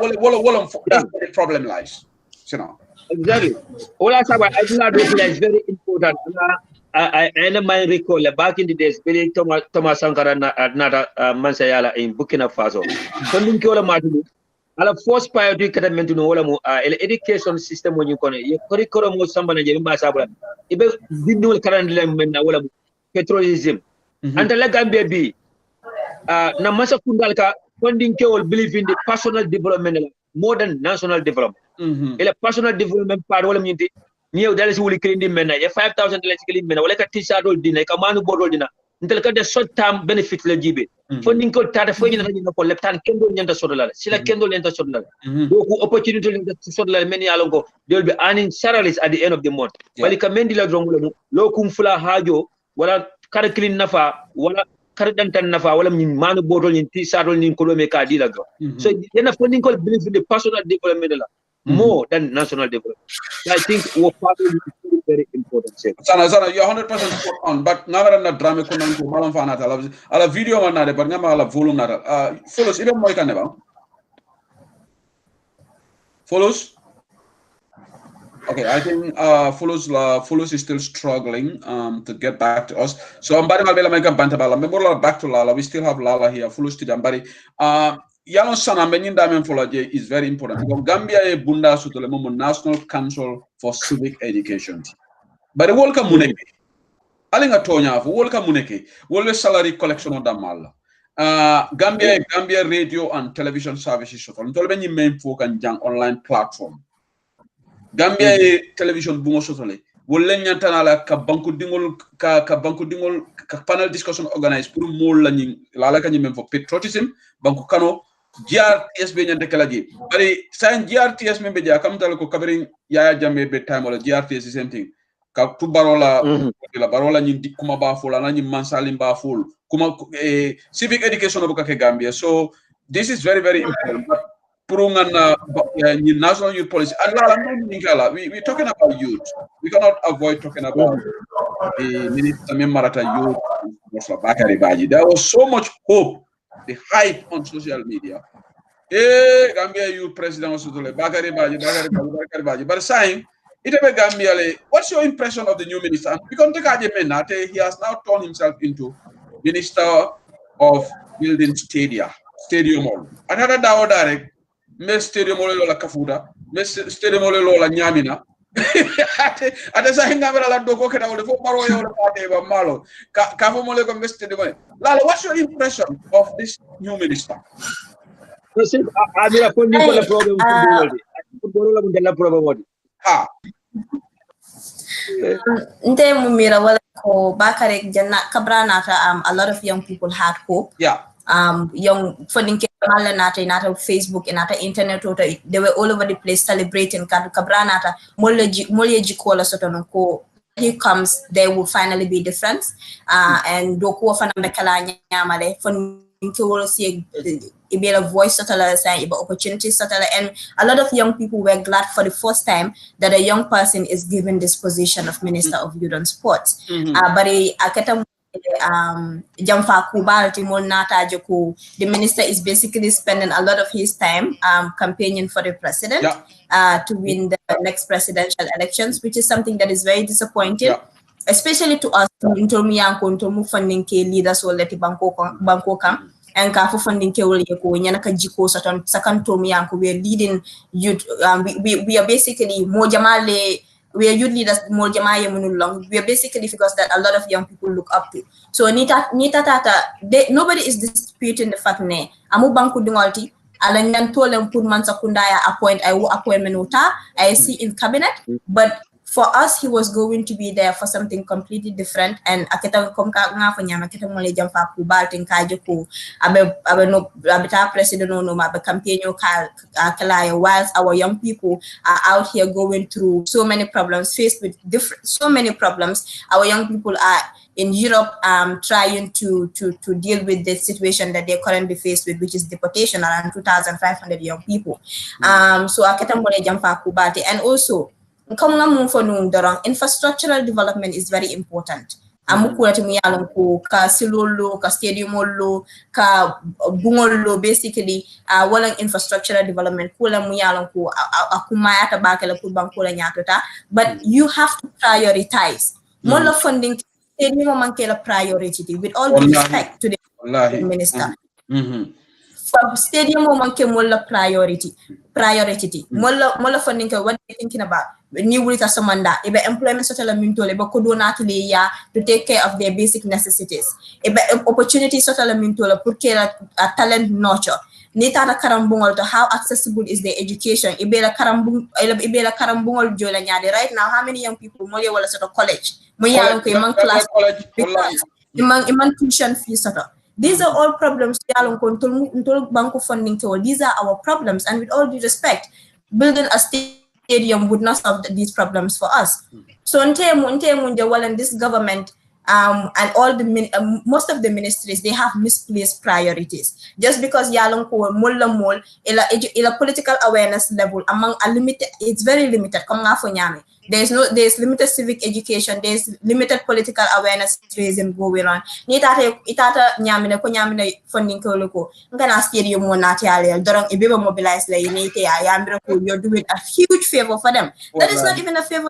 that's where the problem lies, you know. Exactly. All I say is very important. I might recall back in the days, Billy Thomas Sankara Nata Mansayala in Burkina Faso. Funding Kiola Martin, I'll force priority academy to know education system when you call it. Your curriculum was somebody in Basabra. If you do current petroleum, and the Legambia be Namasa Kundalka funding Kiol believe in the personal development more than national development. Personal development part of the there is really clean men. 5,000 clean men. Wala ka t-shirt or dinner. Ka manu board dinner. Until ka the short term benefit le jibe. Funding ko tata fo ni na ko leptan kendo nyanta sodala. Sila kendo nyanta sodala. Doku opportunity nyanta sodala many alongo. They will be earning salaries at the end of the month. Wali ka mendi la drongo lo kum fula hajo wala kar clean nafa wala kar dantan nafa wala min manu board ni t-shirt ni ko me ka dila go. So yana funding ko believe in the personal development la. More than national development. I think we're probably very important. Sana, you're 100% on, but never na drama kunang ko malam fa nata ala video man nade but ngama ala volume nata follows ibe moy kaneba follows Okay, I think Fulus is still struggling to get back to us. So I'm Mabela Mega Bantabala. Member back to Lala. We still have Lala here. Fulus to Jambari. Yano Sana Meninda Menfolaje is very important because Gambia e Bunda Sutolemo National Council for Civic Education. But the Wolka Muneke. Alinga Tonya for Wolka Muneke. Wolwe salary collection on Damal. Gambia radio and television services. So Tolbeni main folk and young online platform. Gambia television bungo sotole wolle nyantana la ka banku dingol ka panel discussion organize pour mol la ñi la ka ñi même fo patriotism banku kano GRTS be ñante kala ji bari sa GRTS membe ja kam tal ko kabring Yaya Jammeh be time wala GRTS same thing ka tu barola la barola ñi kuma ba fo la ñi mansalim ba fo kuma civic education obuka ke Gambia. So this is very very important. But national youth policy. We're talking about youth. We cannot avoid talking about the Minister Marata youth. There was so much hope, the hype on social media. Gambia youth president also Bakari Baji. But saying, Gambia, what's your impression of the new minister? Because he has now turned himself into Minister of Building Stadium Hall. Another Dawo direct. Mes stadium ole lola kafuda mes stadium ole lola nyamina ate sa hinga mera la doko keda ole fo baro yo ate ba malo ka fo mole ko mes stadium lala, what's your impression of this new minister? Listen, I mean, I put you for the problem with the problem. Ha nte mumira wala ko bakare janna kabrana a lot of young people had hope. Yeah. Young funding nata Facebook and nata internet, they were all over the place celebrating kabranata molye jikola sotono ko he comes there will finally be difference and doku fana bekala nyamale funding will see a voice say opportunities and a lot of young people were glad for the first time that a young person is given this position of Minister of Youth and Sports. But Jamfa Kubalti Molnata Joku, the minister is basically spending a lot of his time campaigning for the president to win the next presidential elections, which is something that is very disappointing, especially to us Ntomu funding leaders who let Banko come. And Kafu funding Kewiko, Yanaka Jiko Satan, Sakantomi Yanko, we are leading youth, we are basically more Jamale. We are youth leaders more Jamaya Munulong. We are basically figures that a lot of young people look up to. So nobody is disputing the fact ne amu banku dingolti alanyan tolem purman sakundaya appointment uta I see in cabinet, but for us he was going to be there for something completely different and aketa komka nga fanyama aketa mole jamfa ku baltin kaje ko abe no abita president no ma be campaign kala whilst our young people are out here going through so many problems, faced with so many problems. Our young people are in Europe trying to deal with the situation that they're currently faced with, which is deportation, around 2,500 young people. So aketa mole jamfa ku balti, and also infrastructural development is very important. Ka silolo, ka stadiumolo, ka bungolo, basically, walang infrastructural development. But you have to prioritize. More funding, priority, with all due respect to the minister. Stadium priority. Mola funding, what are you thinking about? New with a samanda, employment to take care of their basic necessities. Opportunity put care talent nurture. Nita karambungol to how accessible is their education. Ibela karambungol jola nyade. Right now, how many young people molia wala sort of college? Class because imang tuition fees sort of. These are all problems. These are our problems, and with all due respect, building a stadium would not solve these problems for us. So and this government and all the most of the ministries, they have misplaced priorities. Just because yalong ko mulla mol ila political awareness level among a limited, it's very limited. There's limited civic education, there's limited political awareness raising going on. Ni itata nyamina ko nyamina funding ko loko. Ngana stadium mo nati ale dorong ibeba mobilize la yinite ayambira ko, you're doing a huge favor for them. That is not even a favor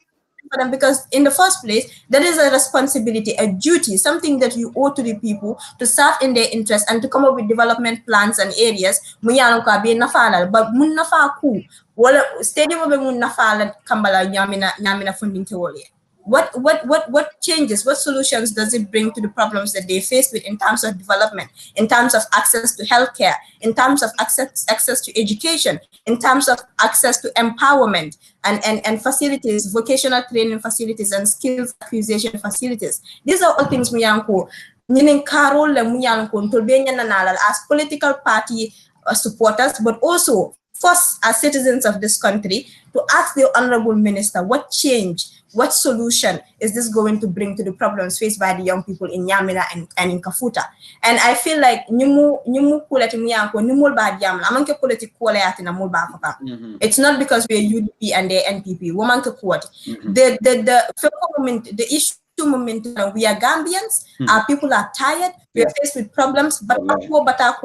for them, because in the first place, that is a responsibility, a duty, something that you owe to the people to serve in their interest and to come up with development plans and areas. But mun nafa ku wala stadium be mun nafa kambala nyamina funding to wali. What changes, what solutions does it bring to the problems that they face with in terms of development, in terms of access to healthcare, in terms of access to education, in terms of access to empowerment and facilities, vocational training facilities and skills acquisition facilities? These are all things Muyanko, meaning Carol as political party supporters, but also first as citizens of this country, to ask the Honorable Minister what change, what solution is this going to bring to the problems faced by the young people in Yamina and in Kafuta? And I feel like it's not because we're UDP and they're NPP. The issue moment, we are Gambians, our people are tired, we're faced with problems, but young people are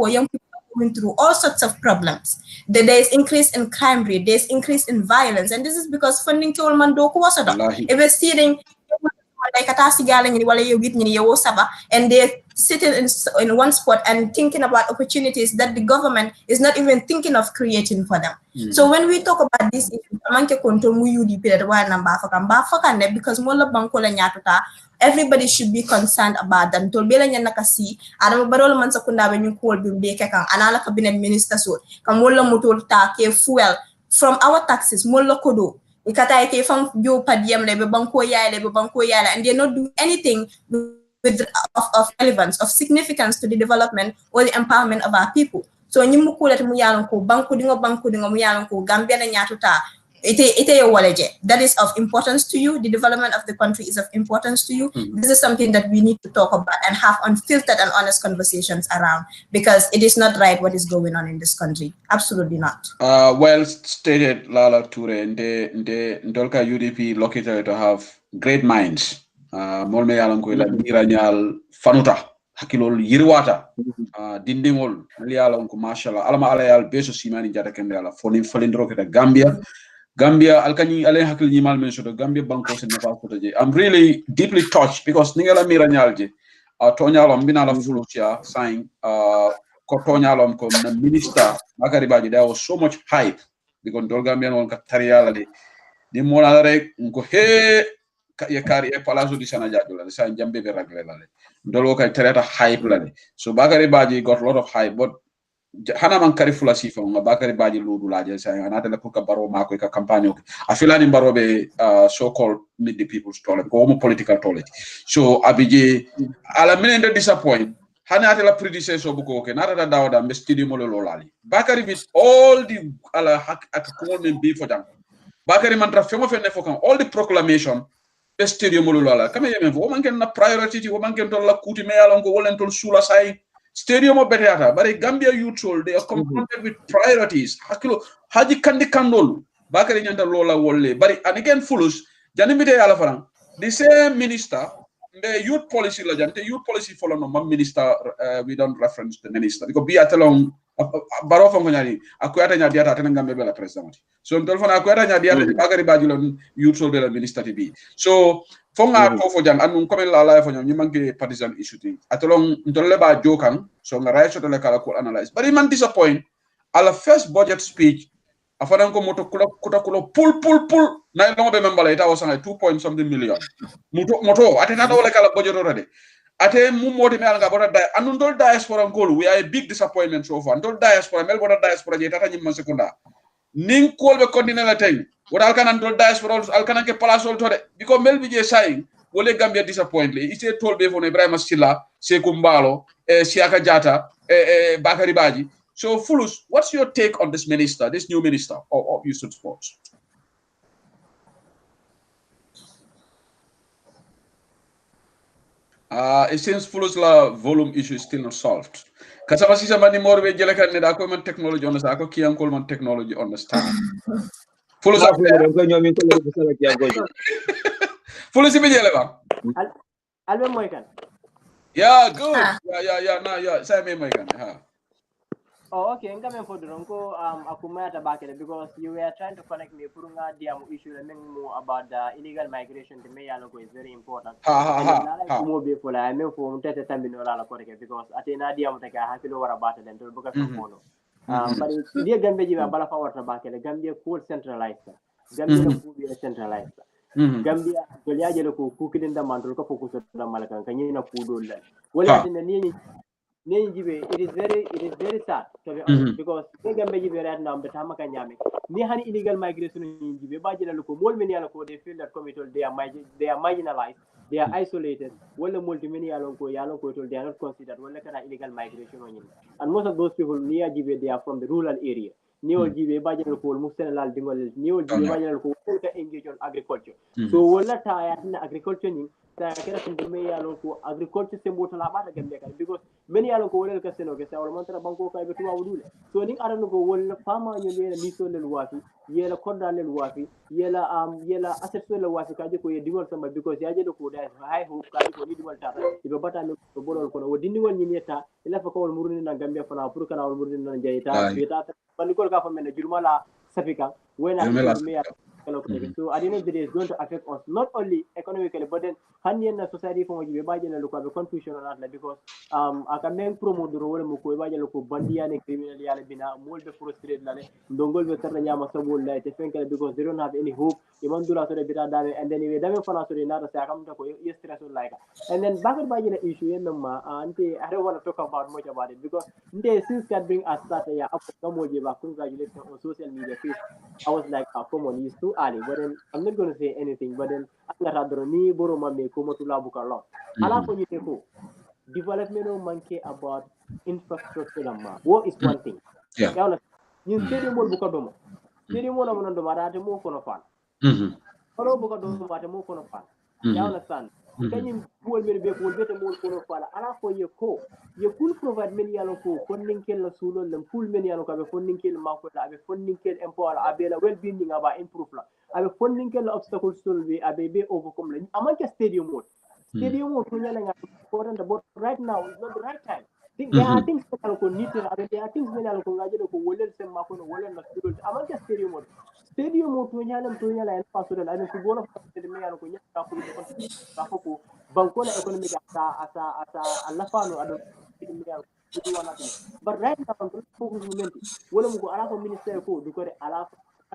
going through all sorts of problems. There is increase in crime rate, there's increase in violence, and this is because funding to Mando if we're stealing and they're sitting in one spot and thinking about opportunities that the government is not even thinking of creating for them. So when we talk about this issue, because everybody should be concerned about them. Tolbela nyana kasi adama barol man sakunda be ñu kol bi mbeke kan anala cabinet minister so kam wala mutol ta ke fuel from our taxes molla kodo ikata ite fam jo padiyam le be banko yala and they not do anything with of relevance, of significance to the development or the empowerment of our people. So nyimu kulet mu yalon ko banko dingo mu yalon ko Gambia na nyatuta that is of importance to you. The development of the country is of importance to you. This is something that we need to talk about and have unfiltered and honest conversations around, because it is not right what is going on in this country. Absolutely not. Well stated, Lala Ture. Ndolka UDP located to have great minds. Molme yalanko ila miranyal fanuta hakilol yirwata dindingol yalanko mashallah alama alayal beso simani jata kende ala fonin falindro keta Gambia alkani ale hakil nyimal men soto Gambia banko sen nafa ko je. I'm really deeply touched because ningala miranyalje tonyalo mbina la fulutia sign ko tonyalo ko na minister Bakari Baji, there was so much hype because dol Gambia won ka tariyala di mola rek ko he ye kari e palazzo di sana jaddu la sa jambe be ragle la dolo kay tereta hype la so Bakari Baji got a lot of hype, but hana man kari fula sifa nga Bakari Baji ludu la je sa anata la ko ka baro mako ka campagne a filani baro be so called meet the people's toilet ko mo political toilet so abije ala minende disappoint hana ata la predecessor bu ko ke nata da dawda be studio mo lo lali Bakari with all the ala hak ak ko men be fo jang Bakari man tra femo fenne fo kan all the proclamation be studio mo lo lala kame yemen fo man ken na priority wo man ken to la kuti me yalon ko wolen tol sula say stadium of Beteata, but Gambia youth told they are confronted with priorities. Hakilo Haji Kandi Kandol, Bakari Nyanta Lola Wole, but and again foolish, Janimite Alafaran, the same minister, the youth policy legend, the youth policy follow no minister, we don't reference the minister because be at along Barofan Konyani, Aquata Nyadiata Tenangambela president. So in Telfona Aquata Nyadiata, Bakari Bajulon, youth told the minister to be. So fonga to fo jang anun comme la live ñu manke partisan issue thing atolong ndolle ba jokan so nga right to le kala ko analyze but man disappoint ala first budget speech afadan ko moto kulo pull na no be membala ita wasanga 2 point something million moto ate na do le kala budget already ate mu modi me nga bota da anun dol diaspora ngol we are a big disappointment so far dol diaspora mel bota diaspora je tata nyim sekunda ning kolbe continue la tay what alkanan dol diaspora alkanan ke place ol tode because mel bi je saying wole Gambia disappointly ite tolbe fo Ibrahima Silla Sekou Mbalo Siaka Jata Bakari Baji. So Fulus, what's your take on this minister, this new minister of youth and sports? It seems Fulus la volume issue is still not solved. Kasama si sama ni morbe jele kan ne da ko man technology understand ko ki ankol man technology understand. Fulus Na fulere ko ñoom ko lolu sala ki agoy. Fulus bi jele ba. Albe moy kan. Yeah, good. Yeah. Say me moy kan. Ha. Oh, okay. Ngame for Dronko akumata bakele because you were trying to connect me purunga diamu issue and more about the illegal migration to me yaloko is very important. Kumo be for I mean for mtete tambino la koreke because atena diamu taka hakilo wara bata den to buka fono. But dia gambe jiba bala fa warta bakele gambia cool centralized. Gambia cool centralized. Gambia goliaje loko kukidinda mandol ko focus da malakan kanyina kudol la. Wala atena ni it is very sad to be honest because they gambe jibe right now but hamaka nyame ni hani illegal migration ni jibe ba jina ko mol men yala ko they feel that committed they are marginalized, they are isolated wala multi yalon ko they are not considered wala kana illegal migration on and most of those people near jibe they are from the rural area niol jibe ba jina ko mu senelal dingol niol jibe ba jina ko ka engage on agriculture so wala ta ya agriculture ni ta kera sun me yalon ko agriculture sembo tala bata gambe kan because many yalo ko wolel kaseno ke sa wala mantara banko kay be tuwa wudule so ni arano ko wala fama ñu leena miso lel wafi yela kodda lel wafi yela asset lel wafi kaje ko ye dimol sama because yaje do ko da hay ho kaje ko ni dimol tata ibe bata no ko bolol ko no dindi wal ñi neta ila fa ko wal murni na gambia fana pour kana wal murni na jeyta beta ban ko ka fa mel jurmala safika wena me so at the end of the day it's going to affect us not only economically but then hanyen na society for be baje na ko be confusion on that because aka men promote ro wala ko baje ko bandiya ne criminal yala bina mol be frustrated la ndongol be tarna nyama sabul la te fenkale because they don't have any hope iman dula so de bita dame and then we dame fana so de nada sa kam ta ko yes stress like and then back baje na issue yen ma anti I don't want to talk about much about it because since can bring us start ya up kamo je ba congratulations on social media face I was like, come on, it's too early. But then I'm not going to say anything. But then I'm not radroni boro mame komo tula bukalong. Ala ko nyeko. Development no manke about infrastructure ma. What is one thing? Yeah. Ya yin stadium mo bukadomo. Stadium mo na mo ndo marate mo kono fan. Kono bukadomo mate mo kono fan. Ya understand? Kanyim buol mel be ko bete mo kono fan. Ala ko yeko. Ye cool provide many yalo ko funding kel la sulo lem full many yalo ka be funding kel ma ko la be funding kel empower abe la well being aba improve la abe funding kel obstacle solve be abe be overcome la amanka stadium mode to nyala nga important but right now is not the right time there are things that ko need to there are things many yalo ko ngaje ko wolel sem ma ko no wolel na sulo amanka stadium mode to nyala en paso la en football of the me yalo ko nyaka ko bankola economic asa alafano ado but right now focus movement wala mo ko ala ko minister ko du ko ala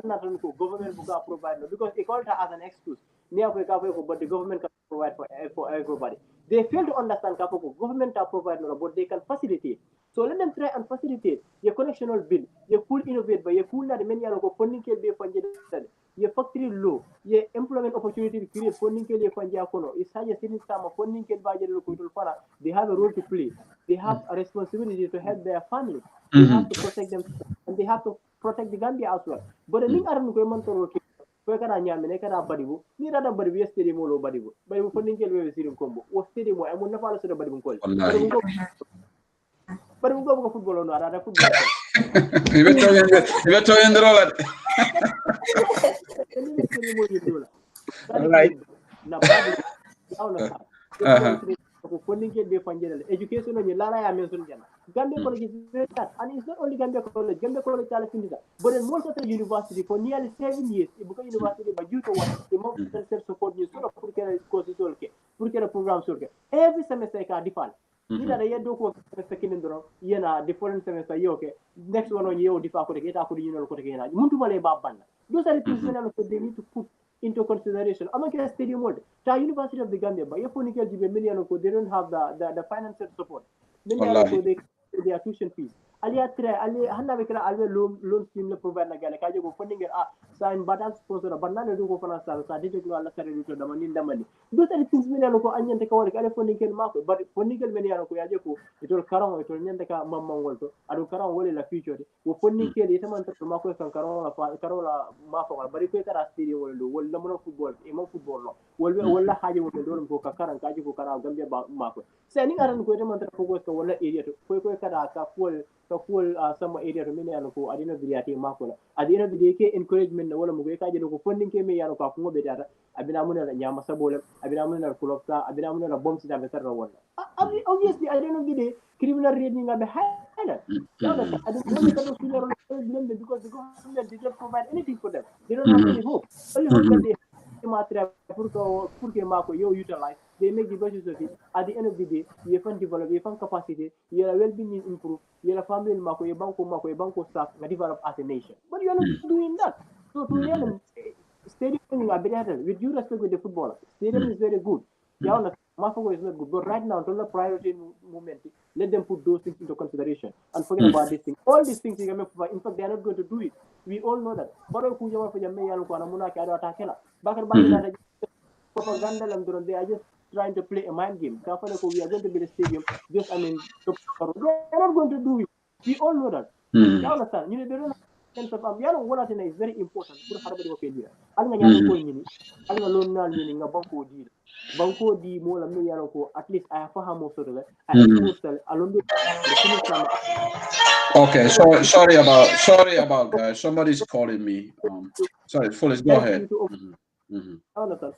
anna tan ko government buga provide no because it called as an excuse near ko but the government can provide for everybody they fail to understand ka ko government can provide no but they can facilitate so let them try and facilitate your connectional bill you cool innovate but you cool na the many ko funding ke be fanje ye factory law ye employment opportunity to create funding ke le fanja kono is such a sitting time funding ke baje ko tul fara they have a role to play they have a responsibility to help their family they have to protect them and they have to protect the Gambia as well but the ning aran ko man toro ke ko kana nyame ne kana badibu ni rada badibu yesterday mo lo badibu funding ke le sirim kombo o stadium mo amon na fala so badibu ko badibu ko football no ada football ibe to yendrola right na badi ko funding ke be fanjele education ni lara ya men sun jana Gambia college is very sad and it's not only Gambia college chala findida but then most of the university for nearly 7 years ibuka university ba juto wa the most self support ni sura pour que courses solke pour que program solke every semester ka difal ni da yeddo ko semester kinin doro yena different semester yoke next one on yo difa ko de eta ko di ñol ko de yena muntu male ba banna those are the things that they need to put into consideration. I'm going to stadium mode. The University of the Gambia, but if they don't have the financial support, then they their tuition fees. aliya tre ali hanna be kala albe loan scheme le provide na gale kaje go funding sa in badan sponsor banana do ko fana sa dite ko alla kare do damani those are the things men ko anyante ka wala kale funding kel mako but funding kel men ko yaje ko itol karam itol nyande ka mamma wolto adu karam wala la future wo funding kel itaman to mako kan karola ma fa bari ko kara stadium wala mo football e mo football no wala haje wala do ko ka karan kaje ko kara gambia mako se ni aran ko itaman to ko wala area to ko kada ka full sama area to men ko adina bidiati mako la adina bidike encouragement wala mo ko kaje ko funding ke me ko ko be data abina mun la nyama sabole abina mun la kulopta abina mun la bomb sita betar wala obviously I don't know criminal rating ngabe hana I don't blame them because the government did not provide anything for them. They don't have any hope. Only hope that they utilize, they make the budget of it. At the end of the day, you can develop, you can capacity, your well-being improve, your family mako, your banko staff, develop as a nation. But you are not doing that. So to them, stadium with due respect with the footballer, stadium is very good. Yeah, Mafoko is not good. But right now, until the priority movement, let them put those things into consideration and forget about these things. All these things, in fact, they are not going to do it. We all know that. Propaganda, they are just trying to play a mind game. We are going to build a stadium. Just, they are not going to do it. We all know that. You understand? They don't have sense of one thing is very important. Banko di mo la me yalo ko at least I fahamo so de I expose alondo Okay, sorry about guys. Somebody's calling me. Sorry, Fullis, go ahead. So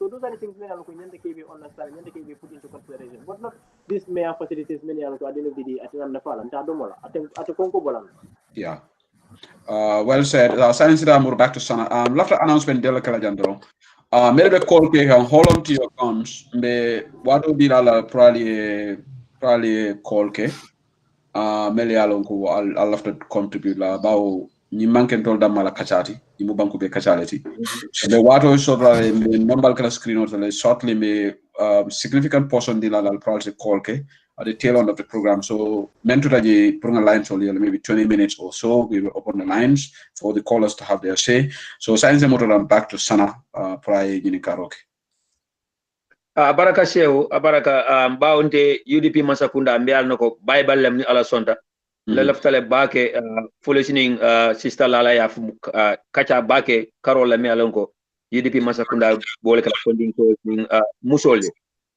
those are the things me yalo ko nyande kebe understand, nyande kebe put into consideration. But not this mayor facilities me yalo ko adino bidi atinam na fala nta domola at konko bolan. Yeah. Well said. Silence we're back to Sana. After announcement dela kala jandro. Maybe call ke hold on to your guns. Me what will be la probably call ke. Meli alon ko I'll have to contribute la bao ni manken tol da mala kachati ni mo banku be kachaleti. Me wato so me number kala screen or shortly me significant portion di la probably call ke at the tail end of the program. So meant to put a line so maybe 20 minutes or so. We will open the lines for the callers to have their say. So science and motor back to Sana prior Karaoke. Abaraka Shehu, Abaraka Baunte UDP Masakunda Ambial Noko Bible Lemni Alasonda. Leleftale Bake listening Sister Lala ya Kacha Bake Carol Lemi Alonko UDP Masakunda Boleka funding to Musole.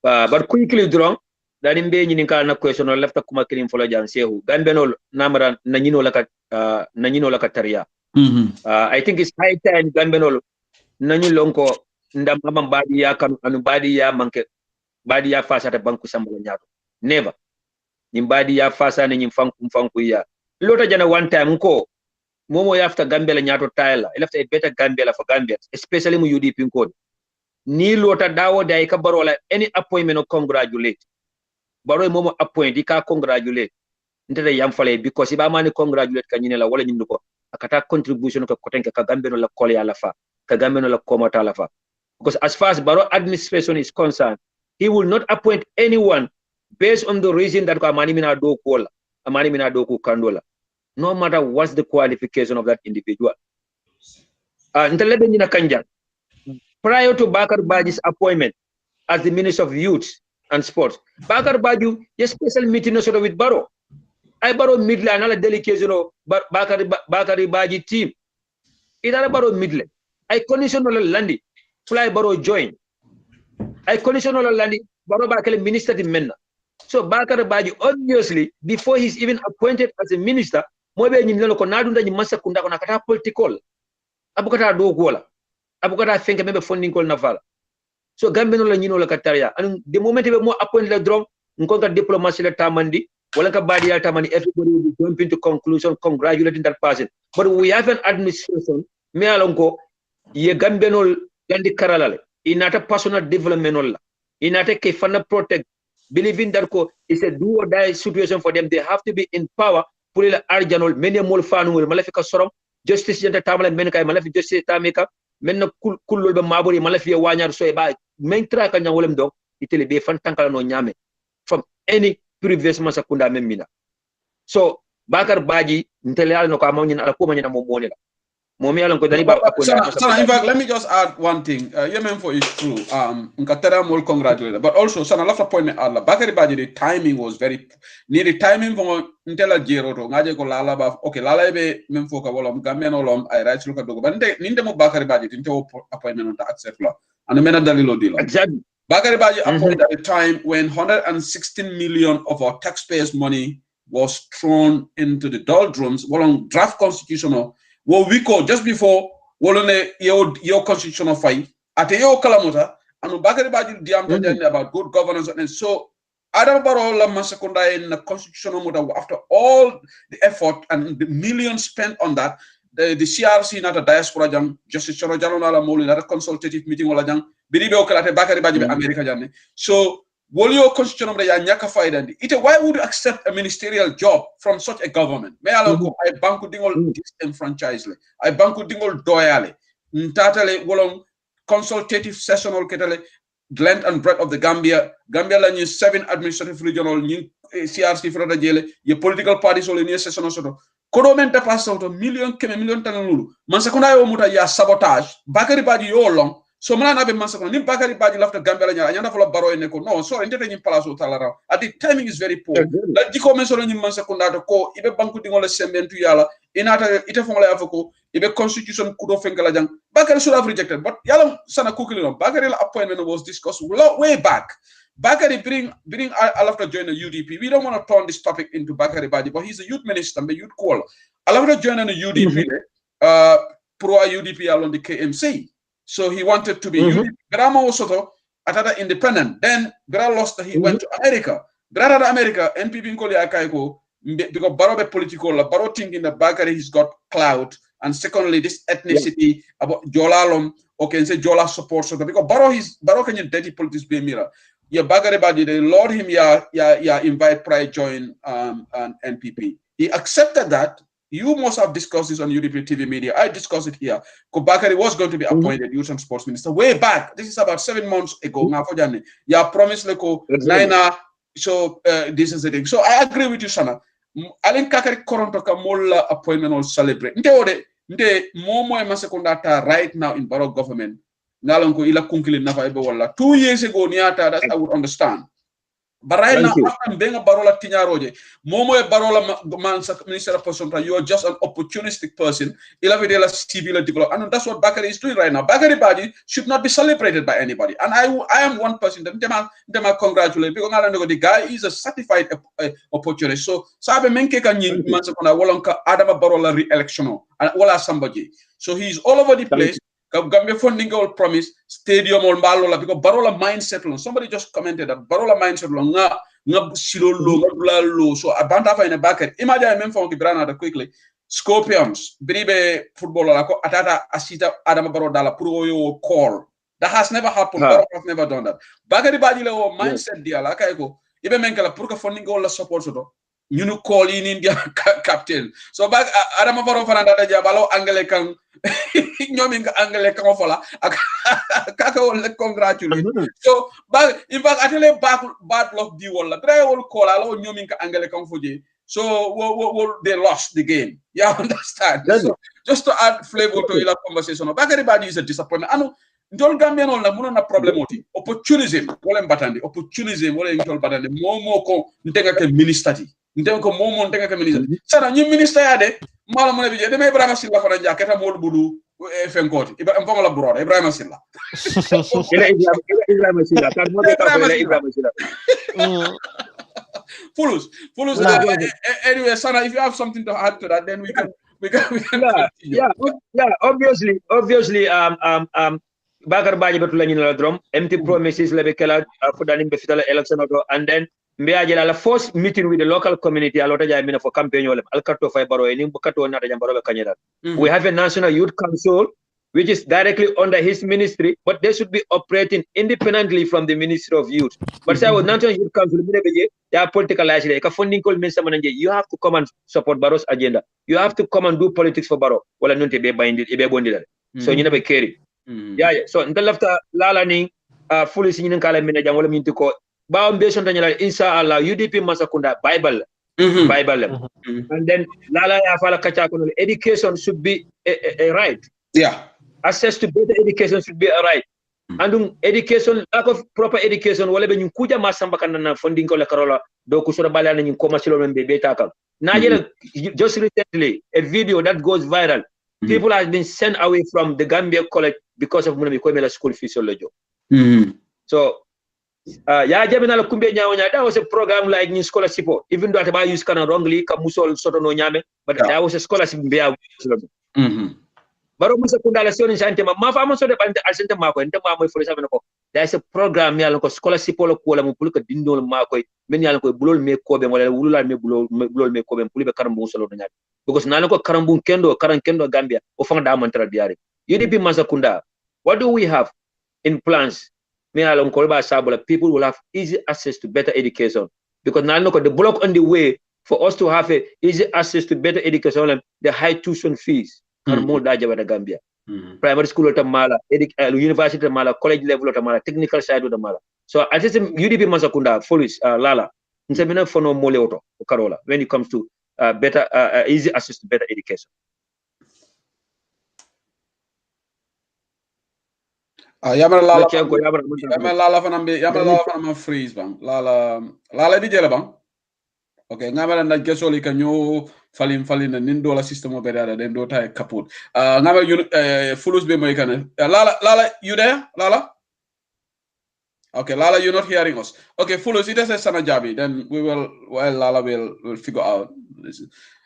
But quickly draw. Darin be nyini kala na question no lefta kuma kirim folo jan sehu gambenol namara nanyino laka taria I think it's high time gambenol nanyi lonko ndam mabam badi ya kanu anu badi ya manke badi ya fasa ta banku sambala nyato never nyim badi ya fasa ne nyim fanku ya lota jana one time ko momo yafta gambela nyato tayla lefta a better gambela for Gambians especially mu UDP code ni lota dawo dai ka barola any appointment of congratulate baro momo appoint ka congratulate ndete yam fale because iba mani congratulate ka nyine la wala nyindu ko akata contribution ko kotenke ka gambeno la kole ya la fa ka gambeno la komata la fa because as far as baro administration is concerned he will not appoint anyone based on the reason that ko mani mina do ko la mani mina do ko kandola no matter what's the qualification of that individual ntelebe nyina kanja prior to Bakar Baji's appointment as the Minister of Youth and Sports, Bakar Baju, a special meeting with Baro. I borrow Midland, another delegation of Bakari Baji team. It are Baro Midland. I conditional Landi, fly Baro join. I conditional Landi, Baro Bakari minister in Menna. So Bakar Baji, obviously, before he's even appointed as a minister, Mobe Nilo Konadunda Masakunda Konakata political. Abukata do gola. Abukata think maybe funding call Navala. So Gambino la nyino la kataria. And the moment we more appoint la drum, nkonga diplomacy la tamandi, wala ka badi la tamandi, everybody will be jumping to conclusion, congratulating that person. But we have an administration, me alonko, ye Gambino landi karalale, inata personal development la, inata kefana protect, believing that it's a do or die situation for them. They have to be in power, pulila arjanol, many more fanu, malafika sorom, justice janta tamala menka, malafi justice tamika, menna kulul be maburi malafi wanyar so e ba men traka nyangolem do itele be fan tankala no nyame from any previous masakunda memina. So Bakar Baji ntele ala no ko amon ala ko manyina mo monela momi ala ko dani ba Sana, in fact, let me just add one thing. Yemenfo is true. Nkatera mol congratulate. But also, Sana, last point Allah. Bakari Baji, the timing was very near the timing from Intela Jero to Ngaje ko Lala ba. Okay, Lala be Memfo ka wolom Gambian olom I write look at dogo. But ninde mo Bakari Baji into appointment to accept law. And the mena dalilo dilo. Exactly. Bakari Baji appointed at a time when 116 million of our taxpayers' money was thrown into the doldrums. Wolong draft constitutional. Well, we call just before your constitutional fight at your kalamuta and Bakari Baji diam about good governance and so Adam Barola Masakunda in the constitutional model after all the effort and the millions spent on that the CRC not a diaspora jang Justice Chorojalona Moli not a consultative meeting wala jang Biribe Okalate Bakari Baji America jang so Wolio constitutional nyaka fight why would you accept a ministerial job from such a government? May I go I banku dingol disenfranchised. I banku dingol doyale. Ntatale wolong consultative sessional ketale length and breadth of the Gambia. Gambia la 7 administrative regional CRC for the jele. Your political parties all in sessional sort of kodo menta pass out million tanulu. Mansakuna yo muta ya sabotage. Bakari Baji yo long. So mana be masakona nim Bakari Baji left the Gambia nya nyanda fola baro ne ko no so ndete nyim palaso talara at the timing is very poor la diko men so nyim masakona to ko ibe banku dingola sembentu yala inata ite fongola afoko ibe constitution kudo fengala jang Bakari should have rejected but yala sana kukili no Bakari appointment was discussed way back. Bakari bring Alafta join the UDP. We don't want to turn this topic into Bakari Baji, but he's a youth minister, the youth call. Alafta join the UDP, pro UDP along the KMC. So he wanted to be UDP. Grama also atata independent. Then Gra lost. He went to America. Gra to America. NPP nkoli akaiko because Baro be political. Baro thinking that Bakari he's got clout. And secondly, this ethnicity about Jolalom. Okay, say Jola support so because Baro can you dirty politics be mirror. Yeah, Bakari Baji they Lord him invite pride join an NPP. He accepted that. You must have discussed this on UDP TV media. I discussed it here. Bakari was going to be appointed youth and sports minister way back. This is about 7 months ago. Yeah, promised leko naina. So this is the thing. So I agree with you, Sana. Alen kakari koronto ka mola appointment or celebrate. Nte momo e masekondata right now in Baro government. Ngalonko ila kunkili nafa ebe wala. 2 years ago niata that I would understand. But right now, after being a Barola Tinyaroje, Momo e Barola Minister of Person, you are just an opportunistic person. Ilavidela civil development. And that's what Bakari is doing right now. Bakari Baji should not be celebrated by anybody. And I am one person that them congratulate because the guy is a certified opportunist. So Sabe Menke can Mansakona Wolonka Adama Barola re-election and Wala somebody. So he's all over the place. Gambia funding all promise stadium or Balola because Barola mindset long. Somebody just commented that Barola mindset long nga silo low so abanta fa in a bucket. Imagine I mean from the Granada quickly. Scorpions, Biribe footballer atata asita Adam Baro Dala Puro call. That has never happened. Baro has never done that. Bagari Badila mindset dia la kaiko. Ibe menkala purka funding all the support so you know call in India captain. So back Adam Baro Fanada Jabalo Angelican ñoom nga anglais kan fola ak kaka wala congratulate so ba in fact atele bad luck di wala dray wol kola la ñoom nga anglais kan foje so they lost the game understand so just to add flavor to the conversation Bakari Baji is a disappointment anu ndol Gambian on la muno na problem oti opportunism wala mbatandi opportunism wala ndol batande momo ko ntenga ke ministati ntenga ko momo ntenga ke ministati sana ñi ministre ya de mala mo ne bije demay Ibrahima Silla fana jaketa mol budu fenkoti Ibrahima la bro Ibrahima Silla Ibrahima Silla kan mo ta ko Ibrahima Silla Fulus anyway Sana if you have something to add to that then we can obviously Bakar Baji betul lañu la drum empty promises la be kala fu dalim be fitala election auto and then mbiaje la first meeting with the local community alota jay mina for campaign wala alkato fay baro ni bukato nata jambaro be kanyada we have a national youth council which is directly under his ministry but they should be operating independently from the Ministry of Youth but say with national youth council mine beje ya political life ka funding call minister mananje you have to come and support Baro's agenda you have to come and do politics for Baro wala nonte be bindi e be bondila so ñu be keri so ndalafta lala ni fulisi ñin kala mina jam wala min ko bawo be son tanyala inshallah UDP Masakunda Bible Bible. And then Lala Yafala Kachakono, education should be a right. Yeah. Access to better education should be a right. And education, lack of proper education, wala ben kuja masamba kanana funding ko la karola do kusura bala na commercial membe beta ka. Najela just recently a video that goes viral. People have been sent away from the Gambia College because of money school physiology. So ya jabina la kumbe nyawonya, that was a program like new scholarship, even though I use kana wrongly ka musol soto no nyame, but that was a scholarship mbea. Baro musa kundala sioni sante ma fa so de bande asante mako ente ma moy fole sabena ko da is a program yalla ko scholarship polo ko la mo pul ko dindol mako men yalla ko bulol me ko be wala wulula me bulol me ko be pul be karambu solo do nyaade because nan ko karambu kendo Gambia o fanga da man biare UDP masa kunda, what do we have in plans? Me yalla ko ba sabula people will have easy access to better education because nan ko the block on the way for us to have a easy access to better education, the high tuition fees more da Gambia. Primary school mala, university mala, college level mala, technical side mala. So I just UDP Masakunda, Foolish, Lala, Nsemina Fono Moleoto, Karola, when it comes to better easy access to better education. Yamala Lala Fanambe freeze bang. Lala di jela bang. Okay, ngamala na gesoli kanyo falin na nindo la system o berada den do tay kaput. Ngamala fulus be moy kan. Lala, you there? Lala? Okay, Lala, you're not hearing us. Okay, fulus it is sana jabi. Then we will Lala will figure out.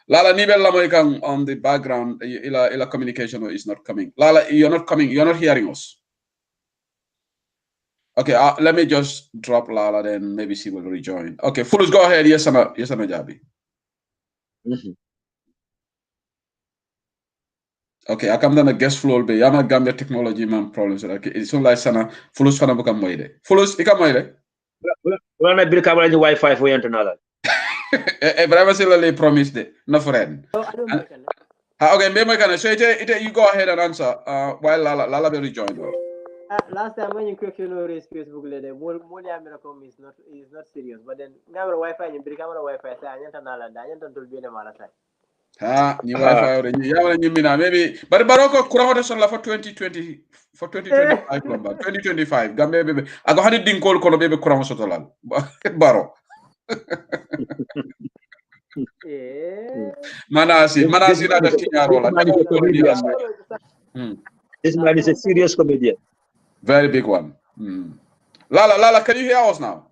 Lala nibel la moy kan on the background ila communication is not coming. Lala, you're not coming. You're not hearing us. Okay, let me just drop Lala, then maybe she will rejoin. Okay, Fulus, go ahead. Yes, Jabi. Okay, I come down the guest floor. Be I'm a Gambia technology man problems. Okay, it's only like sana Fulus fana bukan moide. Fulus, ika moide. Wala na bil kabala ni Wi-Fi for yantanala. Brava sila le promise de. No friend. Okay, maybe can so you go ahead and answer. While Lala will rejoin. Last time when you question raise Facebook lede, more is not serious. But then camera Wi-Fi, you bring camera Wi-Fi. Say I nala, I don't be na malasa. Ni Wi-Fi or you mina maybe. But Baroko Kurahota Sola for 2020 for 2025 number 2025. Gambia baby. I go had it call kono baby Kurahota Sotolan. Baro. Manasi na the Tiñarola. This man is a serious comedian. Very big one. Lala, can you hear us now?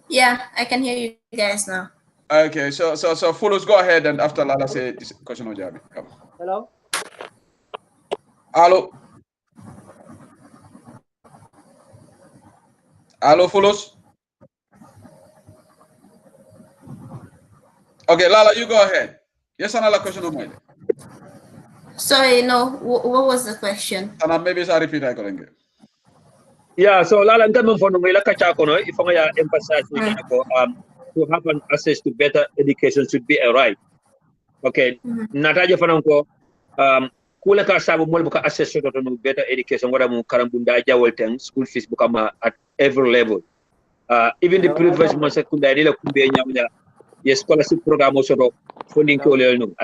Yeah, I can hear you guys now. Okay, so Fulus, go ahead, and after Lala say this question on Jabi. Come. Hello. Hello, Fulus. Okay, Lala, you go ahead. Yes, another question on mine. Sorry, no. What was the question? And maybe I repeat again. Yeah, so Lala, I'm coming from the Kachakono. If I emphasize to have an access to better education should be a right. Okay, Nataja Fananko, Kula Kasabu Molbuka access to better education, what I'm Karambunda Jaweltang, school fees become at every level. Even the previous Masakunda, Kumbe, yes, scholarship program also funding Koleno.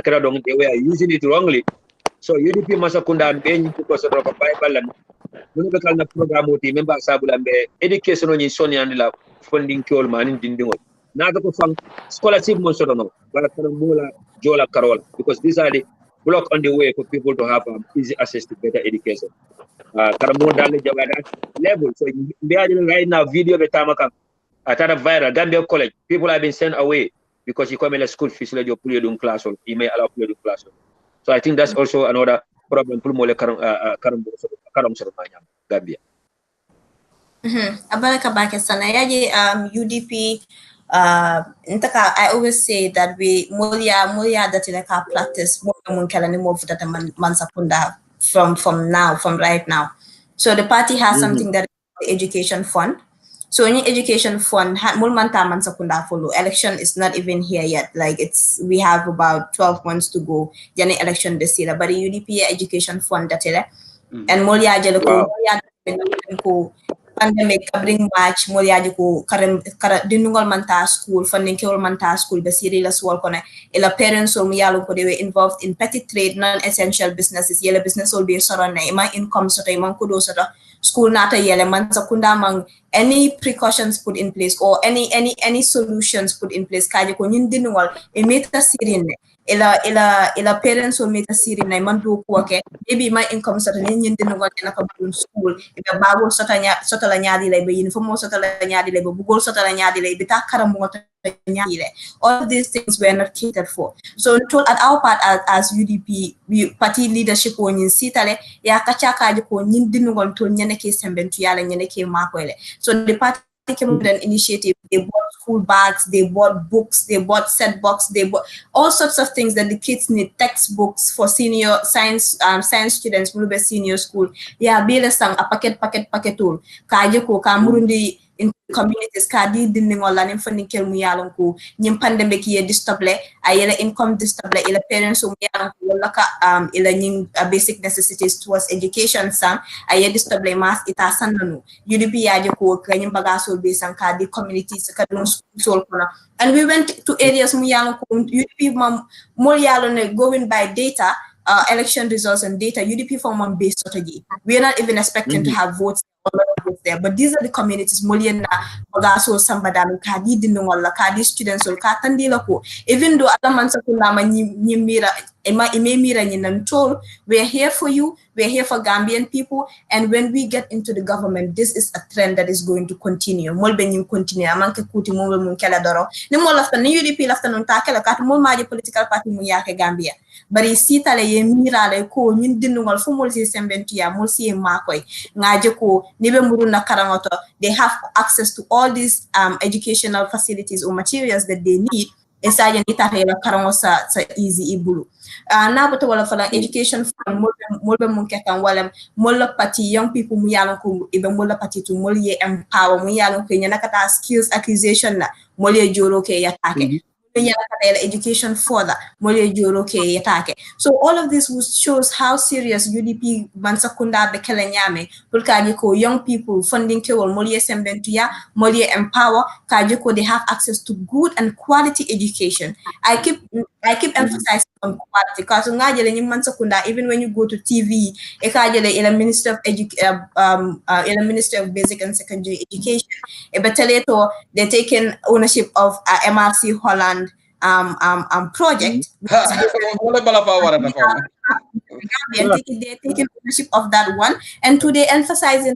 They were using it wrongly. So UDP Masakunda and Ben because of Bible and Munibakal program with the member Sabulambe, education on Sony and la funding Kolman in Dindingo. Now the scholarship Monsono, Baramula, Jola Carola, because these are the block on the way for people to have easy access to better education. Karamunda level. So they are right now video the Tamaka at a viral Gambia College. People have been sent away because you come in a school fees like you put your class or you may allow your class. So I think that's also another problem. Gambia. Abaraka Bakasana yaji UDP I always say that we mulia that in a practice more move that mansakunda from right now. So the party has something that is the education fund. So any education fund mulmanta mansakunda follow. Election is not even here yet. Like we have about 12 months to go. Jani election this year. But the UDP education fund that and mulia jeloko pandemic kabring March mo yaji ko kara dinungol manta school funding kewol manta school be siri la swol kone ila parents o yalo ko they were involved in petty trade non-essential businesses yele business will be sorona ima income sota ima kudo sota school nata yele man sakunda mang any precautions put in place or any solutions put in place kaji ko nyin dinungol e meta sirine ila parents will meta sirine man do ko ke maybe my income sota nyin dinungol na ka school ibe bago sota la nyaadi lay be uniform sota la nyaadi lay be bugol sota la nyaadi lay be ta karam mo nyaadi lay all these things were not catered for so at our part as UDP we party leadership o nyin sitale ya kacha kaji ko nyin dinugol to nyene ke sembentu yala nyene ke makoyle so the party came with an initiative. They bought school bags, they bought books, they bought set box, they bought all sorts of things that the kids need. Textbooks for senior science students, Mulube Senior School. Yeah, Bela sang a packet tool. Kaje ko ka murundi in communities ka di dinding wala nim fani kel mu yalon ko nyim pandemic ye distable ayela income distable ila parents mu yalon ko wala ka ila nyim basic necessities towards education sam aye distable mas ita sananu UDP yaje ko kanyim bagasol be san ka di communities ka dun school kono and we went to areas mu yalon ko UDP mo yalon going by data election results and data UDP form one based strategy we are not even expecting to have votes there but these are the communities moliena bagaso sambadam kadi dinwala kadi students or katandi lako even though alaman sakuna mira mira nyinantol we are here for you we are here for Gambian people and when we get into the government this is a trend that is going to continue molbe nyim continue amanke kuti mol mun kala doro ni mol lafta ni UDP lafta non ta kala kat mol maji political party mu yake Gambia bari sitale ye mira le ko nyin dinwal fu mol si sembentia mol si makoy ngaje ko nibe muruna karangoto they have access to all these educational facilities or materials that they need esaje nita hela karango sa easy ibulu na boto wala fala education fund molbe mun ketan wala molla pati young people mu yalon ko ibe molla pati to molye empower mu yalon ko nyana kata skills acquisition na molye joro ke yatake education further so all of this shows how serious UDP Bansakunda Bekele Nyame Pulkajiko young people funding kewol Molie Sembentuya Molie empower Kajiko they have access to good and quality education. I keep emphasizing on quality because Mansakunda even when you go to TV Ekajele ila Minister of Minister of Basic and Secondary Education Ebeteleto they're taking ownership of MRC Holland project. They're taking ownership of that one, and today emphasizing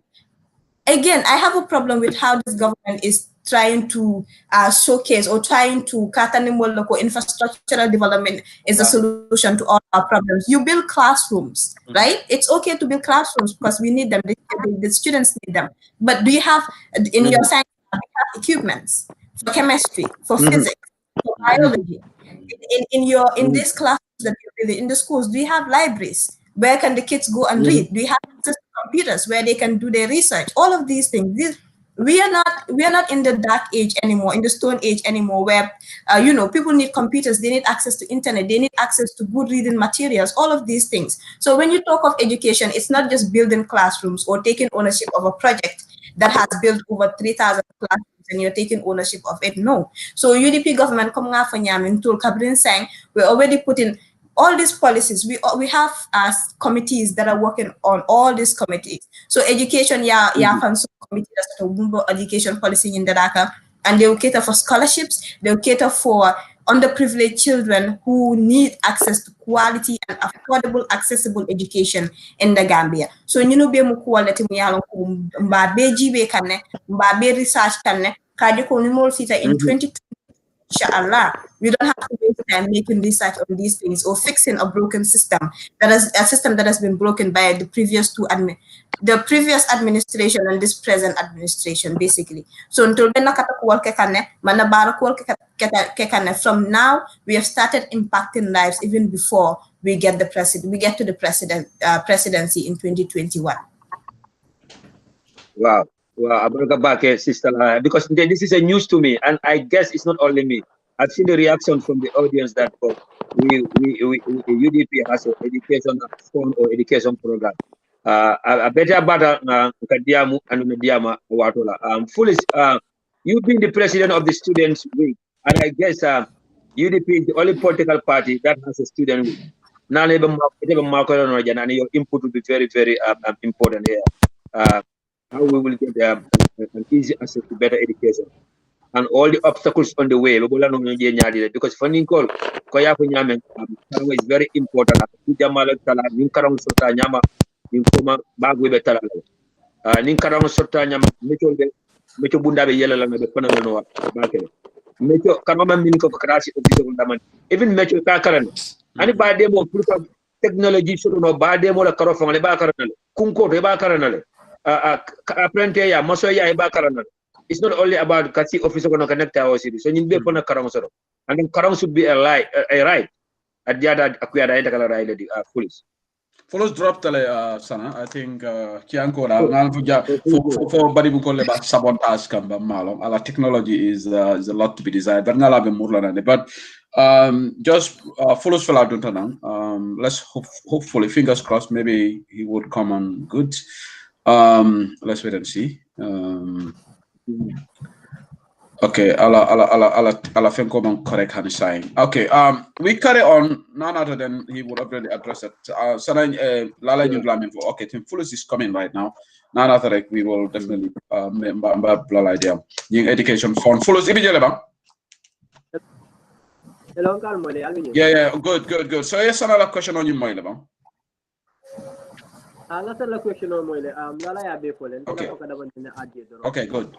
again. I have a problem with how this government is trying to showcase or trying to local infrastructural development is a solution to all our problems. You build classrooms, right? It's okay to build classrooms because we need them. The students need them. But do you have in your science equipments for chemistry, for physics? For biology, in these classes that you're building in the schools, do you have libraries? Where can the kids go and read? Do you have access to computers where they can do their research? All of these things. We are not in the dark age anymore, in the stone age anymore, where people need computers, they need access to internet, they need access to good reading materials, all of these things. So when you talk of education, it's not just building classrooms or taking ownership of a project that has built over 3,000 classrooms and you're taking ownership of it. No. So UDP government coming out for Nyamin Tul Kabrin saying we're already putting all these policies. We have committees that are working on all these committees. So education, committee that's the education policy in the Dhaka, and they will cater for scholarships. They will cater for underprivileged children who need access to quality and affordable, accessible education in the Gambia. So be mu quality mu yalo mba beji be kanne mba be research kanne kaji ko ni mol sita in 2020 inshallah we don't have to waste time making research on these things or fixing a broken system that has been broken by the previous administration and this present administration basically. So until then from now we have started impacting lives even before we get to the presidency in 2021. Wow. Well, sister, because this is a news to me, and I guess it's not only me. I've seen the reaction from the audience that UDP has an education fund or education program. a better bata kadiamu and diama watola. Foolish. You being the president of the students' wing, and I guess UDP is the only political party that has a student wing. Now, even your input will be very, very important here. How we will get an easy access to better education and all the obstacles on the way. Because funding call, is very important. Nin karang sorta nyam mecho bunda be yela la be fana la no bakere mecho kama min ko krasi office ko daman even mecho ka karan ani ba demo pour technology so no ba demo la karo fama le ba karan le kun ko be ba karan le apprenti ya maso ya ba karan le. It's not only about kasi office ko no connect our city so nyin be fana karang so and then karang should be a right at the other akuyada enta kala right the police. Follows drop tele sana. I think kianko for body bu kolle ba sabotage kamba malom. Ala technology is a lot to be desired. But ngala be murla nande. But just follows fell out let's hopefully fingers crossed. Maybe he would come on good. Let's wait and see. Okay, ala fenko correct hand sign. Okay, we carry on. None other than he would already address it. Lala for okay, Tim Fullis is coming right now. None other like we will definitely blala idea. Education fund Fullis immediately bang. Hello, yeah, good. So yes, another question on your mind bang. That's a question on my Lala ya be polen. Okay, good.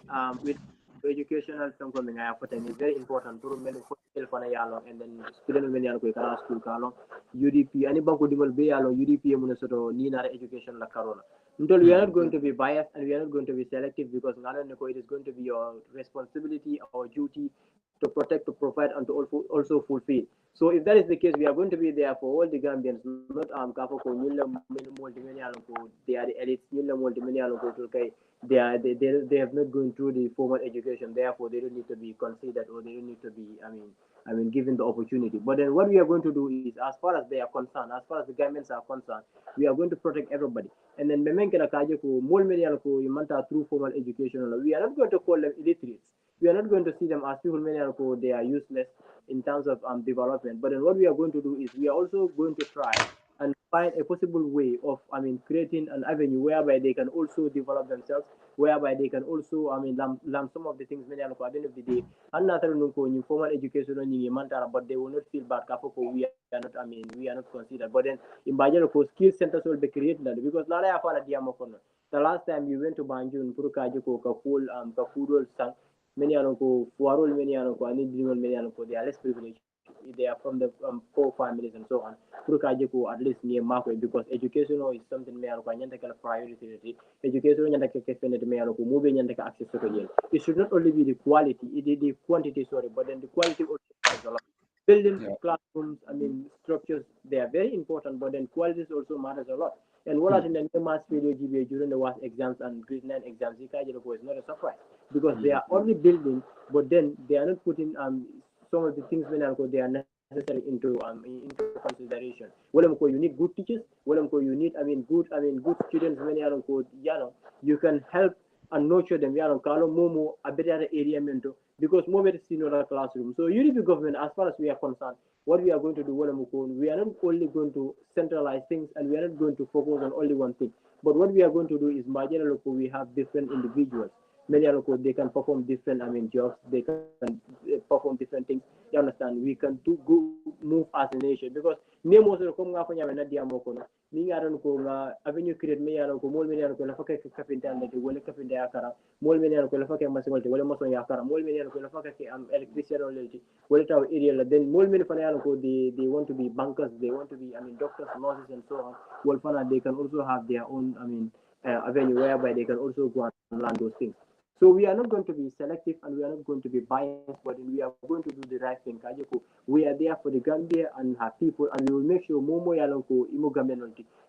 With educational something I have is very important to many and then student when you go school kalong UDP any bank would be along UDP munasoto nina education la corona. Until we are not going to be biased and we are not going to be selective because it is going to be your responsibility or duty to protect, to provide, and to also fulfill. So if that is the case, we are going to be there for all the Gambians, not they are the elites, they have not gone through the formal education, therefore they don't need to be considered or they don't need to be given the opportunity. But then what we are going to do is, as far as they are concerned, as far as the governments are concerned, we are going to protect everybody. And then through formal education, we are not going to call them illiterates. We are not going to see them as people they are useless in terms of development. But then what we are going to do is we are also going to try and find a possible way of creating an avenue whereby they can also develop themselves, whereby they can also learn some of the things at the end of the day. And formal education but they will not feel bad we are not we are not considered. But then in Bajano skill centers will be created because the last time we went to Banjul Purukajuko Kapul Kafudol Sang many Fuarol many they are less privileged. They are from the poor families and so on. Purukajuko at least near Marco because education is something priority. Education moving and access to it should not only be the quality, the quantity, but then the quality also matters a lot. Building classrooms, structures, they are very important, but then quality also matters a lot. And what I think the mass failure during the WAS exams and grade 9 exams, is not a surprise because they are only building, but then they are not putting some of the things when they are necessary into consideration. You need good teachers. You need good students when you can help and nurture them. Momo a better area mentor because more is in our classroom. So UDP government, as far as we are concerned, what we are going to do, we are not only going to centralize things and we are not going to focus on only one thing. But what we are going to do is, we have different individuals. Many they can perform different jobs. They can perform different things. You understand? We can move as a nation because name also come nga fanya na dia moko no ni ngaran ko nga avenue create me yaro ko mol me yaro ko la fakka kapinta ndete wala kapinta yakara mol me yaro ko la fakka masingolte wala maso yakara mol me yaro ko la fakka electrician lelti wala taw area la then mol me fana yaro ko they want to be bankers, they want to be doctors, nurses and so on. Well fana they can also have their own avenue whereby they can also go and learn those things. So we are not going to be selective and we are not going to be biased, but we are going to do the right thing. We are there for the Gambia and her people, and we will make sure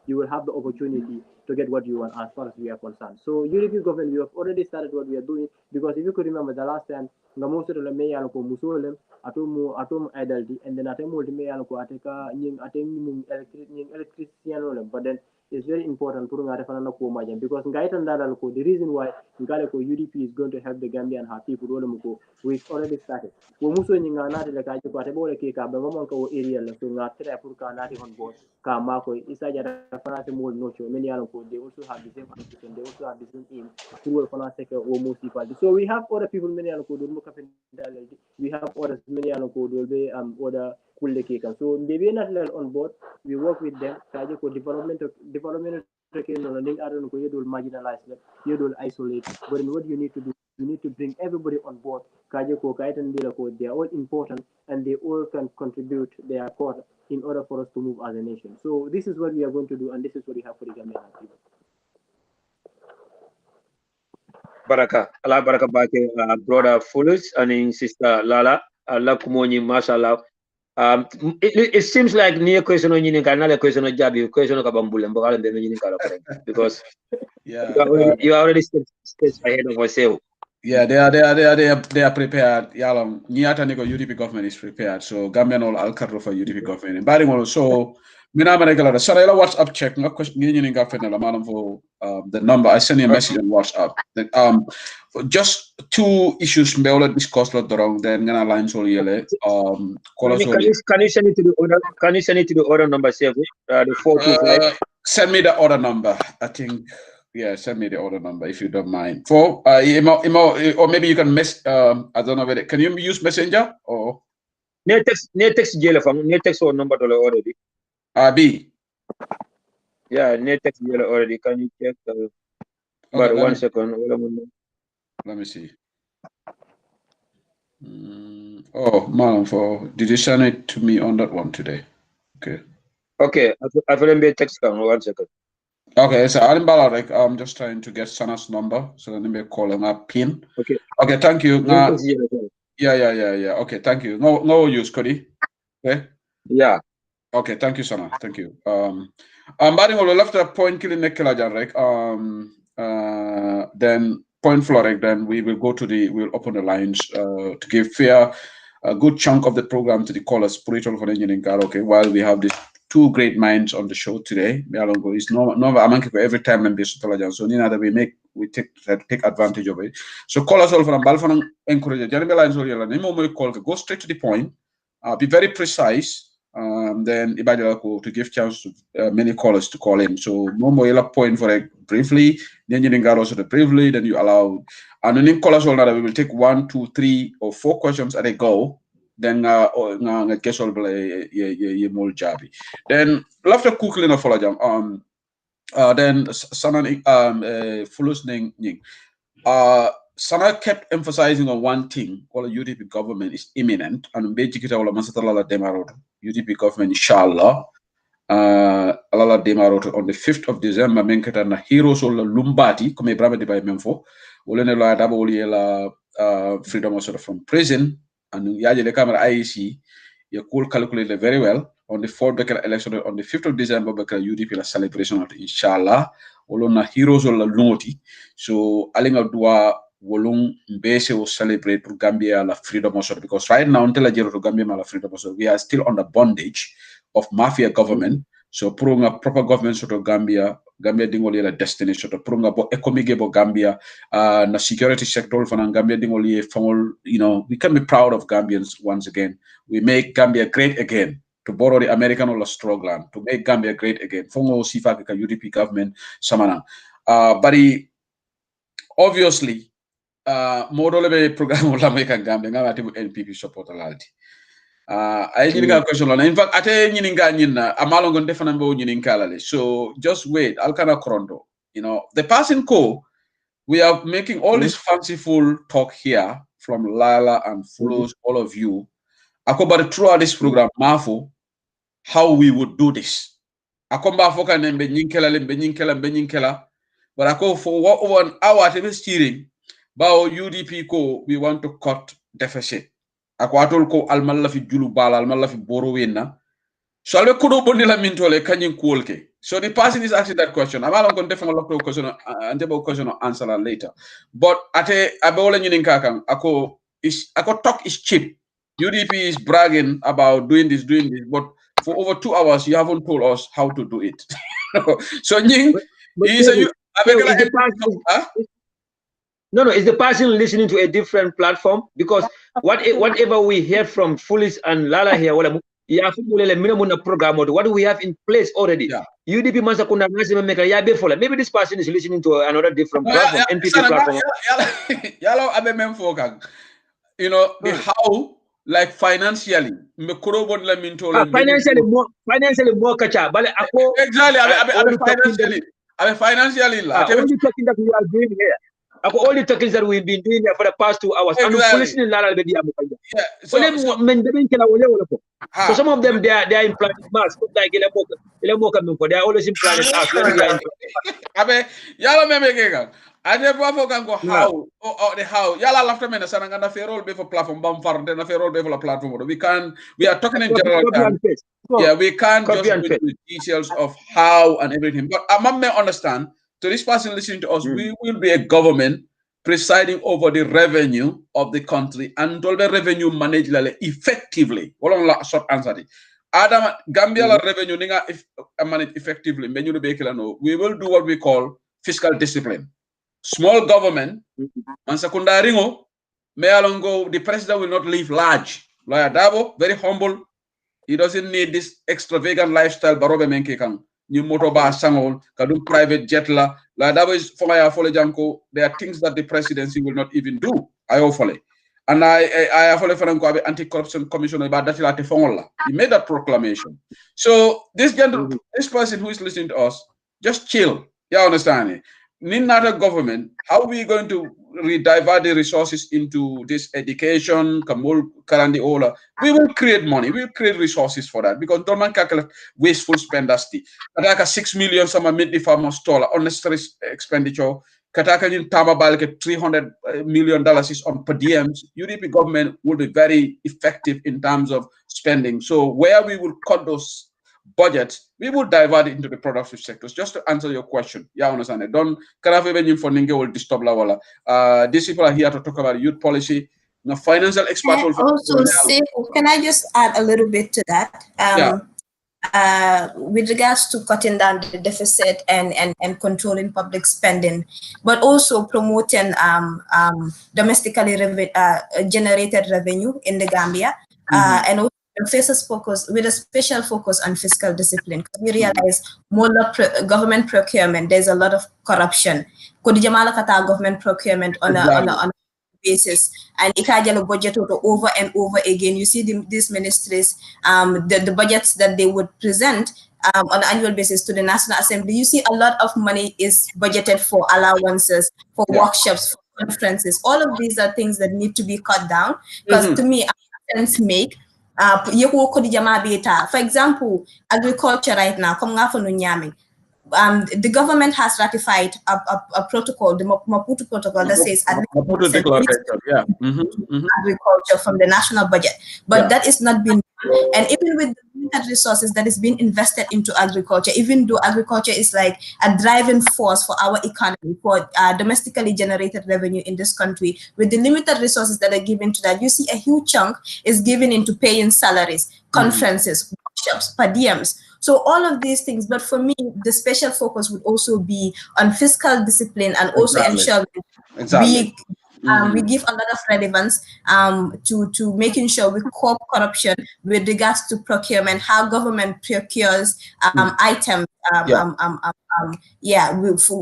you will have the opportunity to get what you want as far as we are concerned. So UDP government, we have already started what we are doing because if you could remember the last time, atom adulty and then atemu ateka electrician, but then it's very important for ngare fanana ko majam because ngaita ndala ko the reason why ngale ko UDP is going to help the Gambian people wala muko we already started wo muso ni ngana de ka ko ate bole ke ka be mo ko area la so ngata pour ka nati on board ka ma ko isa jara fana te mo no cho many yalo ko they also have the same ambition they also have the same aim pour fana se ko municipality so we have other people many yalo ko do mo ka we have others many yalo ko do be other kulle ke kan so they be not on board we work with them kaje ko development okay no link I don't know you do marginalize them you do isolate but what you need to do you need to bring everybody on board kaje ko kaitan bila ko they are all important and they all can contribute their part in order for us to move as a nation so this is what we are going to do and this is what we have for the Gambian people baraka ala baraka bake brother Fulus and sister Lala ala kumoni mashallah it seems like near question on yin kanala question on jabi question ka bambule mbakala mbeno yin kala correct because Yeah, you are already steps ahead of yourself. Yeah, they are prepared. Yalam Niata Nico UDP government is prepared. So Gambian all Alcaro for UDP government. But so Mina regular Sarah WhatsApp check no question in government for the number. I send you a message on WhatsApp. Then, just two issues me all discuss lot wrong, then gonna line so yele. Can you send it to the order? Can you send it to the order number 7? The 425. Send me the order number. I think. Yeah, send me the order number if you don't mind. For or maybe you can I don't know whether can you use Messenger or Netex jelefang netex or number already. B. Yeah, netex jele already. Can you check? But 1 second. Let me see. Oh, man, did you send it to me on that one today? Okay. Okay, I've already text 1 second. Okay, so I'm just trying to get Sana's number, so let me call him up pin. Okay, thank you. Yeah. Okay, thank you. No use, Cody. Okay. Yeah. Okay, thank you, Sana. Thank you. Batting will left a point killing Nekelajan, then point Florek, then we will we'll open the lines to give a good chunk of the program to the callers, spiritual for engineering karaoke, while we have these two great minds on the show today. Is no every time and so Nina that we take advantage of it. So call us all from Balfan encourage Jeremy lines or call go straight to the point, be very precise. Then to give chance to many callers to call in. So Momo point for briefly, then you also the briefly, then you allow and then callers all that we will take 1, 2, 3, or 4 questions at a go. Then guess all ye more jabby. Then after cooking follow jam then Sanan Fulus Ning Sana kept emphasizing on one thing: all the UDP government is imminent, and basically all the Demarot UDP government, inshallah, alala Demarot on the 5th of December. Menketa na heroes all Lumbati, come Brahma by Memfo, ulene la double freedom also from prison, and yaje the camera IEC, you could calculate very well. On the 4th election on the 5th of December, UDP la celebration of inshallah, ulona heroes all Lumoti, so alinga dua wolung mbese will celebrate for Gambia la freedom also because right now until to Gambia la freedom also we are still under bondage of mafia government. So proving a proper government sort of Gambia dingoli la destiny sort of proving about economic bo Gambia na security sector for Gambia dingoli famol we can be proud of Gambians once again. We make Gambia great again. To borrow the American or struggle to make Gambia great again. Fongo sifa ka UDP government samana. But obviously modole be programme la may kan Gambia ngati NPP support alalti ay ñini question la in fact ate ñini nga ñinna amalo ngon defana mbo ñini kalale so just wait alkana krondo the passing co we are making all this fanciful talk here from Lala and Fulus all of you akobari throughout this program mafo how we would do this akomba foka nembe nyinkela but ako for what over an hour to steering bao UDP ko we want to cut deficit ako atol ko almal la fi julu bala almal la fi boro wenna so albe kudo bonni la mintole kanyin kuolke so the person is asking that question amala kon defal lot of question and about question answer later but ate abola nyinin kakan ako talk is cheap UDP is bragging about doing this but for over 2 hours you haven't told us how to do it So Ning, is the person listening to a different platform? Because whatever we hear from Foolish and Lala here, what do we have in place already? UDP Masakunda maybe this person is listening to another different platform, NPP platform. You know, the how, like financially, financially more kacha, but exactly. I mean financially, only talking that we are doing here. All the talking that we've been doing here for the past 2 hours. Exactly. So some of them they are implying mass, like they are always implying us when we are I never go how or the how. Yala after me na ferrol be for platform bam far na ferrol be for platform. We are talking in general terms. Yeah, we can't just go into the details of how and everything. But I may understand, to this person listening to us, we will be a government presiding over the revenue of the country and all the revenue managed effectively. What on la short answer? Adam Gambia la revenue ninga manage effectively. We will do what we call fiscal discipline. Small government, and sekundaringo, the president will not live large. Lawyer Dabo, very humble. He doesn't need this extravagant lifestyle. Barobe menke kang new motoba sangol, kadum private jet la. Lawyer Dabo is follow janko. There are things that the presidency will not even do. I follow. And I follow Franco anti-corruption commissioner about that. He made that proclamation. So this person who is listening to us, just chill. You understand it? Ninata government, how are we going to divert the resources into this education, Kamul, Karandi, Ola? We will create money, we will create resources for that because don't man calculate wasteful spenders. Kataka 6 million some made the farmers dollar unnecessary expenditure. Kataka in Tamabal $300 million is on per diems. UDP government will be very effective in terms of spending. So where we will cut those budgets, we will divert it into the productive sectors. Just to answer your question, yeah, I understand it. Don't will disturb la. These people are here to talk about youth policy. Now, financial experts will also say, can I just add a little bit to that? With regards to cutting down the deficit and controlling public spending, but also promoting domestically generated revenue in the Gambia, and also with a special focus on fiscal discipline. Because we realize more government procurement, there's a lot of corruption. Government procurement on a basis, and ikajalo budget over and over again. You see these ministries, the budgets that they would present on an annual basis to the National Assembly. You see a lot of money is budgeted for allowances, for workshops, for conferences. All of these are things that need to be cut down because to me, sense make. For example, agriculture right now, the government has ratified a protocol, the Maputo Protocol, that says agriculture from the national budget. But that is not being done. And even with the limited resources that is being invested into agriculture, even though agriculture is like a driving force for our economy, for domestically generated revenue in this country, with the limited resources that are given to that, you see a huge chunk is given into paying salaries, conferences, workshops, per diems. So all of these things, but for me, the special focus would also be on fiscal discipline and also ensure we give a lot of relevance to making sure we curb corruption with regards to procurement, how government procures items,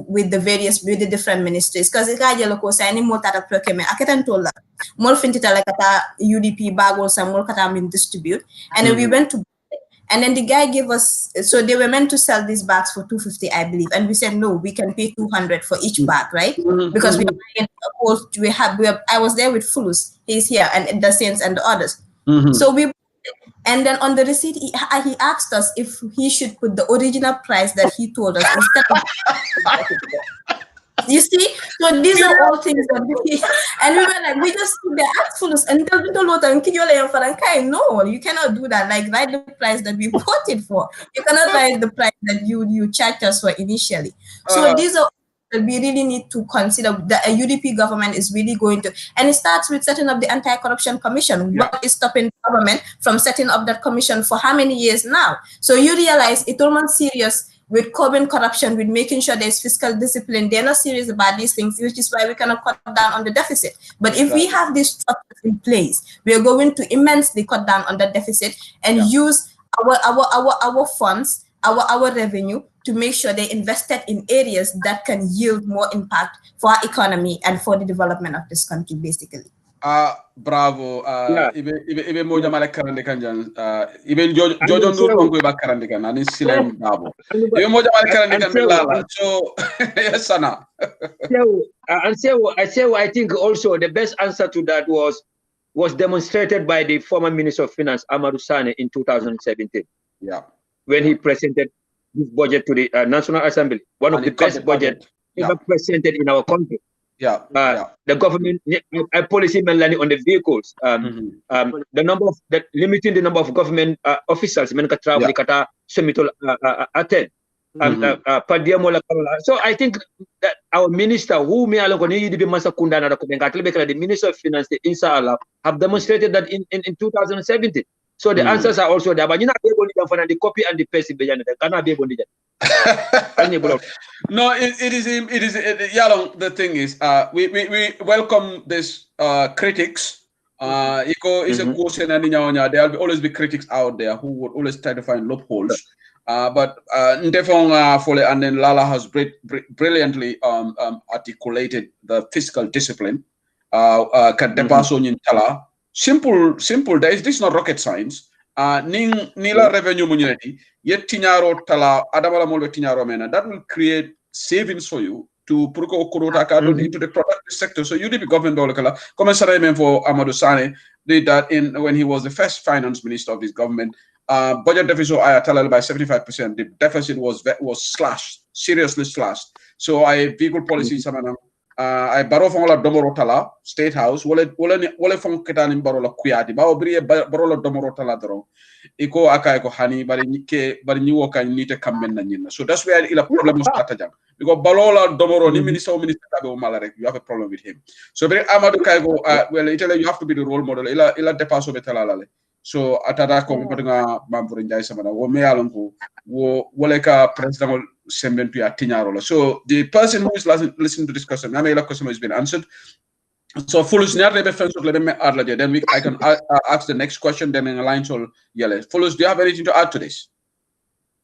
with the different ministries. Because it's like signing more data procurement. I can't tell that more fintita like UDP bag or some more kata distribute, and then we went to. And then the guy gave us, so they were meant to sell these bags for $250, I believe. And we said, no, we can pay $200 for each bag, right? Because I was there with Fulus, he's here, and the Saints and the others. So and then on the receipt, he asked us if he should put the original price that he told us instead of. You see, so these are all things that and we were like, we just asked Fulus and no, you cannot do that. Like, write the price that we bought it for. You cannot write the price that you charged us for initially. So these are that we really need to consider that a UDP government is really going to, and it starts with setting up the Anti-Corruption Commission. What is stopping the government from setting up that commission for how many years now? So you realize it's almost serious. with curbing corruption, with making sure there's fiscal discipline. They're not serious about these things, which is why we cannot cut down on the deficit. But if we have these structures in place, we are going to immensely cut down on the deficit and use our funds, our revenue, to make sure they invested in areas that can yield more impact for our economy and for the development of this country, basically. Bravo. Ibe moja male karande kanjan. Ibe jojo ndur kongo iba karande kan. Ani silem bravo. Ibe moja male karande kan lala. So yes, Sana. I think also the best answer to that was demonstrated by the former Minister of Finance, Amadou Sane, in 2017. Yeah. When he presented his budget to the National Assembly, one of the best budgets ever presented in our country. The government policy mainly on the vehicles. The number of limiting the number of government officials men can travel kata semitol attend. So I think that our minister, who may allow the Minister of Finance, the Inshallah, have demonstrated that in 2017. So the answers are also there, but you're not able to find the copy and the paste. No, it is. Yalong, the thing is, we welcome this critics. Iko is a question, and there will always be critics out there who would always try to find loopholes. But Ndefong Fole and then Lala has brilliantly articulated the fiscal discipline. Simple. This is not rocket science. Nila revenue munity yet tinyaro tala adamala molbe tinyaro mena. That will create savings for you to purko kurutaka into the productive sector. So UDP government dollar Commissioner for Amadou Sane did that when he was the first finance minister of this government. Budget deficit ayatala by 75%. The deficit was slashed, seriously slashed. So I vehicle policy samana. I borrow from Domorotala State House. Wole from Ketanim Barola Kuyati. Baobri Barola Domorotala dro. Iko akaiko hani bari new oka nite kamben. So that's where the problem started. Because Balola Domoro ni minister Tabe Malarek, you have a problem with him. So very Amadou Kaigo well Italy you have to be the role model. Ila depaso betalale. So atada ko nga bamburin jay samana wo me alonko wo woleka president sembentu ya tiñarola. So the person who is listening to this question, I mean, the question has been answered. So Fulus nyarle fence of lebe me adla then I can ask the next question then in a line so yele. Fulus, do you have anything to add to this?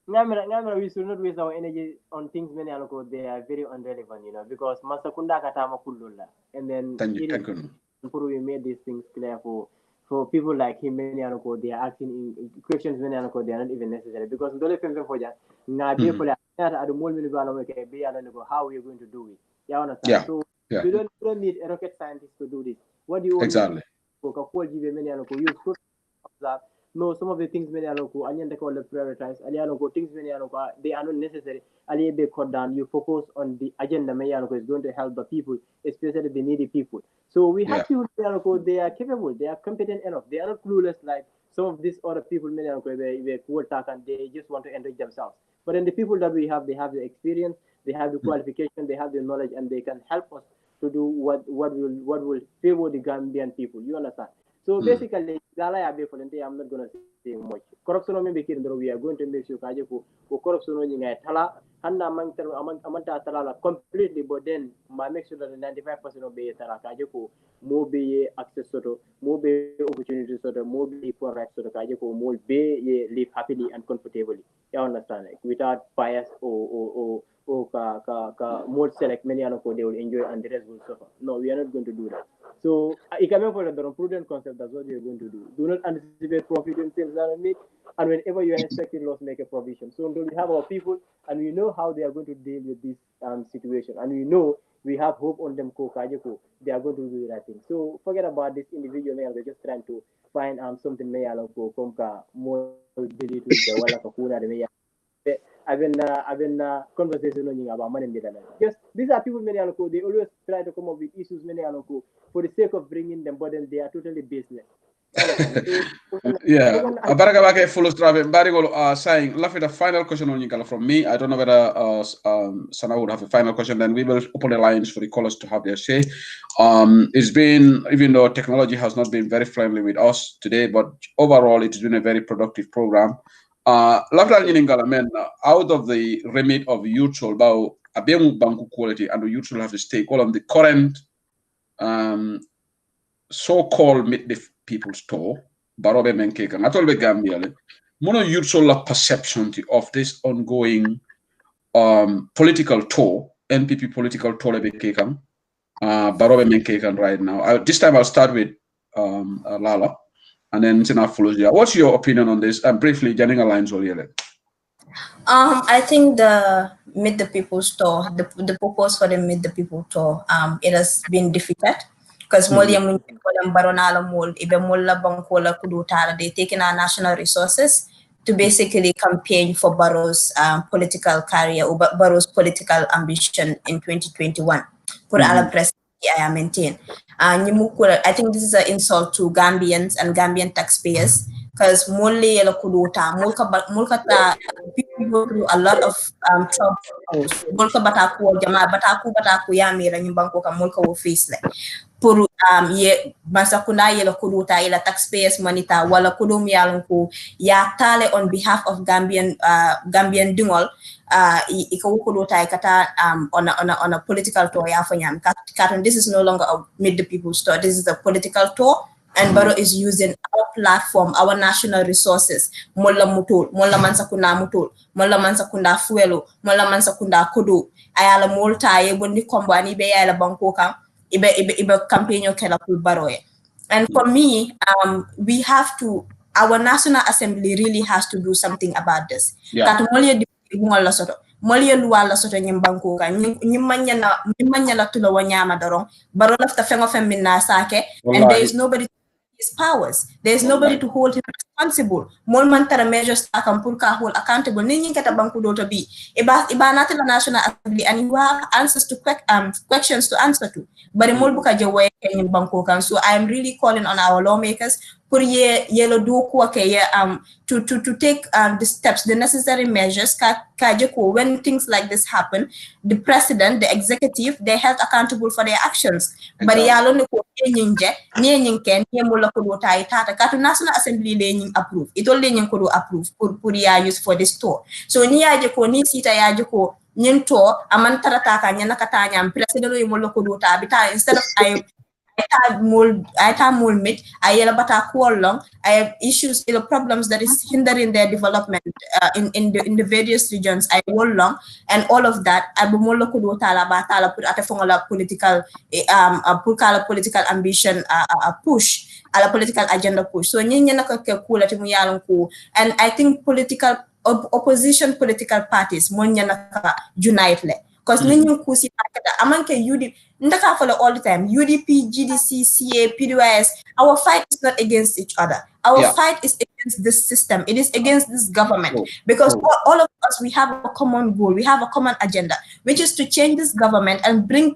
Ngamra, we should not waste our energy on things many aloko they are very irrelevant, because Masakunda katama kulula. And then thank you. We made these things clear for people like him, many aloko they are asking in questions many aloko they are not even necessary because ndole fembe foja na be for at the moment how we are going to do it. You understand? So you don't need a rocket scientist to do this. What do you exactly? No, some of the things many aloko and they call the prioritize. Things many aloko they are not necessary. Be cut down. You focus on the agenda. Many aloko is going to help the people, especially the needy people. So we have people they are capable, they are competent enough. They are not clueless like some of these other people. Many aloko they cool talk and they just want to enrich themselves. But then the people that we have, they have the experience, they have the qualification, they have the knowledge, and they can help us to do what will favor the Gambian people. You understand? So basically, I'm not going to say much. Corruption we are going to make sure corruption completely, but then make sure that the 95% of the more be access to more be opportunities more be equal rights more be live happily and comfortably. You understand? Without bias or more select many they will enjoy and the rest will suffer. No, we are not going to do that. So it can be for the prudent concept. That's what we are going to do. Do not anticipate profit in sales and whenever you are expecting loss, make a provision. So until we have our people and we know how they are going to deal with this situation, and we know we have hope on them, they are going to do the right thing. So forget about this individual. They're just trying to find something more I've been conversation about money. Just these are people many they always try to come up with issues many for the sake of bringing them, but then they are totally baseless. Yeah, Abaragabake full of Barigol saying, Lafi, the final question on Yinkala from me. I don't know whether Sana would have a final question, then we will open the lines for the callers to have their say. It's been, even though technology has not been very friendly with us today, but overall it's been a very productive program. Laftal Ningala, men, out of the remit of youth about Abemu Banku quality, and the youth will have to stake all on the current so-called meet the people's tour, Barobe Menkeka, not all the Gambia. Mono youth la perception of this ongoing political tour, NPP political tour Bekekam, Barobe Menkeka right now. This time I'll start with Lala. And then Tina follows you. What's your opinion on this? And briefly, Janning Alliance or I think the Meet the People's Tour, the purpose for the Meet the People Tour, it has been defeated because they're taking our national resources to basically campaign for Barrow's political career or Barrow's political ambition in 2021. For our president, I maintain. I think this is an insult to Gambians and Gambian taxpayers because people go through a lot of troubles. Pour ye masakuna yela kuduta ila taxpayers manita wala kudum yalunku ya tale on behalf of Gambian dingol iko kuduta ikata on a political tour ya fanyam katon. This is no longer a Meet the People's Tour. This is a political tour, and Barrow is using our platform, our national resources, molla mutul, molla mansakunda mutul, molla mansakunda fuelo, molla mansakunda kudu ayala molta ye bondi kombani be ayala bankoka ibe campaign kela kul Barrow. And for me, we have to, our National Assembly really has to do something about this. Katu molia luala soto nyimbanko ka nyimanya la tula wanyama dorong Barrow lafta fengo femina sake, and there is nobody his powers. There's nobody to hold him responsible. Molman tara measures akampurka hold accountable. Ninyin kata banku dota bi. Iba natin la National Assembly, and you have answers to questions to answer to. But mol buka jawe kenyim banku kan. So I am really calling on our lawmakers for yellow do to take the steps, the necessary measures when things like this happen. The president, the executive, they're held accountable for their actions. But National Assembly learning approve. It all learning could approve for use for this tour. So niajeko ni sita yajeko nyinto amantarataka nyanakatanya president yimolokuduta bita instead of I have issues, problems that is hindering their development in the various regions. I will long and all of that. I put at a political ambition push, a political agenda push. So and I think opposition political parties unite because UDP ndaka follow all the time. UDP, GDC, CA, PDYS. Our fight is not against each other. Our fight is against this system. It is against this government. Because all of us, we have a common goal. We have a common agenda, which is to change this government and bring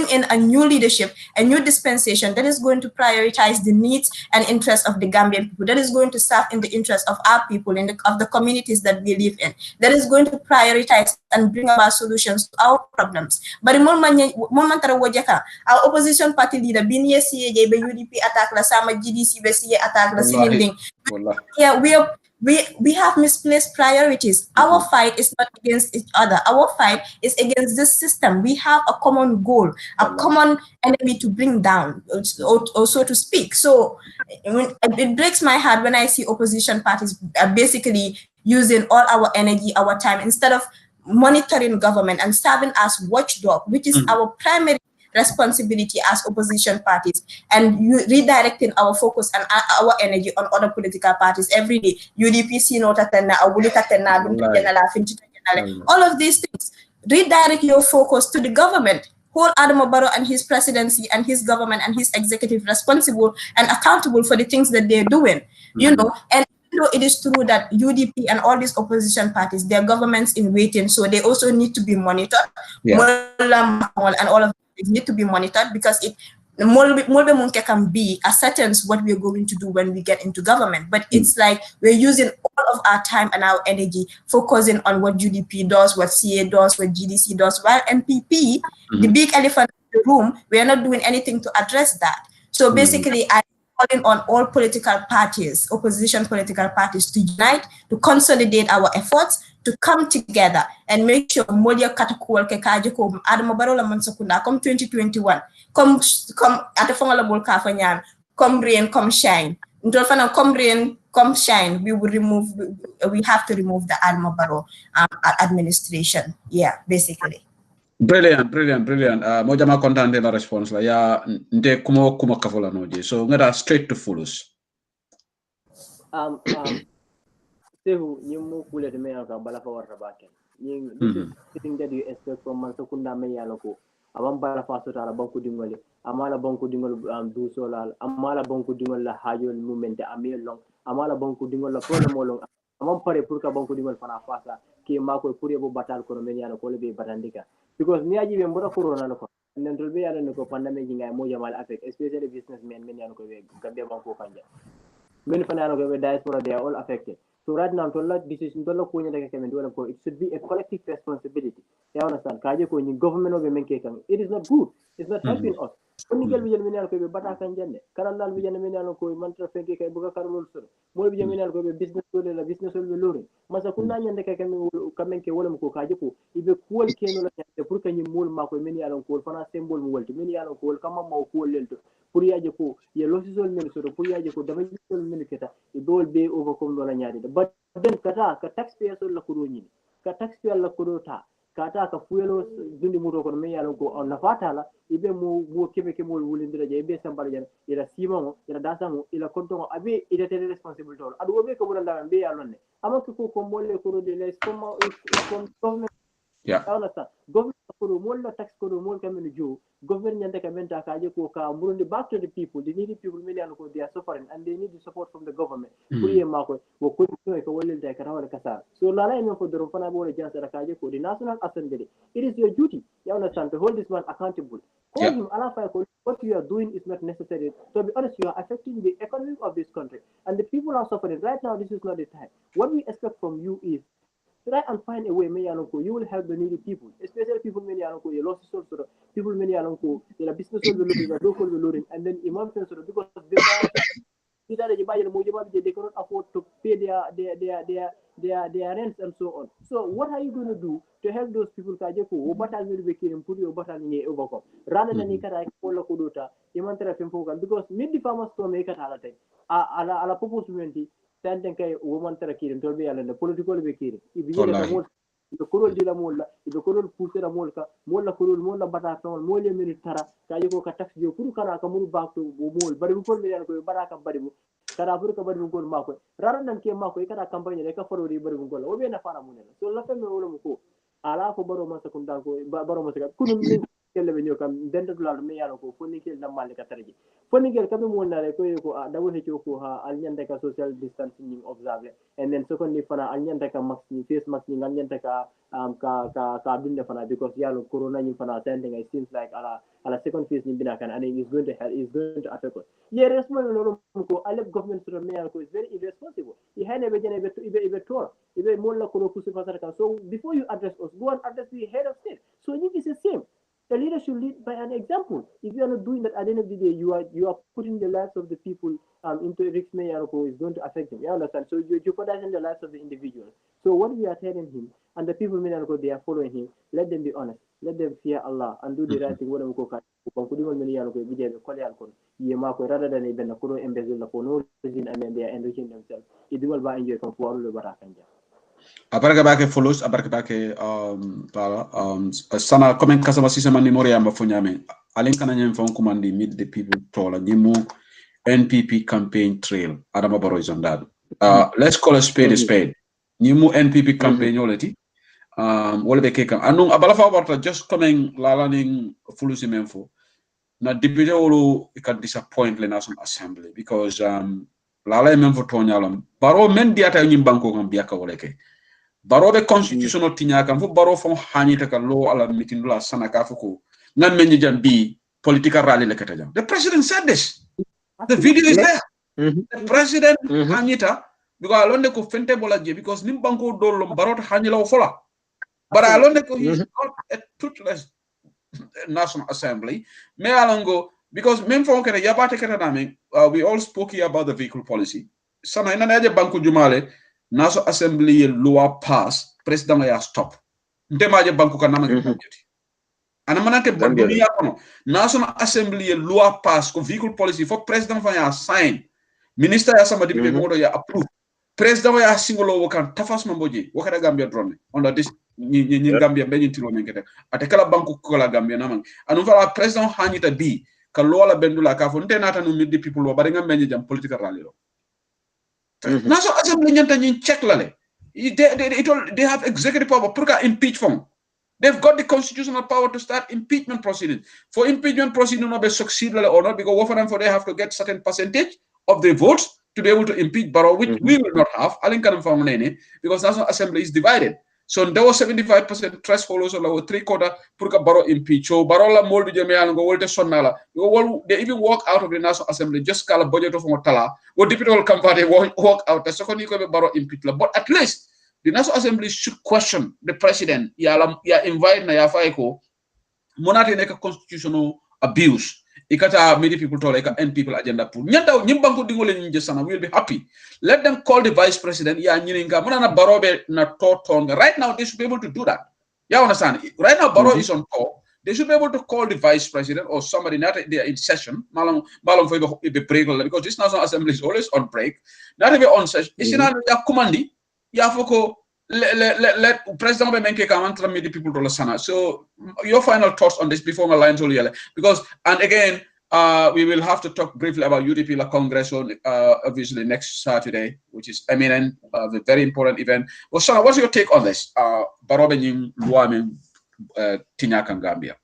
in a new leadership, a new dispensation that is going to prioritize the needs and interests of the Gambian people, that is going to serve in the interest of our people, of the communities that we live in, that is going to prioritize and bring about solutions to our problems. But our opposition party leader, Binie CA, UDP attack la sama GDC, CA attack la Silinding. Yeah, we have misplaced priorities. Our fight is not against each other. Our fight is against this system. We have a common goal, a common enemy to bring down, or so to speak. So it breaks my heart when I see opposition parties basically using all our energy, our time, instead of monitoring government and serving as watchdog, which is our primary responsibility as opposition parties, and redirecting our focus and our energy on other political parties every day. UDP, all of these things. Redirect your focus to the government. Hold Adama Barrow and his presidency and his government and his executive responsible and accountable for the things that they're doing. You know, and it is true that UDP and all these opposition parties, their governments in waiting, so they also need to be monitored. And all of it need to be monitored, because it can be ascertains what we're going to do when we get into government. But it's like we're using all of our time and our energy focusing on what UDP does, what CA does, what GDC does, while MPP, the big elephant in the room, we are not doing anything to address that. So basically, I calling on all political parties, opposition political parties, to unite, to consolidate our efforts, to come together and make sure Molia Katakual Kekaji ko Adama Barola Mansakunda come 2021, come Atafangala Bolka Fanyan, come rain, come shine. Ndolfana come rain, come shine. We have to remove the Adama Barrow administration. Yeah, basically. Brilliant. Moja ma content la response la ya nte kuma kafola noje. So ngada straight to Fulus. Sehu nyimu kule me aka bala fa warta baken. This is something that you expect from Mansakunda me yaloko. Amam bala fa so tara banku dingole. Amala banku dingol du solal. Amala banku dingol la hajol movement amel long. Amala banku dingol la problem long. Amam pare pour ka banku dingol fana fasa ki mako pour yebo batal ko men yalo ko le be batandika. Because ni aji be mbota corona no ko. Nendol be yalo ko pandemic ngai mo jamal affect especially businessmen men yalo ko be gambe banku kanja. Men fana yalo ko be diaspora they are all affected. So right now, it should be a collective responsibility. You understand? Government of it is not good. It's not helping us. Onigel bijan minal ko be bata kan jande karandal bijan minal ko mantra fenke kay buga karol sur mo bijan minal ko be business ko la business ko be lori masa kunna nyande kay kamen ke wala ko kaje ko ibe kuol keno la nyande pour que ni mol mako men yalon ko fana symbole mo wolti men yalon ko kama mo ko lelto pour yaje ko ye losisol men so pour yaje ko dama jisol men keta e dol be overcome do la nyaade but then kata ka taxpayer so la ko do nyini ka taxpayer la ko do ta kata ka fuelo dundi muto ko men yalon ko on nafatala ibe mo kebe ke mo wulindira je ibe sambal jana ila simamo ila dasamo ila kontongo abe ila tele responsible to adu obe ko bulanda be yalonne amako ko mole ko de les comme government government ko mol la tax ko mol kamen jo government nyande kamen ta kaje ko ka murundi back to the people the needy people million ko they are suffering and they need the support from the government pour yema ko ko ko wolilta ka rawal kasa so la la ko do fana bo le jansa kaje ko the national assembly it is your duty you understand to hold this man accountable. Call him, what you are doing is not necessary. To be honest, you are affecting the economy of this country. And the people are suffering. Right now, this is not the time. What we expect from you is try and find a way, you will help the needy people, especially people, you lost people, the business will be loading, and then Imam because they cannot afford to pay their rents and so on. So what are you going to do to help those people? Rather than because mid the farmers to make it ala purpose tanten kay woman tara kirim to be ala the political be kirim ibe the korol dila molla ibe korol pusera molka molla korol molla bata ton molle min tara kay ko ka tax jo pour kana ka muru bakto mol bari ko be ko baraka bari kara pour ka bari ko mako rara nan ke mako kara campagne de ka forori bari ko o be na fara munela so la femme wolo ko ala ko baro ma sakunda ko baro ma sakunda kunum ni kelle be nyokam dende dulal me yalo ko fonni kel na malika tarji fonni kel kabe mo na ko dawo he ko ha alnyande ka social distancing observe and then secondly fana alnyande ka mask ni face mask ni alnyande ka ka binde fana because yalo corona ni fana sending it seems like ala second phase ni bina kan and it is going to affect us ye responsible ko alep government to me yalo ko is very irresponsible he had be jene be tor ibe mo la ko ku fasara kan so before you address us go and address the head of state so it is the same. The leader should lead by an example. If you are not doing that, at the end of the day, you are putting the lives of the people into a risk is going to affect them. You understand? So you're jeopardizing the lives of the individuals. So what we are telling him, and the people they are following him, let them be honest. Let them fear Allah and do the right thing. Rather than embezzle for no reason and they are enriching themselves. It will buy enjoy from Abaraka bake follows, abaraka bake sana comment kasama sisa mani mori amba funyame. Alin kana nyem fon kumandi meet the people tola nyimu NPP campaign trail. Adama Barrow is on that. Let's call a spade a spade. Nyimu NPP campaign yoleti. Wole be keka. Anung abalafa warta just coming lalaning fulusi menfo. Na deputy wolo it can disappoint the National Assembly because lala menfo tonyalam. Barrow men diata nyimbanko kan biaka woleke. Barrow be constitutional tinya kan fo Barrow fon hanita kan law ala meeting la sanaka fuko nan men jan bi political rally le kata. The president said this. The video is there. The president hanita because alonde ko fente bolaje because nim banko dollo Barrow hanila fola. But alonde ko he's not a toothless National Assembly. Me alongo Because même for kene yabate kene name, we all spoke here about the vehicle policy. Sana ina naje banku jumale naso assembly law pass president ya stop. Ndemaje banku kanama kibajeti. Ana manake dunia kono national assembly law pass ko vehicle policy for president fa ya sign. Minister ya sama deputy modo ya approve. President ya singolo wakan tafas mamboji wakada Gambia drone under this ni Gambia benyi tilo menkete. Ate kala banku kola Gambia namang. Anu fala president hanita bi ka lola bendula ka fo ntenata no mid people wo bari ngam benyi jam political rally lo. National assembly nyanta nyin check lale. They have executive power pour impeach from. They've got the constitutional power to start impeachment proceedings. For impeachment proceedings not be succeed or not, because for them they have to get certain percentage of the votes to be able to impeach Barrow, which we will not have. Because National Assembly is divided. So there was 75% threshold, also like 3/4 pour Barrow impeach. So Barrow la moldu jamian go wolte sonnala. They even walk out of the National Assembly, just call a budget of Motala. What deputy will come they walk out. The second you Barrow impeach. But at least the National Assembly should question the president. Ya invite na ya faiko. Monate neka constitutional abuse. Ikata many people told like end people agenda pool. Nyanta nyimbangu dingole nyinjesana. We'll be happy. Let them call the vice president. Ya nyininga. Muna Barobe na toton. Right now they should be able to do that. You understand? Right now Barrow is on top. They should be able to call the vice president or somebody not there in session. Malam for be break because this National Assembly is always on break. Not even on session. Isina ya kumandi. Ya foko let President Menke come and the people to listen. So your final thoughts on this before my line to you, because and again we will have to talk briefly about UDP La Congress on obviously next Saturday, which is eminent, a very important event. Well, Sana, what's your take on this? Barobenyim Luamin Tinyakan Gambia.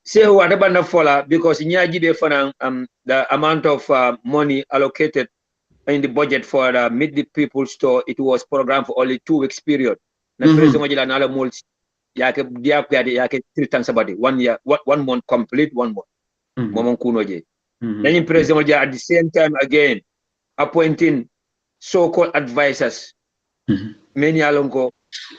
Say what about Fola because in Yajibe for the amount of money allocated in the budget for Meet the People store, it was programmed for only 2 weeks period. Na president wajila nala molds yake 3 times about it. 1 year, 1 month complete, 1 month. Momon kuno je. Then president wajila at the same time again appointing so-called advisors. Many alongo.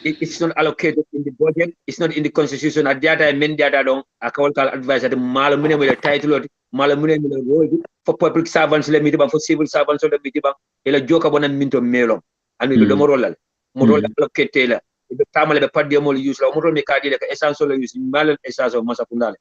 It's not allocated in the budget. It's not in the constitution. At that time, many data don't. I call advisor the malamune with the title malamune with the role for public servants. Let me for civil servants. Let me a joke about a minto melon. And we do the moral allocate Taylor. The family the part demo use la moral make like essential use malan essence of masakundale.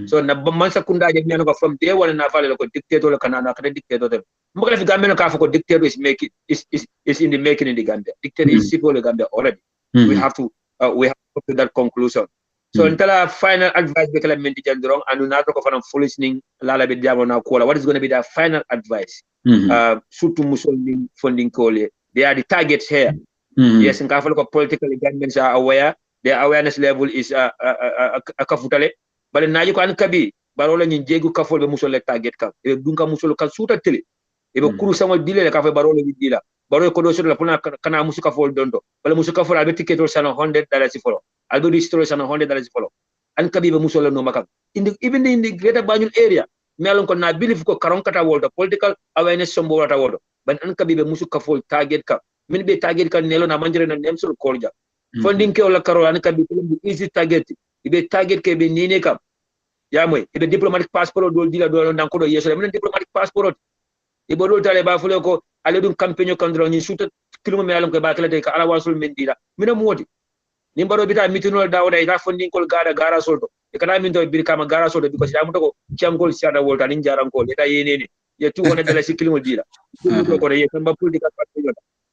So na masakunda je from day one na fale ko dictator la kana ka dictator dem. Mo ka fi Gambia ka fa dictator is make it is in the making in the Gambia. Dictator is civil Gambia already. We have to come to that conclusion. So until our final advice be kala mendi jandrong anu na to ko fanam listening lala be diabo na kola. What is going to be the final advice? Sutu musolling funding kole. They are the targets here. Yes, in Kafalo political governments are aware. Their awareness level is a kafutale. But na yuko an kabi barola nyin jegu kafol be musol target ka. E dunka musol kan suta tele. E be kuru sama dile ka fe barola bi dila. Baro ko do so la puna kana musuka fol dondo. Wala musuka fol albe ticket or sana $100 follow. Albe restore sana $100 follow. An kabi be musol no makam. Even in the greater Banjul area, me alon ko na believe ko karon kata world political awareness sombo wata world. But an kabi be musuka fol target ka. Min be target ka nelo na manjere na nem sol kolja. Funding ke wala karo an kabi be easy target. Ibe target ke be nine kam. Ya moy ibe diplomatic passport do dila do nan ko do yeso men diplomatic passport. Ibe do tale ba fulo ko ale dum campagne kandro ni suta kilimo me alon ko ba kala de ka ala wasul men dila mina modi ni mbaro bita mitino dawda ita funding kol gara soldo e kana min do bir kama gara soldo because ya muto ko chamgol siada volta ni jaran ko eta yenene ye $200 kilimo dila ko re kamba political party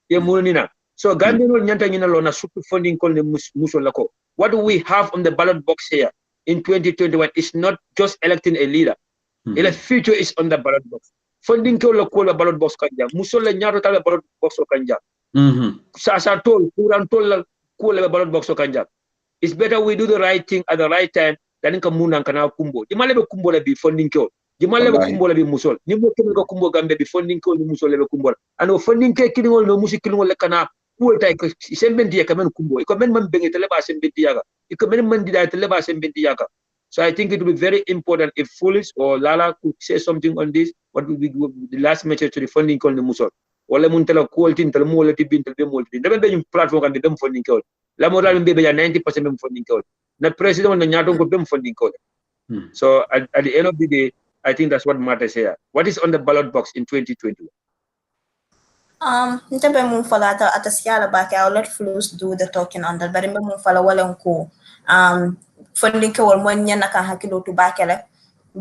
ye munina so Gambia no nyanta nyina lo na sutu funding kol ne musol lako. What do we have on the ballot box here in 2021 is not just electing a leader. The future is on the ballot box. Funding ko la ko la ballot box kanja musol la nyaato tala ballot box ko kanja sa tol kuran tol la ko la ballot box ko kanja. It's better we do the right thing at the right time than ka munan kana kumbo di male be kumbo la bi funding ko di male be kumbo la bi musol ni mo kemi ko kumbo Gambia bi funding ko ni musol le be kumbo ano funding ke kidingol no musikilingol le kana ko tay ko sembendi ya kamen kumbo ko men man bengi tele ba sembendi yaga ko men man di da tele ba sembendi yaga. So I think it will be very important if Foolish or Lala could say something on this. What will be the last message to the funding call the Musol? Wala muntala quality intel mo la tibin tel be mo tin. Debe be platform kan be funding call. La moral be 90% be funding call. Na president na nyato ko be funding call. So at the end of the day, I think that's what matters here. What is on the ballot box in 2021? Ntabe mun fala ata siala bake I'll let Flus do the talking on that, but remember mun fala wala nko funding ke wal mo nyana kan hakilo to bakele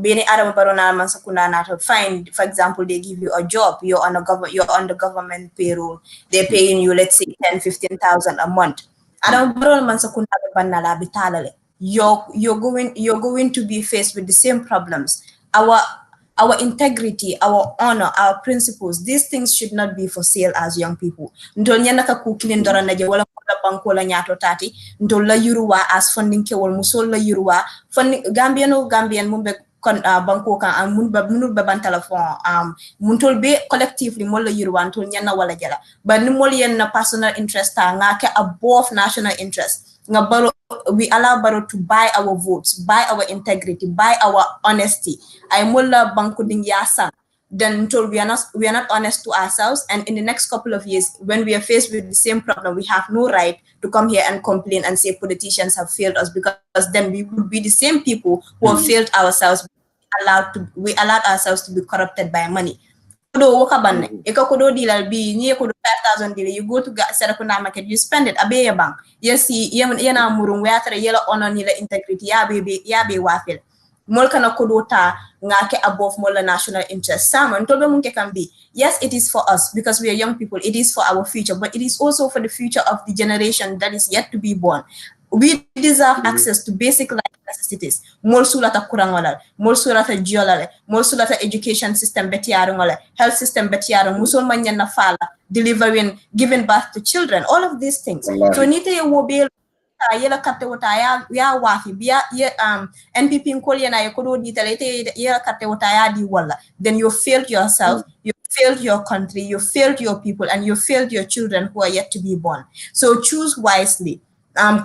bini adam barona man sakuna na to find, for example, they give you a job, you're on the government payroll, they're paying you, let's say 10-15,000 a month. Adam barona man sakuna banna la bitalale. You're going to be faced with the same problems. Our integrity, our honor, our principles, these things should not be for sale as young people. Ndonyana ka kukilin dora na wala banko la nyato tati, ndola yuruwa as funding ke wal musol la yuruwa, funding Gambian mumbe banko kan munul baban telephone muntol be collectively mo la yuruwa ntol nyana wala jala. But ni mol yen na personal interest ta ngake above national interest. We allow Baro to buy our votes, buy our integrity, buy our honesty. I mulla banku ding yasa. Then we are not honest to ourselves, and in the next couple of years, when we are faced with the same problem, we have no right to come here and complain and say politicians have failed us, because then we would be the same people who have failed ourselves. We allowed ourselves to be corrupted by money. You go to Serakunda market, you spend it, abe ya bank. Yes, yana murung weatra yela honor nila integrity, yabe wafil. Molka na kodota ngake above mola national interest. Salmon tobe munke can be. Yes, it is for us because we are young people. It is for our future, but it is also for the future of the generation that is yet to be born. We deserve access to basic life necessities. More sulata kurangolal, more sulata jiolale, more sulata education system betiarungole, health system betiarung, musulman na fala, delivering, giving birth to children, all of these things. So nite wo be yela katte wota ya wafi biya NPP nkoli na yakodo ditalete yela katte wota ya di wala. Then you failed yourself, you failed your country, you failed your people, and you failed your children who are yet to be born. So choose wisely.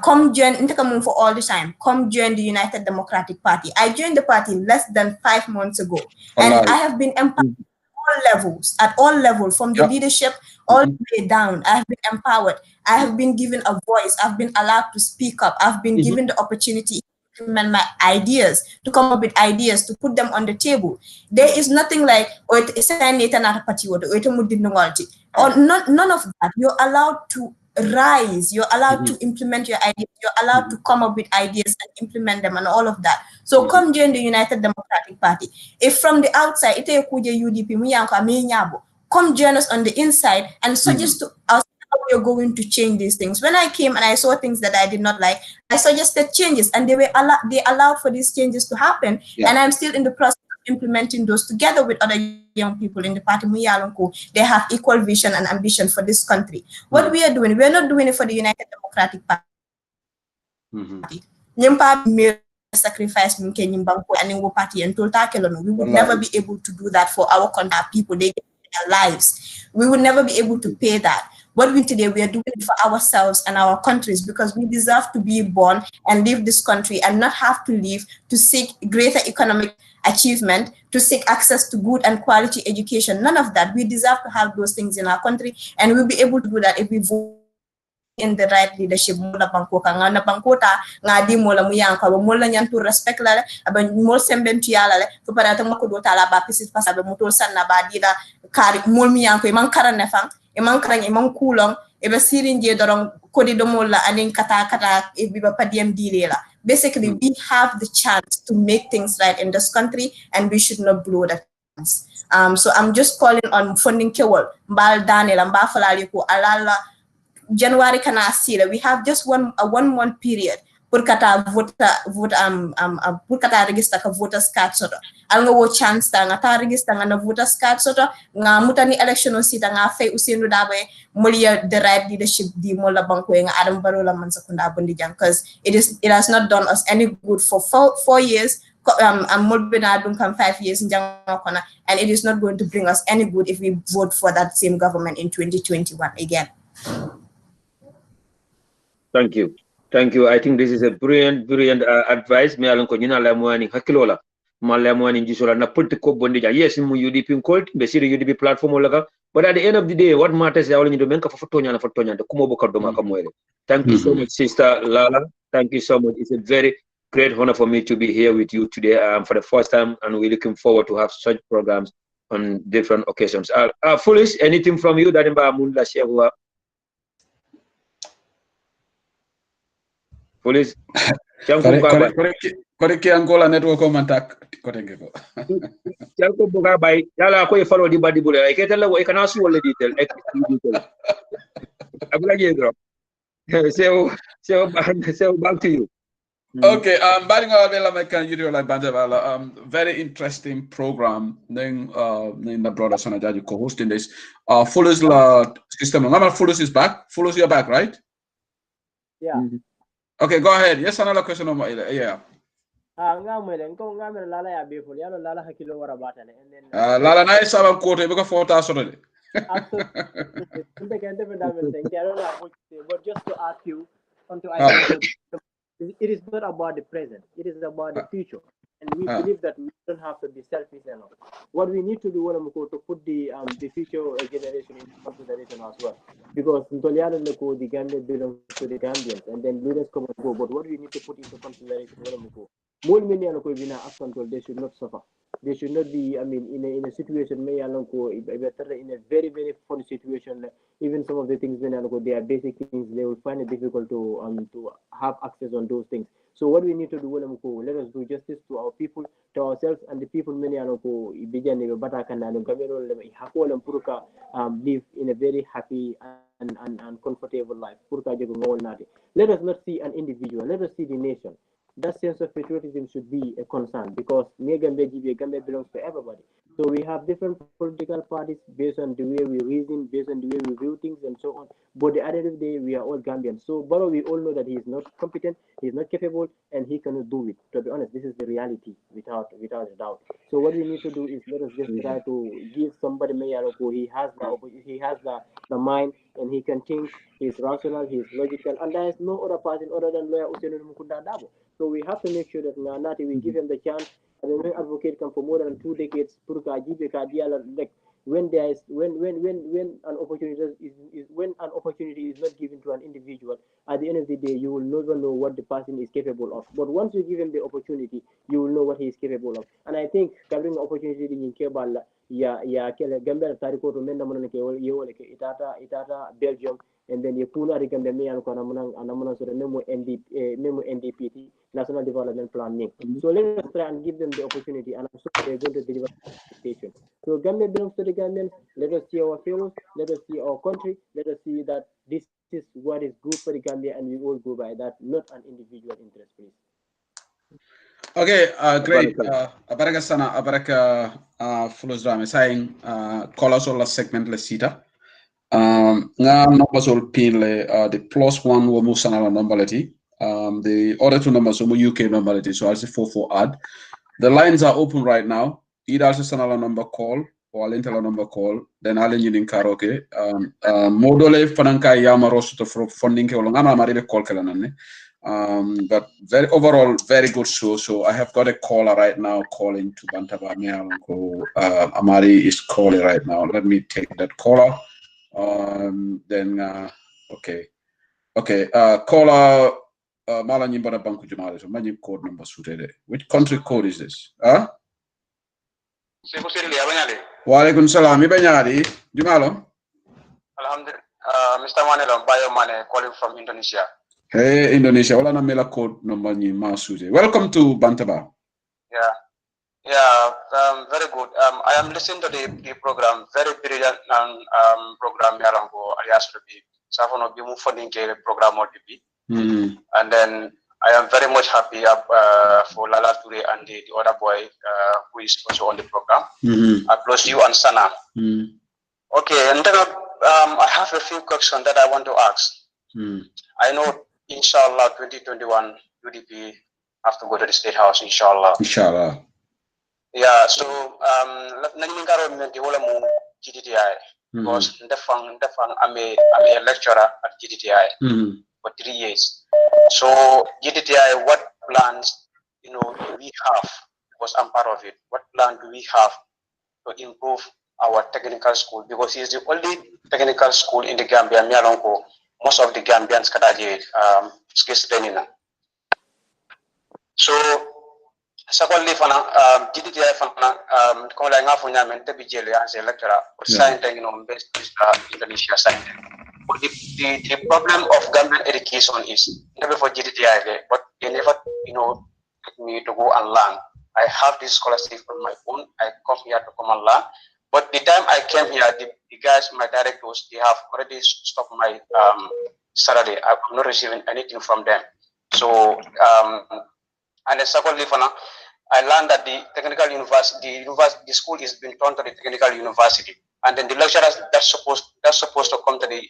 Come join for all the time. Come join the United Democratic Party. I joined the party less than 5 months ago, and I have been empowered at all levels, from the leadership all the way down. I have been empowered. I have been given a voice. I've been allowed to speak up. I've been given the opportunity to implement my ideas, to come up with ideas, to put them on the table. There is nothing like or none of that. You're allowed to rise, you're allowed to implement your ideas, you're allowed to come up with ideas and implement them and all of that. So come join the United Democratic Party. If from the outside, come join us on the inside and suggest to us how we're going to change these things. When I came and I saw things that I did not like, I suggested changes, and they allowed for these changes to happen. And I'm still in the process of implementing those together with other young people in the party. They have equal vision and ambition for this country. What we are doing, we're not doing it for the United Democratic Party. Sacrifice and party and we would never be able to do that for our country people. They get their lives. We would never be able to pay that. What we today, we are doing it for ourselves and our countries, because we deserve to be born and live this country and not have to leave to seek greater economic achievement, to seek access to good and quality education. None of that. We deserve to have those things in our country, and we'll be able to do that if we vote in the right leadership. Mola bankoka ngana bankota ngadi mola muyanka mola nyantu respect la aba mol sembentu yala le to parata mako do tala ba pisit pasabe mutol sanna ba dila kari mol miyanko e man karane fam e man karang e man kulong e be sirinje dorong kodi do mola anin kata e biba padiem dilela. Basically, we have the chance to make things right in this country, and we should not blow that chance. So I'm just calling on funding kewol mbal danela mba falali ko alala January kana sila. We have just a 1 month period pour kata pour kata register ka voters card soto al nga wo chance ta nga ta register nga na voters card soto nga mutani election sita nga fay usinu dabe molia the right leadership di mola banko nga Adam Barrow la man sakunda bondi jang, because it has not done us any good for 4 years. I'm mulbina dum come 5 years in Jangakona, and it is not going to bring us any good if we vote for that same government in 2021 again. Thank you. I think this is a brilliant advice. Me alon ko nyina la mwani hakilola. Ma la mwani jisola na politiko bondi ja. Yes, mu UDP colt, be siri UDP platform olaga. But at the end of the day, what matters is all you do menka fotonya kumo boka doma kamwele. Thank you so much, Sister Lala. Thank you so much. It's a very great honor for me to be here with you today for the first time, and we're looking forward to have such programs on different occasions. Foolish, anything from you that Munda share? Foolish. Koreki Angola network mantak korenge ko. Jalko boga bay yala ko follow di badi bule ay ketel la kana su wala detail detail. Abula jedro. So back to you. Okay, very interesting program. Then the brother Sanajaji co-hosting this. Fuller's system. Fuller's is back. Fuller's, you're back, right? Yeah. Okay, go ahead. Yes, another question on my yeah. Lala ya before yalo lala hakilo wara batale and then Lala na isa ba quarter because 4,000. But just to ask you, it is not about the present, it is about the future. And we believe that we don't have to be selfish enough. What we need to do to put the future generation in consideration as well. Because the Gambia belongs to the Gambians, and then leaders come and go. But what we need to put into consideration, they should not suffer. They should not be, in a situation, in a very, very funny situation. Even some of the things, they are basic things, they will find it difficult to have access on those things. So what we need to do, let us do justice to our people, to ourselves, and the people live in a very happy and comfortable life. Let us not see an individual, let us see the nation. That sense of patriotism should be a concern, because Gambia belongs to everybody. So we have different political parties based on the way we reason, based on the way we view things, and so on. But at the end of the day, we are all Gambians. So, but we all know that he is not competent, he is not capable, and he cannot do it. To be honest, this is the reality, without a doubt. So what we need to do is let us just try to give somebody he has the mind, and he can think. He is rational, he is logical, and there is no other person other than lawyer Usainu Mukunda Dabo. So we have to make sure that we give him the chance. And when advocate come for more than 2 decades, like when an opportunity is not given to an individual, at the end of the day, you will never know what the person is capable of. But once you give him the opportunity, you will know what he is capable of. And I think covering opportunity in Kebala, Gambia Tarikoto Menda Itata Belgium, and then you pull out the Gambia and Memo NDPT, National Development Plan. So let us try and give them the opportunity, and I'm sure they're going to deliver expectation. So Gambia belongs to the Gambians. Let us see our fellows, let us see our country, let us see that this is what is good for the Gambia, and we all go by that, not an individual interest, please. Okay, great. Abaraka sana, abaraka Fulosrame saying callers all segment le sita. Nga numbers all pin le the +1 wo musana la number leti. The other 2 numbers are UK number leti, so I'll say 44 add. The lines are open right now. Either also sanala number call or Alintala number call. Then I'll in karaoke. Modole fananka yama rosto for funding ke olongana marile call kelanane. But overall very good show. So I have got a caller right now calling to Bantaba Mealonko. Amari is calling right now. Let me take that caller. Then okay. Caller Mala Nyimbara Banku Jumale. So my code number suited. Which country code is this? Walaikum salam. Ibanyadi. Jumalo. Alhamdulillah. Mr. Manelo, Bayo Mane, calling from Indonesia. Hey, Indonesia. Wala na mela code number ni Masuje. Welcome to Bantaba. Yeah, very good. I am listening to the program, very brilliant program Yarango alias Ruby. Safono bimu funding program or DB. And then I am very much happy for Lala Ture and the other boy who is also on the program. Plus you and Sana. Okay, and then I have a few questions that I want to ask. I know, inshallah, 2021 UDP have to go to the State House, inshallah. Inshallah. Yeah, so GDTI because I'm a lecturer at GDTI for 3 years. So GDTI, what plans do we have? Because I'm part of it. What plan do we have to improve our technical school? Because it's the only technical school in the Gambia. Most of the Gambians skills training. So secondly fana GDTI fana comme la nga fo nyame te bi jele as a lecturer sign you know best Indonesia sign. But the problem of Gambian education is never for GDTI, but they never, you know, let me to go and learn. I have this scholarship on my own. I come here to come and learn. But the time I came here, the guys, my directors, they have already stopped my salary. I'm not receiving anything from them. So, and then secondly, I learned that the technical university, the school is being turned to the technical university, and then the lecturers that's supposed to come to the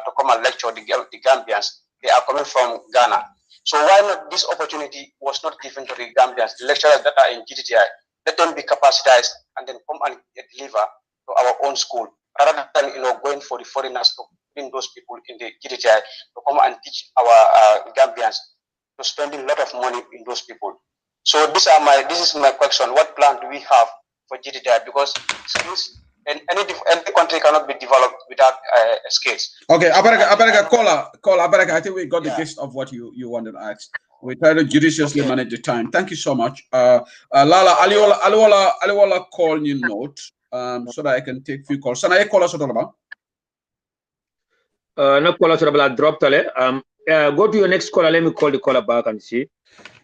to come and lecture the Gambians, they are coming from Ghana. So why not this opportunity was not given to the Gambians, the lecturers that are in GDTI, let them be capacitized and then come and deliver to our own school, rather than going for the foreigners to bring those people in the GDTI to come and teach our Gambians, to spending a lot of money in those people. So this is my question. What plan do we have for GDTI? Because skills and any country cannot be developed without skills. Okay, Abaraka, call Abaraka. I think we got the gist of what you wanted to ask. We try to judiciously manage the time. Thank you so much. Lala, Aliola call you note so that I can take few calls. Sana call us about. No call us about drop tale. Go to your next caller. Let me call the caller back and see.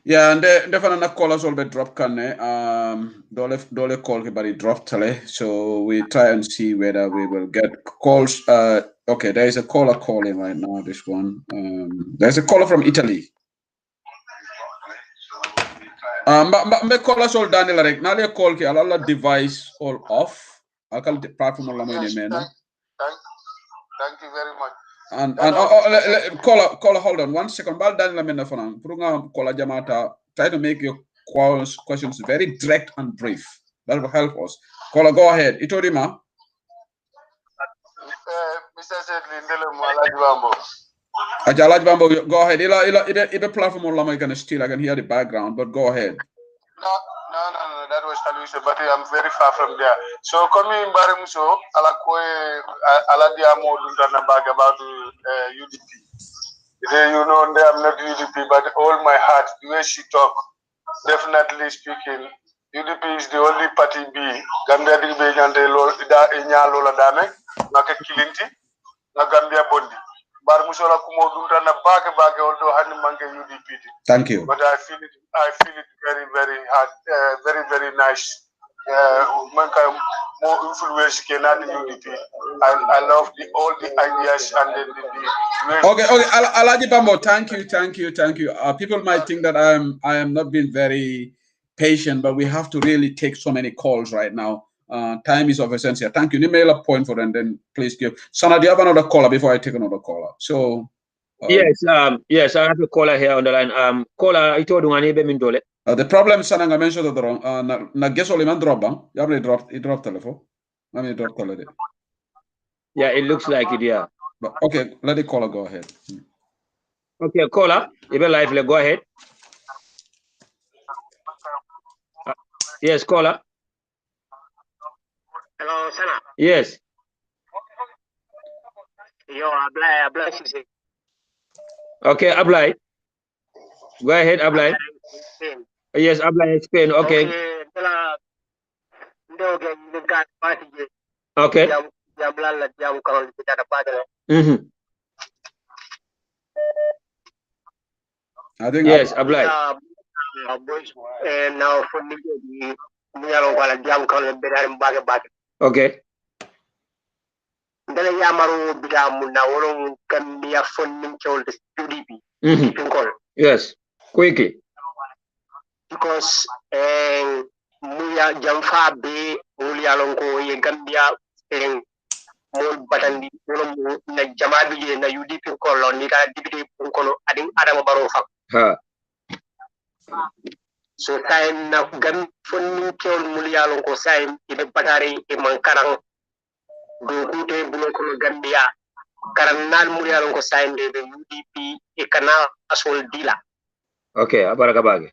Yeah, and definitely not call us all the drop can dole call everybody drop tele. So we try and see whether we will get calls. Okay, there is a caller calling right now. This one. There's a caller from Italy. Me call us all Daniel like now they call ke all device all off. I call the platform all Thank you very much. And caller, hold on 1 second. Bal Daniel Mena Fanang. Prunga caller Jamata. Try to make your questions very direct and brief. That will help us. Caller, go ahead. Itorima. Mr. Sedley, Alajibambo. Alajibambo, go ahead. Ila platform all I can steal. I can hear the background, but go ahead. No, that was Taluisa, but I'm very far from there. So, coming in Barimuso, Aladiamo Dundana bag about UDP. You know, I'm not UDP, but all my heart, the way she talk, definitely speaking, UDP is the only party B. Gambia Dibe Yande Lola Dame, Naka Kilinti, Nagambia Bondi. Barimuso la Kumo Dundana bag, although Hanimanga UDP. Thank you. But I feel it very, very hard, very, very nice. More influence can add UDP. I love all the ideas and the Okay. Alaji Bambo, thank you. People might think that I am not being very patient, but we have to really take so many calls right now. Time is of essence here. Thank you. Email a point for them, then please give. Sana, do you have another caller before I take another caller? So. Yes, I have a caller here on the line. Caller, I told you I need Mindole. The problem is I mentioned the wrong. Na guess only man drop bang. You already dropped telephone. I mean drop caller. Yeah, it looks like it. Yeah. But, okay, let the caller go ahead. Okay, caller, you be live. Go ahead. Yes, caller. Hello, Sana. Yes. Yo, Ablay. Okay, Ablay. Go ahead, Ablay. Yes, Ablay, Spain. Okay. Okay. I think yes, Ablay. Now for okay. Ndele yamaru bidamu na wolong Gambia funding chol the UDP. Yes, quickly. Because muya jamfa be muya longo ye Gambia mol batandi wolong na jamabi na UDP kolon ni ka dibide kono adin adama baro fa. Ha. So time na gam funding chol muya longo time ibe batari e mankarang do kute bulo kono Gambia karanal murialon ko sainde be UDP e kana asol dila okay abaraka bage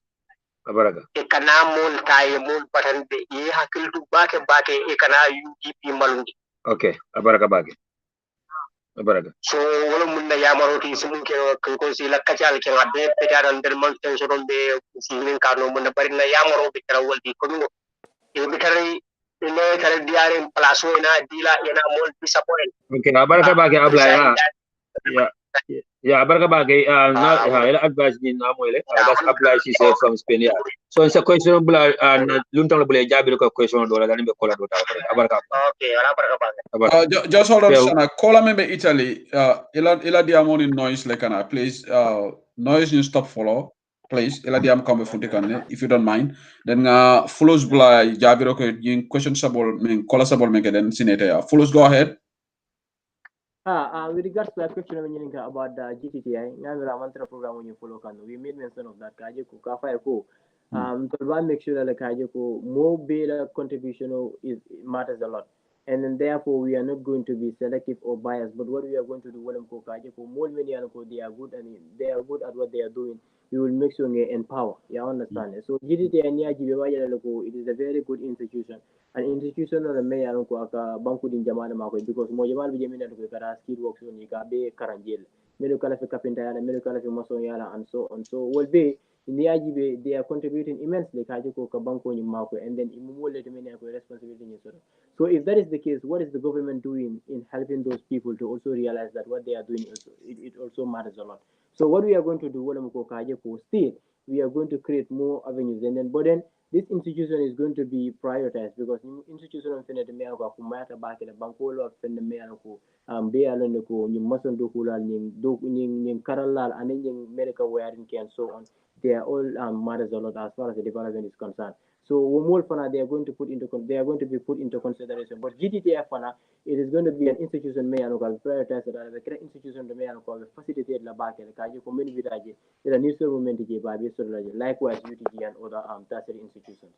e kana mon tay mon patande e hakiltu bake e kana UDP malundi okay abaraka bage so wala mun na yamaro ti simun ko si la kachal ke ngabe petaran der man ten so be simin kano mun na bari na yamaro be tara waldi ko no e be tara ine tara diare plaso ina dila ina mol disappoint okay abaraka ba ke abla ya abaraka ba ke na ila advice ni na moyle that's apply she said from Spain yeah so it's a question bla luntang bla jabi ko question do la be kola do ta abaraka okay abaraka ba just hold on sana kola me Italy ila diamond noise like kana please noise you stop follow please ila diam come funti kanne if you don't mind then follows bla jabiro ko yin question sabol men kola sabol men den sinete ya follows go ahead. With regards to that question about the GTTI, Mantra program when you follow we made mention of that kaje ko kafa ko to make sure that kaje ko more better contribution is matters a lot. And then therefore we are not going to be selective or biased, but what we are going to do ko kaje ko more many they are good and they are good at what they are doing. We will make sure they empower. You understand? So GTTI it is a very good institution. An institution or a mayor ko aka banku din jamana mako because mo jamal bi jemina ko kara skill works on ka be karanjel melu kala fi kapinta yala melu kala fi mason yala and so on so will be in the IGB they are contributing immensely kaji ko ka banko ni mako and then imumole to many ko responsibility ni so if that is the case what is the government doing in helping those people to also realize that what they are doing also it also matters a lot so what we are going to do wala ko kaji ko still we are going to create more avenues and then but then this institution is going to be prioritized because institution of Finland me ko kumata ba ke banko lo Finland me ko be alon ko ni mason do kulal ni karalal and ni medical wearing and so on they are all matters a lot as far as the development is concerned so more fana they are going to be put into consideration but GTTF fana it is going to be an institution me ko prioritized the institution me ko facilitate la ba ke ka ji community village the news movement je ba be so likewise UTG and other tertiary institutions.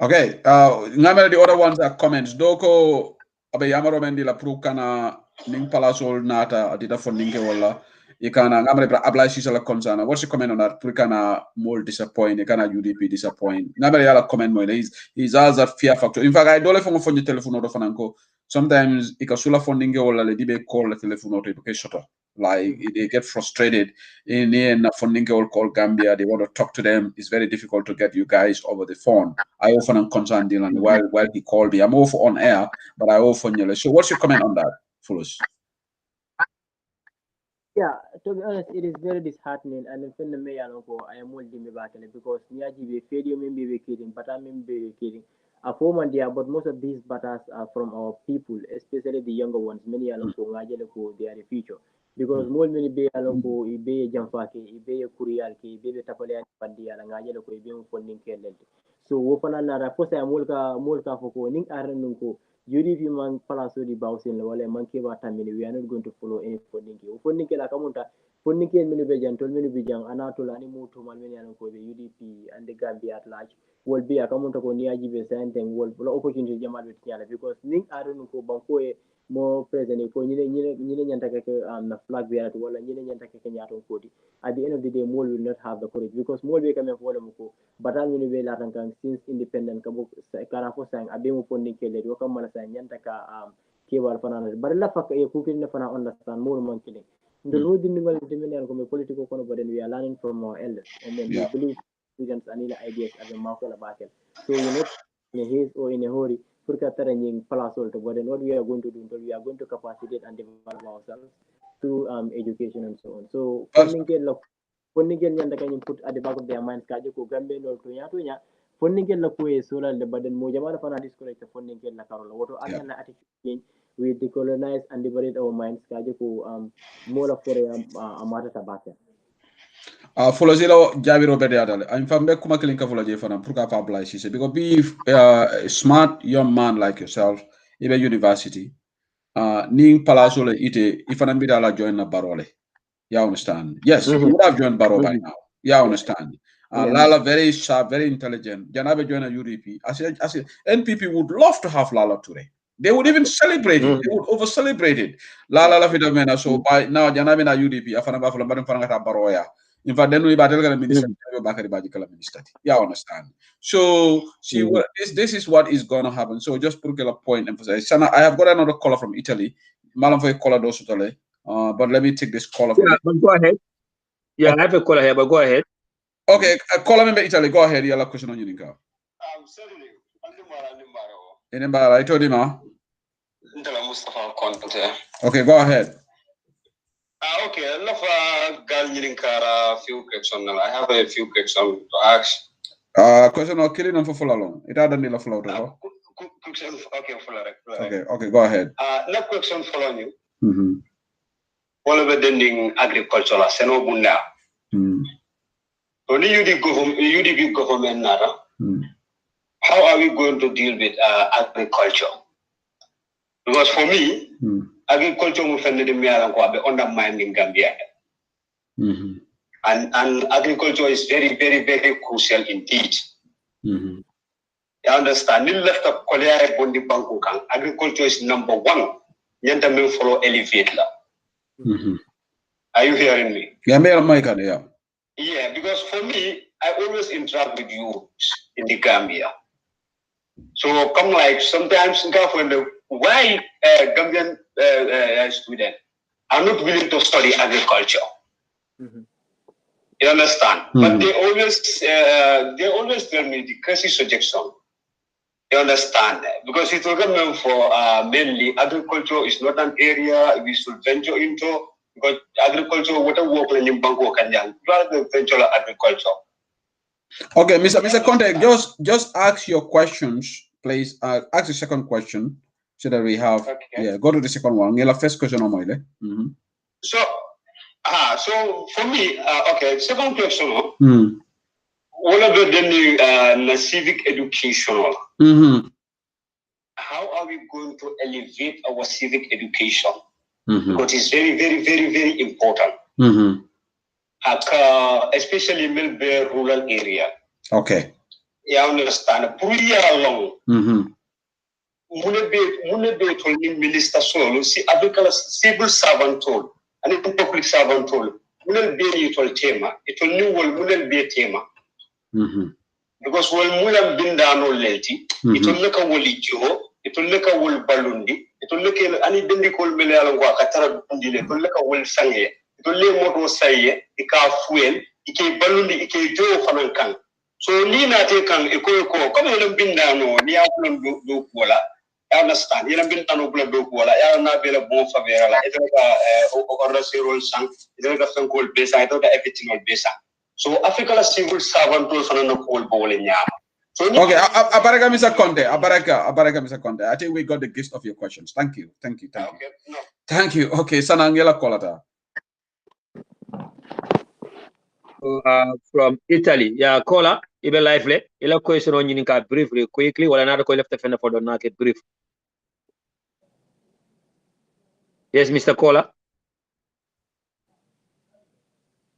Okay, ngamela the other ones are comments. Doko abe yamaro mendi la prukana ning palasol nata adita fondinge wala ikana ngamela bra abla sisa la konsana. What's your comment on that? Prukana more disappoint, ikana UDP disappoint. Ngamela yala comment mo is has that fear factor. In fact, I don't know if on telephone or fananko. Sometimes ikasula fondinge wala le dibe call the telephone or to shut up. Like they get frustrated in the end funding will call Gambia, they want to talk to them. It's very difficult to get you guys over the phone. I often am concerned Dylan while he called me. I'm off on air, but I often yell. So what's your comment on that, Fulus? Yeah, to be honest, it is very disheartening and in the may I am holding me back because Niaji be failure be kidding, but I mean be kidding. A former dear, but most of these batters are from our people, especially the younger ones. Many are they are the future. Because more many be alonko ibe jamfake ibe kurial ke ibe tapale pandi ala ngaje ko ibe funding kelel so wo fana na ra fosa mulka foko ning arren ko UDP man palaso di bawsin wala man ke ba tamini we are not going to follow any funding ke la kamunta funding ke minu be jantol minu be jang anatol ani mutu man men yan ko be UDP and the Gambia at large will be akamunta ko ni ajibe senten will opportunity jamal be tiala because ning arren ko banko e more present ko ñine ñanta ke na flag be at wala ñine ñanta ke ñaton kodi at the end of the day more will not have the courage because more be kame fo ko batal ñu be latan kan since independent ka bo kana fo sang abe mo funding ke le do kam mala sang ñanta ka ke war fanana bar la fak e ku ke ne fana understand more man kile ndol mo dindi ngal dimene ko me political kono but then we are learning from our elders and then we believe students and ideas as a mafia bakel so you know in a haste or in a hurry for catering plus also but then what we are going to do we are going to capacitate and develop ourselves through education and so on so funding nyanda kany put at the back of their minds kaje ko gambe no to nya funding la ko e sola le baden mo jamana fana disconnect funding la karola woto alna attitude change we decolonize and liberate our minds kaje ko more for amata tabaka Follow zero Javiro Bediadale. I'm from Bekuma Kilinka Volaje for Pruka Pabla she said because be a smart young man like yourself, even university, Ning Palasole ite if an ambidala join a barole. You understand? Yes, you would have joined Baro by now. You understand? Lala very sharp, very intelligent. Janabe join a UDP. I said, NPP would love to have Lala Toure. They would even celebrate it. They would over celebrate it. Lala la Fidomena. So by now, Janabe na UDP. Afanaba for Baroya. In fact, then we battle the minister. Yeah, understand. So see what this is what is gonna happen. So just put a point emphasize. Sana, I have got another caller from Italy. Malam for a caller but let me take this caller from but go ahead. Yeah, okay. I have a caller here, but go ahead. Okay, caller member Italy. Go ahead. You have a question on you, Nika. I told him, okay, go ahead. Okay, I love Gal few questions. I have a few questions to ask. Question or killing them for full along. It had a flow. Okay, go ahead. No question following you. All of the agricultural Senobunda. Only UDP government nada. How are we going to deal with agriculture? Because for me, agriculture will undermined in Gambia. And agriculture is very, very, very crucial indeed. You understand? Agriculture is number one. Follow elevate. Are you hearing me? Yeah. Yeah, because for me, I always interact with you in the Gambia. So come like sometimes why Gambian students are not willing to study agriculture. You understand? But they always tell me the crazy suggestion. You understand? Because it will come for mainly agriculture is not an area we should venture into. Because agriculture, what a work in Bango can venture agriculture. Okay, Mr. Conte, just ask your questions, please. Ask the second question so that we have. Okay. Yeah, go to the second one. The first question on my So for me, okay, second question. All of the civic education. How are we going to elevate our civic education? Because it's very, very, very, very important. Especially in Melbourne rural area. Okay. Yeah, I understand. Pretty long. Mune told minister solo, see, civil servant told, and public servant told. Mune be told tema. It will new world mune be tema. Because when mune been down or leti, it will look a woolly joe, it will look a wool balundi, it will look at any bindicol melalangua, Katara Bundile, it will look a wool sange. To lay moto say it can fuel, it can balloon, it can do for so Lina take an eco come on bin down near do cola. I understand. You have been done over do cola. I am not available for Vera. Or a serial sang, it's a some cold base. I thought everything will be so Africa civil servant to a cold bowl in Yam. So okay, Abaraka Mr. Conte. Abaraka Mr. Conte. I think we got the gist of your questions. Thank you. Okay, no. Thank you. Okay, Sanangela Kolata. From Italy. Yeah, caller, Ibe lively. Ila question on you briefly, quickly, while another call left the fender for the market brief. Yes, Mr. Caller.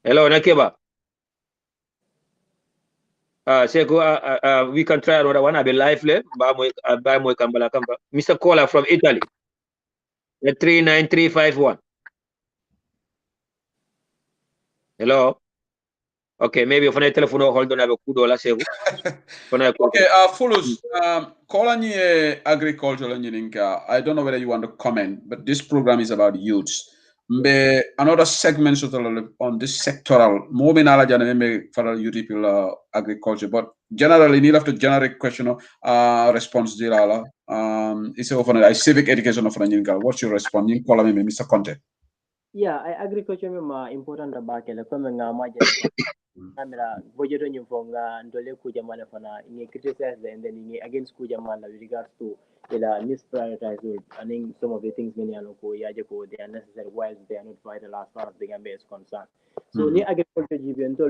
Hello, Nakeba. We can try another one. I'll be lively. Mr. Caller from Italy. 39351. Hello. Okay, maybe if I telephone hold on, I have a kudo la sevu. Okay, Fulus, Kolani agricultural engineering. I don't know whether you want to comment, but this program is about youths. Another segment on this sectoral, more than for youth people agriculture, but generally, need have to generate question response. It's a civic education of engineering. What's your response? You call me, Mr. Conte. Yeah, agriculture is important about it. Kamera budget on for ndole kuja mana fana in criticize and then in against kuja mana with regards to misprioritize I think some of the things many aloko yajeko they are necessary while they are not vital as far as the Gambia is concerned. So near agriculture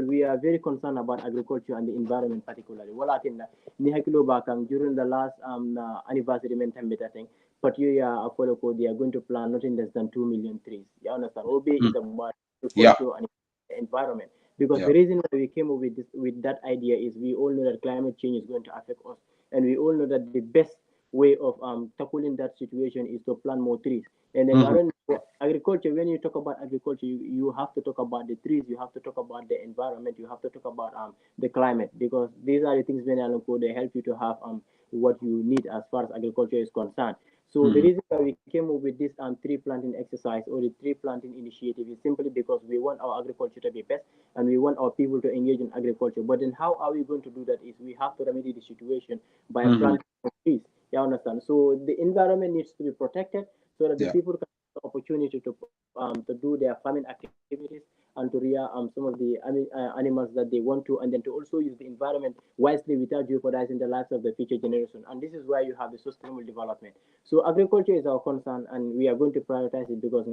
we are very concerned about agriculture and the environment particularly. Well I think ni hakilo bakang during the last anniversary I think but you are they are going to plant nothing less than 2 million trees. You understand? OB is about agriculture and environment. Because the reason why we came up with that idea is we all know that climate change is going to affect us, and we all know that the best way of tackling that situation is to plant more trees. And the environment agriculture, when you talk about agriculture, you have to talk about the trees, you have to talk about the environment, you have to talk about the climate, because these are the things when they help you to have what you need as far as agriculture is concerned. So the reason why we came up with this tree planting exercise or the tree planting initiative is simply because we want our agriculture to be best and we want our people to engage in agriculture. But then how are we going to do that is we have to remedy the situation by planting trees. You understand? So the environment needs to be protected so that the people can have the opportunity to do their farming activities and to rear some of the animals that they want to, and then to also use the environment wisely without jeopardizing the lives of the future generation. And this is why you have the sustainable development. So agriculture is our concern, and we are going to prioritize it because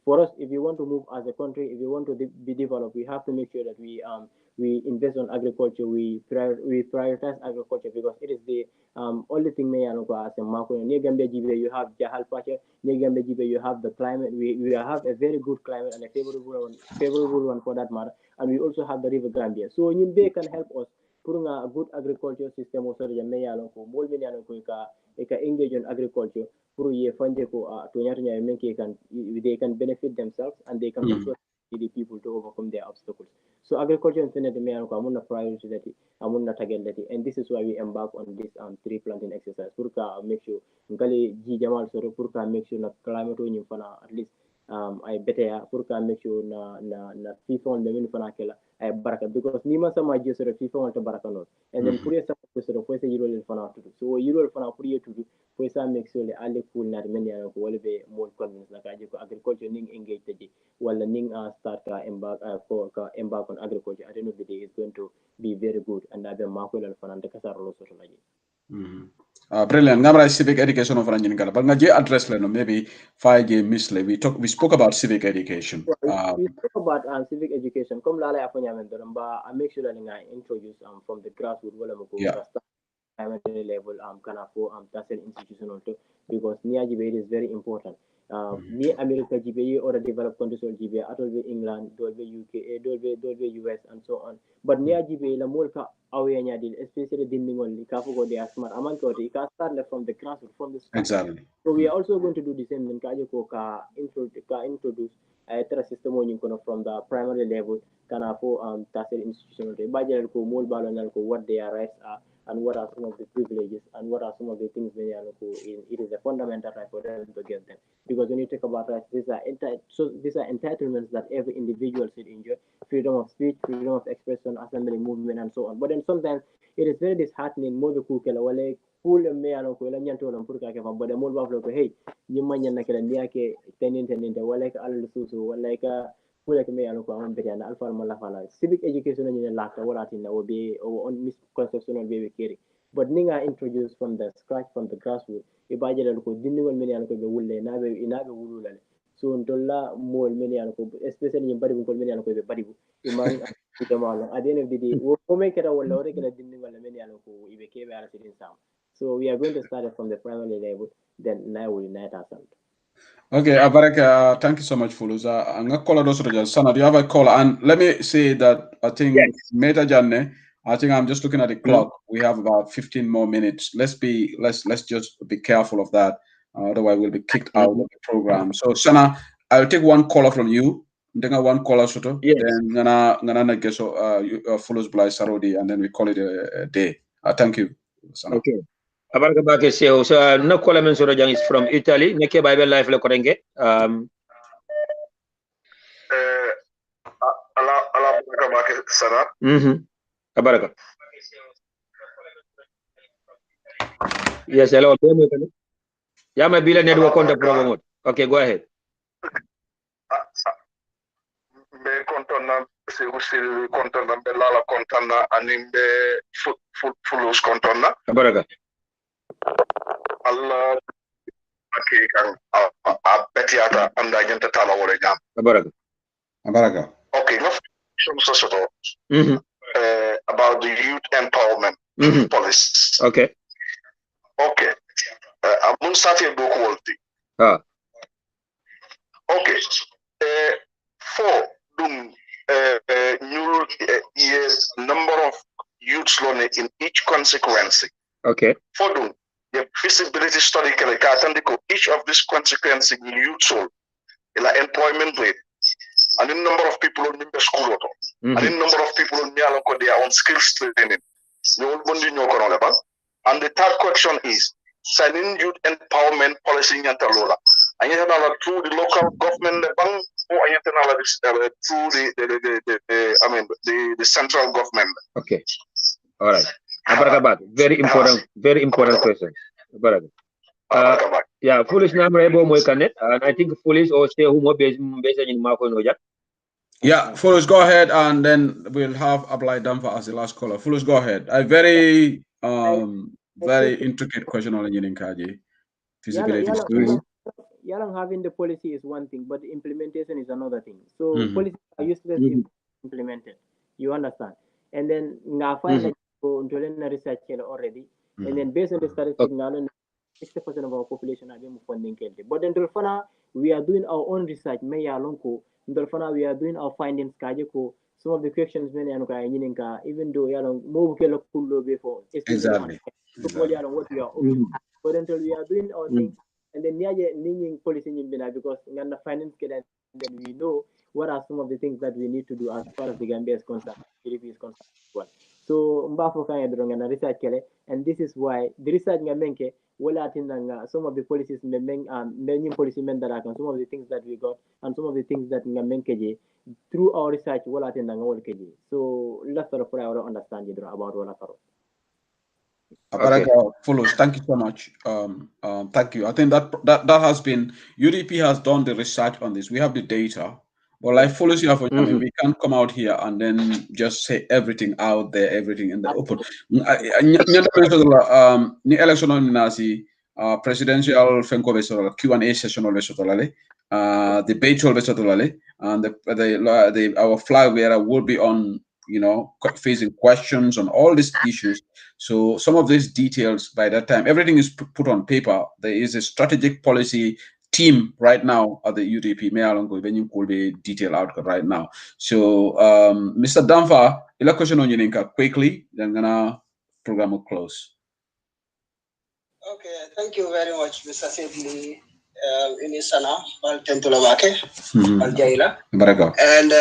for us, if you want to move as a country, if you want to be developed, we have to make sure that we invest on agriculture. We prioritize agriculture because it is the only thing may as a market. Near Gambia you have Jahal Pacha, near Gambia you have the climate. We have a very good climate and a favorable one for that matter. And we also have the River Gambia. So Nimbe can help us putting a good agriculture system also the may more engage in agriculture they can benefit themselves and they can also the people to overcome their obstacles. So agriculture and priority and this is why we embark on this tree planting exercise. Make sure make sure climate at least I better make sure na FIFA on the fana kela ay baraka because ni ma sama je soro FIFA on to baraka non and then pour sa soro faut sa yiro le fana to so yiro le fana pour yetu faut sa make sure le alle cool na men ya ko wala be more convince na ka je ko agriculture ning engage taji wala ning start ka embark on agriculture at the end of the day is going to be very good and abe mako le fana de kasaro lo soto laji. Brilliant. Ngamra civic education of Ranjin Gala. But Naji address leno maybe 5G misle. We spoke about civic education. We spoke about civic education. Come lala aponya mendoramba. I make sure that I introduce from the grassroots primary level kanafo tasel institutional too because near GBA is very important. Near America GBA or a developed countries or GBA, Atolbe England, Dolbe UK, Dolbe US, and so on. But near GBA, la mulka awenya dil, especially dinning kafugo de asmar. Amanko they can start from the grassroots from the start. Exactly. So we are also going to do the same in Kajoko introduce a system from the primary level kanafo tasel institutional. Budget ko mul balonal ko what their rights are. And what are some of the privileges and what are some of the things it is a fundamental right for them to get them. Because when you talk about rights, these are entitlements that every individual should enjoy: freedom of speech, freedom of expression, assembly, movement, and so on. But then sometimes it is very disheartening. More the kukela wale cool me ano ko ilan yanto lang purka ke but the more baflo ko hey nyuma nyan nakela niake tenin wale ka alal susu wale ka civic education in lakta wala tin o be on misconception on be carry but ninga introduced from the scratch from the grassroots e baje dal ko dinni won meni ko be wulle nabe wululale so ndolla mol meni ko especially in bari ko meni ko be bari imang jamalo at the end of the day wo make it wala ore kala dinni wala meni ko ibe kebe ala sidin sam. So we are going to start it from the primary level, then now we unite ourselves. Okay, Abaraka, thank you so much, Fuluza. I'm going to call Sana, do you have a call? And let me say that I think Meta Janne, I think I'm just looking at the clock. We have about 15 more minutes. Let's just be careful of that. Otherwise, we'll be kicked out of the program. So, Sana, I'll take one caller from you. Then one caller, Soto. Yes. Then Ngana Geso follows by Sarodi, and then we call it a day. Thank you, Sana. Okay. Abarka bake seo so no kola men soro jang is from Italy neke bible life le korenge ala baraka bake sana abaraka yes hello ya ma bila network contact program okay go ahead be kontona se usiri kontona be lala kontona animbe fulus kontona abaraka Allah okay kan betiata anda jenta tala wala jam Abaraka okay no so about the youth empowerment policy okay amun sati boko wolti okay for dum new yes number of youths learning in each consequence okay for dum the feasibility study each of these consequences will useful in employment rate and the number of people in the school and the number of people in their own skills training. And the third question is signing youth empowerment policy in Yantalola. And you have through the local government, the bank, or through the central government. Okay. All right. Very important question. Yeah, foolish number and I think foolish or stay home based in Marco Noja. Yeah, Fulus, go ahead, and then we'll have Ablai Damfa as the last caller. Fulus, go ahead. A very intricate question on Kaji. Feasibility study. Having the policy is one thing, but the implementation is another thing. So policies are useless if implemented. You understand? And then now finally research already. And then based on the statistics, now 60% of our population are being funding. But then we are doing our own research. We are doing our findings. Some of the questions even though more before exactly. What we are but until we are doing our thing, and then policy because we finance and then we know what are some of the things that we need to do as far as the Gambia is concerned, GDP is concerned. So research and this is why the research some of the policies many policy men that are some of the things that we got and some of the things that through our research so let's sort of understand about what Follows. Thank you so much. Thank you. I think that has been UDP has done the research on this. We have the data. Well, like follows you have, we can't come out here and then just say everything out there, everything in the open. Election on Nasi, presidential Fenko Q&A session on debate and our flag bearer will be on, facing questions on all these issues. So some of these details by that time, everything is put on paper. There is a strategic policy team right now at the UDP. When you could be detailed out right now. So Mr. Damfa, a question on Yininka quickly, then gonna program will close. Okay, thank you very much, Mr. Sidney. Inisana, Tentulawake, Aljaila. And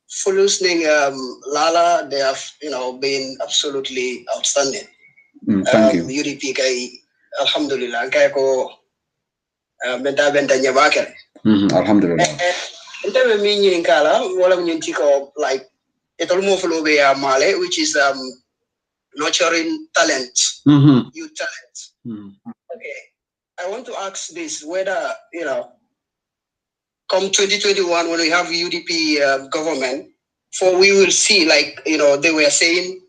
for listening, Lala, they have been absolutely outstanding. Thank you. UDP kay alhamdulillah kay ko benta nyabake. Alhamdulillah. Ente me nyin kala wala nyin tiko like etol mo follow be male, which is nurturing talent, youth talent. Okay, I want to ask this: whether come 2021 when we have UDP government, for we will see they were saying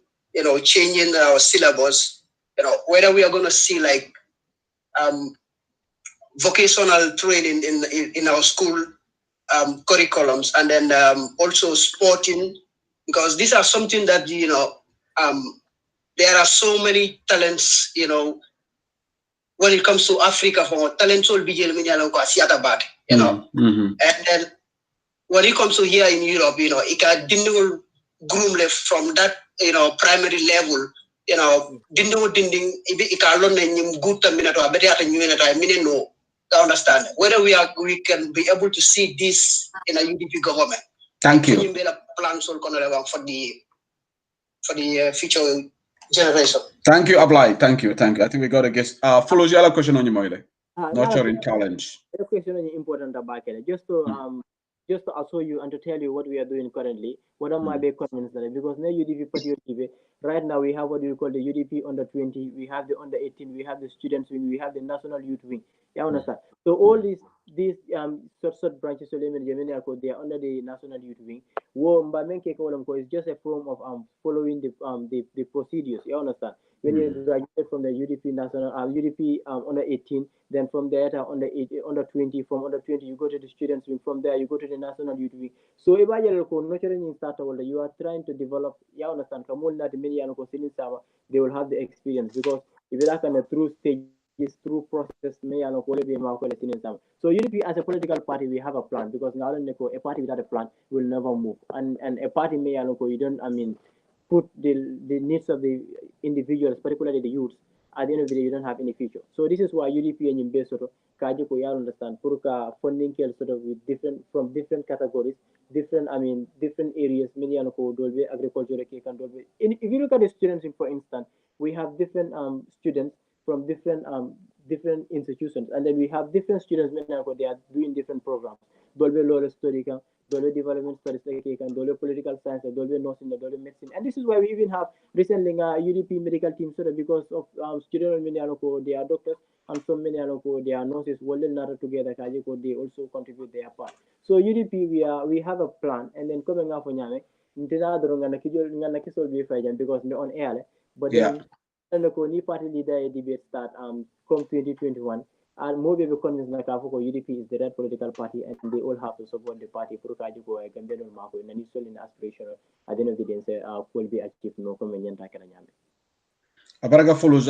changing our syllabus, whether we are going to see vocational training in our school curriculums, and then also sporting, because these are something that there are so many talents when it comes to Africa. For talents will be and then when it comes to here in Europe, it can groom left from that primary level, dinding it can learn good better no understand whether we can be able to see this in a UDP government. Thank you. Plans for the future generation. Thank you, Ablai. Thank you. I think we got a guest. Follows your question on your mind. Nurturing challenge. The question is important about it. Just to assure you and to tell you what we are doing currently, what are my big comments there? Because now UDP right now we have what you call the UDP under 20, we have the under 18, we have the students wing, we have the national youth wing. You understand? So all these short branches they are under the national youth wing. Is just a form of following the procedures. You understand? When you graduate from the UDP national UDP under 18, then from there under 20, from under 20 you go to the students wing, from there you go to the national youth wing. So if you are trying to develop, you understand, they will have the experience, because if you are through stages, through process, so UDP as a political party, we have a plan, because now a party without a plan will never move, and a party you don't put the needs of the individuals, particularly the youths, at the end of the day, you don't have any future. So this is why UDP and Yimbe sort of kaji ko you understand Puruka funding care sort of with from different categories, different areas, many anoko dolbe agriculture can dolbe. If you look at the students, for instance, we have different students from different institutions, and then we have different students many they are doing different programs. Dolbe law study can, dolbe development studies can, dolbe political science, dolbe nursing, dolbe medicine, and this is why we even have recently UDP medical team sort of because of students many they are doctors and so many they are nurses. Well, not together, they also contribute their part. So UDP we have a plan, and then coming up on Yame, because we're on air, but then the party leader debate start come 2021. And more people convinced like UDP is the right political party, and they all have to support the party. Puru kaji ko ay gambe no mako na nisol in aspiration. At the end of the day, say will be achieved no convenient takana nyame. Abaraga follows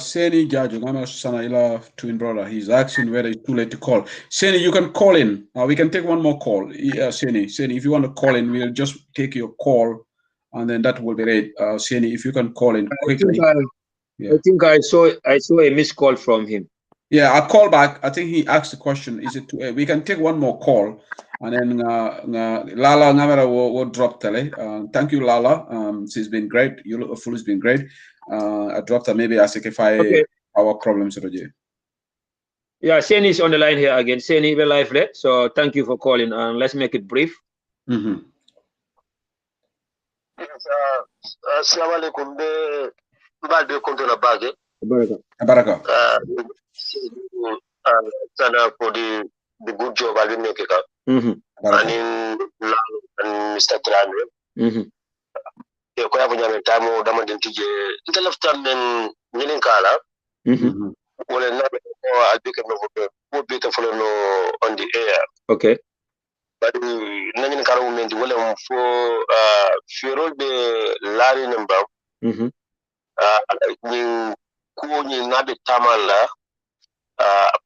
Seni Jaju, Ngama Sana ila twin brother. He's asking whether it's too late to call. Seni, you can call in. We can take one more call. Seni, if you want to call in, we'll just take your call, and then that will be it. Seni, if you can call in quickly. I think I saw a missed call from him. Yeah, I'll call back. I think he asked the question, is it too, we can take one more call, and then Lala Ngamera will drop tele. Thank you, Lala. She's been great. Full's been great. I dropped her maybe as if our problems already. Yeah, Seni is on the line here again. Seni, we're live late, so thank you for calling, and let's make it brief. Assalamu alaikum. Mbade kontona bage. Baraka. Sana for the good job I didn't make it up. And Mr. Trane. Yo ko yabo nyame tamo dama den tije intellectual men nyelen kala. Wala na ko albike no ko beta follow no on the air. Okay. But nanyen kala momenti wala fo ferol be lari number. Ni ko ni nabe tamala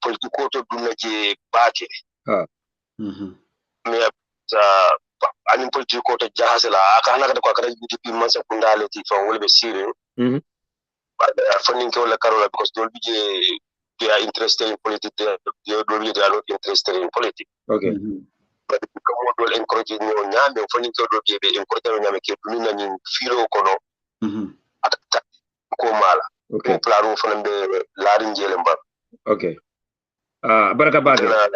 politiko to dunaje bake. Me anin politiko to jahasela aka hanaka ko akara UDP mansa kundale ti fa wolbe sire. Funding ke wala karola because don't be they are interested in politics, they are not interested in politics. Okay. But come on, encourage you nyame funding to do be encourage nyame ke dunina ni filo kono. Atata ko mala. Okay. Planu fanambe larin jelemba. Okay. Baraka Baga.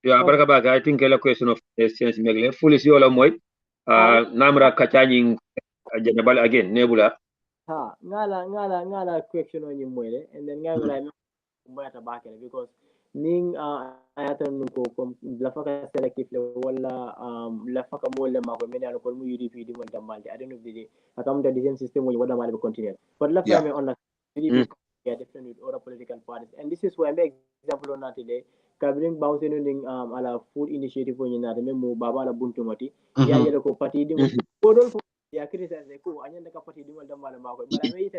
Yeah, Baraka Baga. I think a question of sense megle. Full is yola moy. Namra kachani janabal again. Nebula. Ngala question on you moyle, and then ngala mbata bakela because ning ayatan ko kom lafaka selective wala lafaka mole mako mena ko mu UDP di mon damalde at the end of the day akam the design system wala mal continue but lafaka me on UDP different with other political parties, and this is why I make example on today covering bouncing ala food initiative on na memo baba la buntu mati ya yele ko party di ko ya criticize ko anyanda ka party di mon damal mako but I may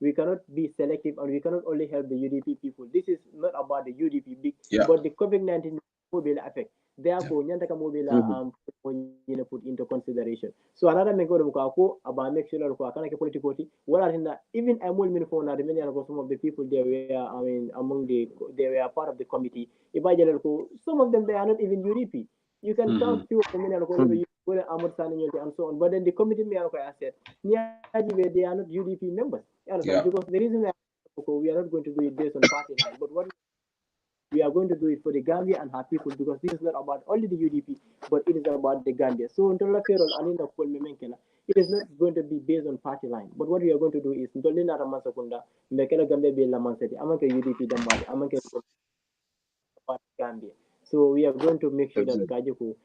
we cannot be selective, and we cannot only help the UDP people. This is not about the UDP but the COVID-19 mobile effect. Therefore, nyantaka mobile put into consideration. So another mengo ko about make sure ko kana ke political wala hinda even amol min for na the many some of the people they were they were part of the committee. Ko some of them they are not even UDP. You can count few of them and so on. But then the committee may have said they are not UDP members. Because the reason we are not going to do it based on party line, but what we are going to do it for the Gambia and her people, because this is not about only the UDP, but it is about the Gambia. So it is not going to be based on party line. But what we are going to do is Gambia. So we are going to make sure that Kajuku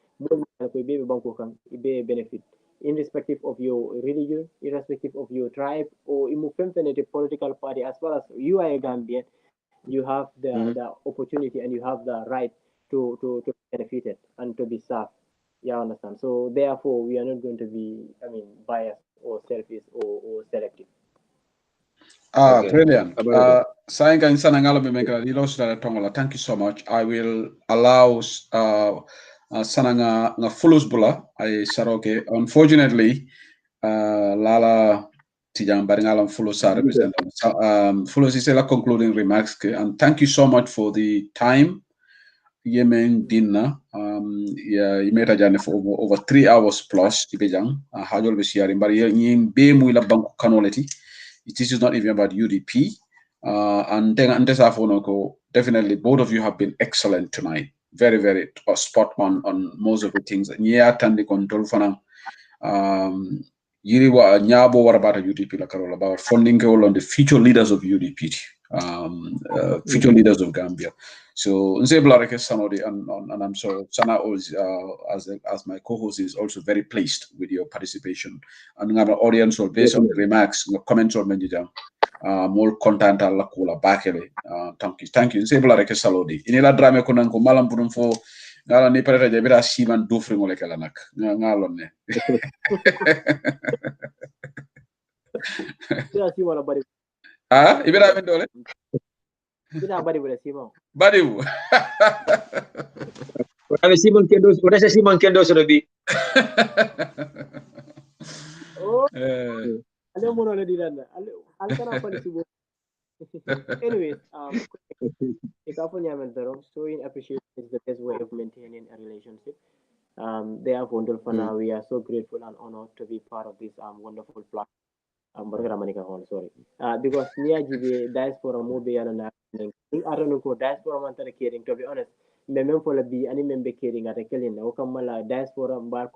benefit, irrespective of your religion, irrespective of your tribe, or the political party. As far as you are a Gambian, you have the opportunity and you have the right to benefit it and to be served. Yeah, understand. So therefore, we are not going to be, biased or selfish or selective. Brilliant. Thank you so much. I will allow Sananga Fulus Bula. I said okay. Unfortunately, Lala Tijang Baringalam Fulosa representative. Fulos is a concluding remarks, and thank you so much for the time. Yemen dinner. Yeah, you made a journey for over 3 hours plus. Ibejang, Hajol Besiarim, but yin be muila bank canolity. It is not even about UDP. And then definitely both of you have been excellent tonight. Very, very spot on most of the things. Yeah, Tandi control for yiri wa nyabo war about UDP la Carola about funding on the future leaders of UDP, future leaders of Gambia. So Nzebla Reke Sanodi and I'm so Sana always as my co-host is also very pleased with your participation. And our audience will based on the remarks, the comments on Menjijang. More content alla kula bakele. Thank you. Nzebla Reke Salodi. Inila drama kunan ko malam purum fo ngala ni pareta jabira siman dufri ngole kala nak ngalon ne. Ah, ibira men dole. Ibira bari bari Simon. Bari. Ora Simon kendo, ora se Simon kendo so bi. Oh. Ale mo no le dilanda. Ale kana pa sibo. Anyways, showing appreciation is the best way of maintaining a relationship. Therefore, Ndolfana, we are so grateful and honored to be part of this wonderful platform. Because near GB diaspora movie and I don't know diaspora man caring, to be honest. Memem for be any member caring at a killing. Okamala diaspora mbal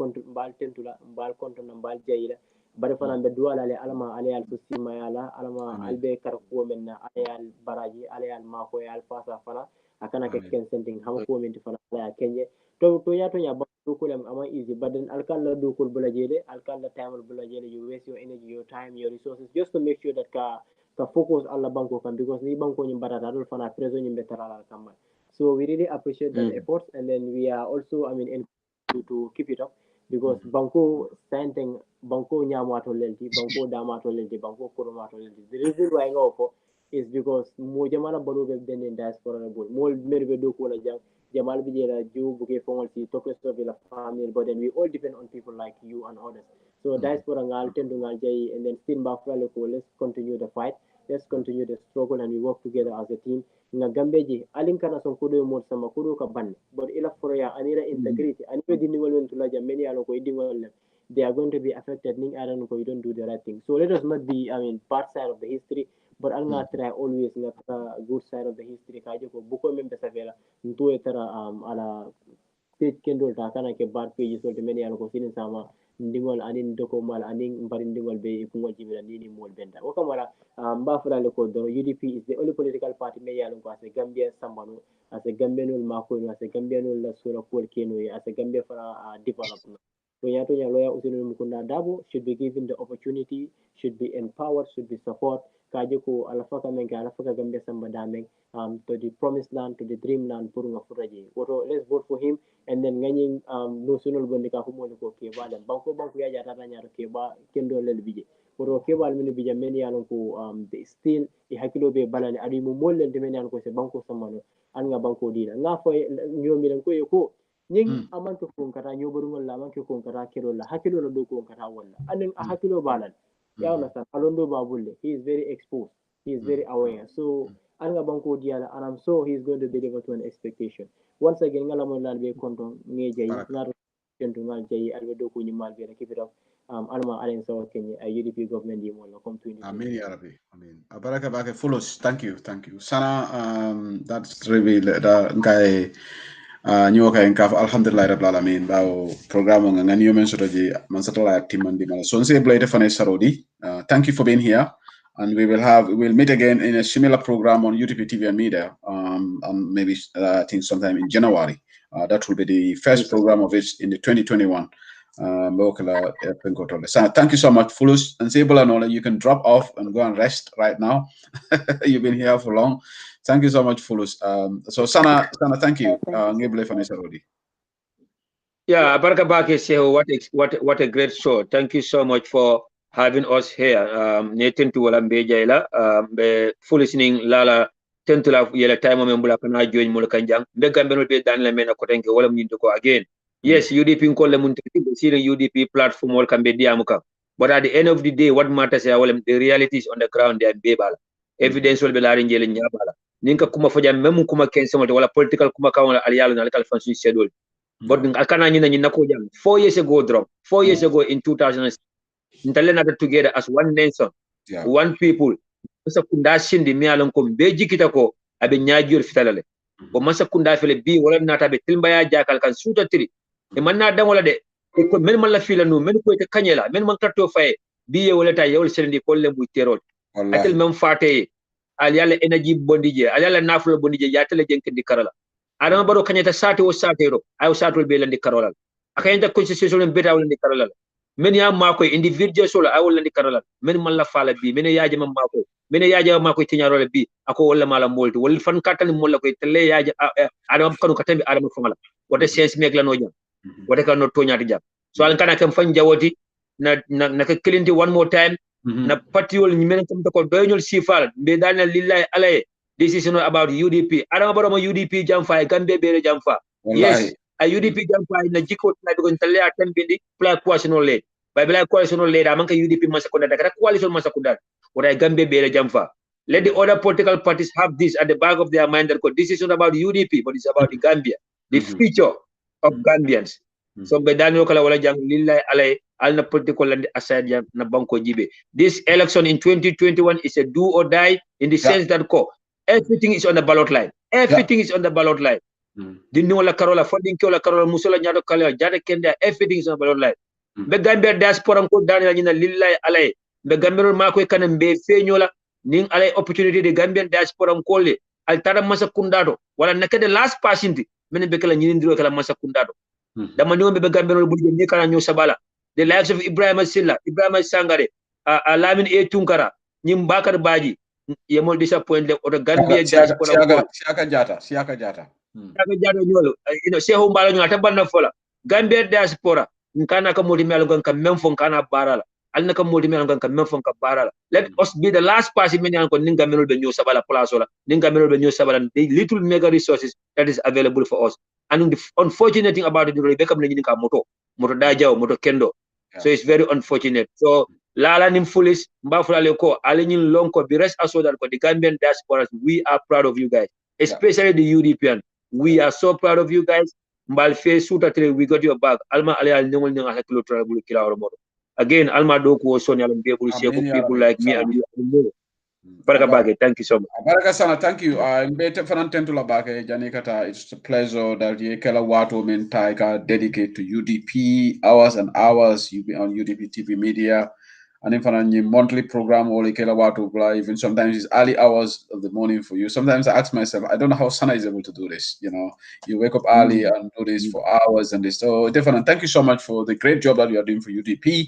tentula mbal mbal jaila. Bari fana be dual ale alama ale al kusima yala alama albe karko menna ale al baraji ale al mako al fasa fana akana ke ken sending ham ko men fana ala kenye to ya ba do ko lam ama easy but then alkalla do ko bula jele alkalla time bula jele you waste your energy your time your resources just to make sure that ka focus alla banko kan because ni banko nyim barata dol fana preso nyim betara kam. So we really appreciate that efforts, and then we are also to keep it up. Because banko standing banko nyamato lenti banko damato lenti banko kurumato lenti the reason why I go for is because mo jamana balu be den in diaspora bol mo merbe do ko la jang jamal bi jela ju buke fongol ci tokyo so la family but then we all depend on people like you and others. So diaspora ngal tendu ngal jay and then still ba frale ko let's continue the fight, let's continue the struggle, and we work together as a team. Nga gambeji alin kana son kudo mo sama kudo ka ban but ila foroya anira integrity anira diningol wen tula jameni alo ko idingol they are going to be affected ning aran ko you don't do the right thing. So let us not be bad side of the history but al nga try always nga good side of the history kaje ko buko membe savela nto etara ala page kendo ta kana ke bad pages so many alo ko sinin sama ndingol anin doko mal anin mbari ndingol be ko ngoji bila nini mol benda o kamara mba fulale ko do UDP is the only political party me yalon ko as a Gambian sambano as a Gambian mako as a Gambian la sura ko keno as a Gambia for development. So yato ya lawyer Usinu Mukunda Dabo should be given the opportunity, should be empowered, should be support kaje ko alafaka menga alafaka Gambia samba dameng to the promised land, to the dreamland purunga furaje. Woto let's vote for him and then ngani no sunul bondika ko mo ko ke balan banko ya jata nyaro ke ba kendo lel bije woto ke bal min bija men yalon ko still e hakilo be balani adi mo mollel de men yalon ko se banko samano an nga banko dina nga fo nyomi len ko ko ning amanke ko kata nyoborungol la amanke ko kata kero la hakilo la do ko kata wala anen a hakilo balan ya na sa alondo babulle he is very exposed, he is very aware. So anga banko diala and I'm sure he's going to deliver to an expectation. Once again ngala mo lal be konton ngeje ngaro kento ngal jey albe do ko nyimal be keep it up alma alen so Kenya UDP government di mo la come 20. Amen ya rabbi amen abaraka bake follows thank you sana that's really the guy nyoka en kaf alhamdulillah rabbil alamin bawo programme nga ngani yomen sotoji man satala timandi mala so nse blade fane sarodi thank you for being here. And we'll meet again in a similar program on UTP TV and media, maybe I think sometime in January. That will be the first program of it in the 2021. Thank you so much, Fulus and Zebula. You can drop off and go and rest right now. You've been here for long. Thank you so much, Fulus. So Sana, thank you. Yeah, Baraka Baki Seho, what a great show. Thank you so much for having us here. Nathan to Walambe Jaila, be full listening Lala Tentula Yela time membula kana join Mulakanjang, Begambel be Dan Lemena Kotenke, Walam Yinto again. Yes, UDP in Kolamunti, the UDP platform will can be Diamuka. But at the end of the day, what matters is the realities on the ground. They are bebala. Evidence will be la rinjele nyabala. Ninka kuma foja memu kuma kense mo wala political kuma ka wala aliyalo na alkal fansu schedule. But alkana nyina ko jam 4 years ago drop. 4 years ago in 2006. Ntalena together as one nation, one people. Masa kunda shindi mi alon ko beji kita ko abe nyaajur fitalale. Ko masa kunda fele bi wala nata be tilmbaya jakal kan suta tiri. E manna dangola de ko men man la fila no men ko te kanyela men man katto fay biye wala ta yewol sendi ko le bu terol atel men fate al yalla energy bondije al yalla nafulo bondije ya tele jenkindi karala adama baro kanyata sate o sate ro ay satol be landi karolal akayenta constitution beta wala ndi karolal men ya mako individual solo ay wala ndi karolal men man la fala bi men yaaje man mako men yaaje mako tiñarole bi ako wala mala molti wala fan katani molla ko tele yaaje adama kanu katambi adama fongala wata sense mek la no jam wata kan no toñati jam so al kana kam fan jawoti na ka kilinti one more time na patiol ni men kam ko doyol sifal be dana lillahi alay this is not about UDP adama baro UDP jam fa gambe bere jam fa yes a UDP jam fa na jiko na be gon talle atam bindi pla coalition le bay bla coalition le da man ka UDP man sakunda da coalition man sakunda wala gambe bere jam fa let the other political parties have this at the back of their mind that this is not about UDP but it's about the Gambia, the future of Gambians. So be daniel kala wala jang lillahi alay alna political land aside jam na banko jibe. This election in 2021 is a do or die in the sense that everything is on the ballot line. Everything is on the ballot line. Dinu wala karola funding ko la karola musula nyado kala jada kenda everything is on the ballot line. Be Gambia diaspora ko daniel nyina lillahi alay be Gambia ma ko kanam be feñola ning alay opportunity de Gambian diaspora ko le altara masa kundado wala nakade last passinti men be kala nyindiro kala masa kundado. Dama ni be Gambia no bulje ni kana nyo sabala the likes of Ibrahim Silla, Ibrahim Sangare, Lamin A Tunkara, Nim Bakar Baji, Yemol disappointed or the Gambia diaspora. Siaka Jata. Siaka Jata nyolo, Sehu Mbalo Atabana Fola, Gambia diaspora, Nkana Kamodi Melgan can Memphon Kana Barala, Alnaka Modi Melgan can Memphon Barala. Let us be the last person in Ninga Melo the New Sabala Plazola, Ninga Melo the New Sabala, the little mega resources that is available for us. And the unfortunate thing about it, Rebecca Mlinika Moto Dajao, Moto Kendo. So it's very unfortunate. So Lala Nim Foolish, Mbafula Leko, Alinin Lonko, be rest assured that for the Gambian diaspora, we are proud of you guys, especially the UDPN. We are so proud of you guys. Mbalfe Suta, we got your back. Alma Alia Ningol Hakilo Travel Kila Moto. Again, Alma Doku Sonia and be able to share for people like me and you. Thank you so much. Baraka sana, thank you. Mbete fanantentu la bake janikata. It's a pleasure that you kela watu mentaika dedicate to UDP hours and hours. You be on UDP TV media, and in fanani monthly program or kela watu even sometimes it's early hours of the morning for you. Sometimes I ask myself, I don't know how Sana is able to do this. You know, you wake up early and do this for hours and this. So definitely, thank you so much for the great job that you are doing for UDP.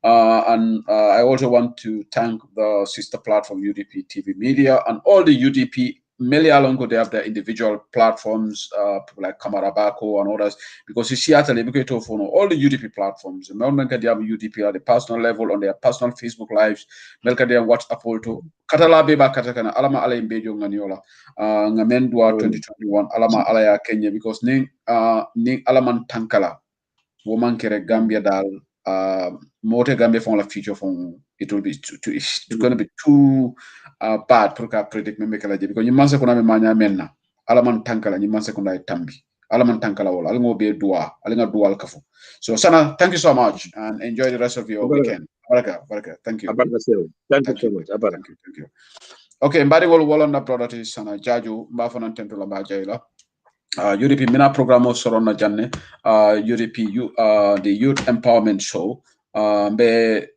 I also want to thank the sister platform UDP TV Media and all the UDP Melialongo. They have their individual platforms, people like Kamarabako and others, because you see at all the UDP platforms. They have UDP at the personal level on their personal Facebook lives. Melka they WhatsApp to Katala Beba Katakana Alama Ala Imbejo Nganiola Ngamendua 2021 Alama Alaya Kenya because Ning Alaman Tankala woman kere Gambia dal. More Gambia from the future from it will be it's going to be too bad to predict me because you must kuna manya menna alaman tankala you must kuna tambi alaman tankala wala alingo be dua alinga dua kafu. So Sana, thank you so much and enjoy the rest of your weekend. Baraka, thank you. Thank you so much. Thank you. Okay, mbadi wol on the product is Sana Jaju mbafonan tentu la bajaila. UDP Mina program of Sorona Janne, UDP the Youth Empowerment Show. Mbe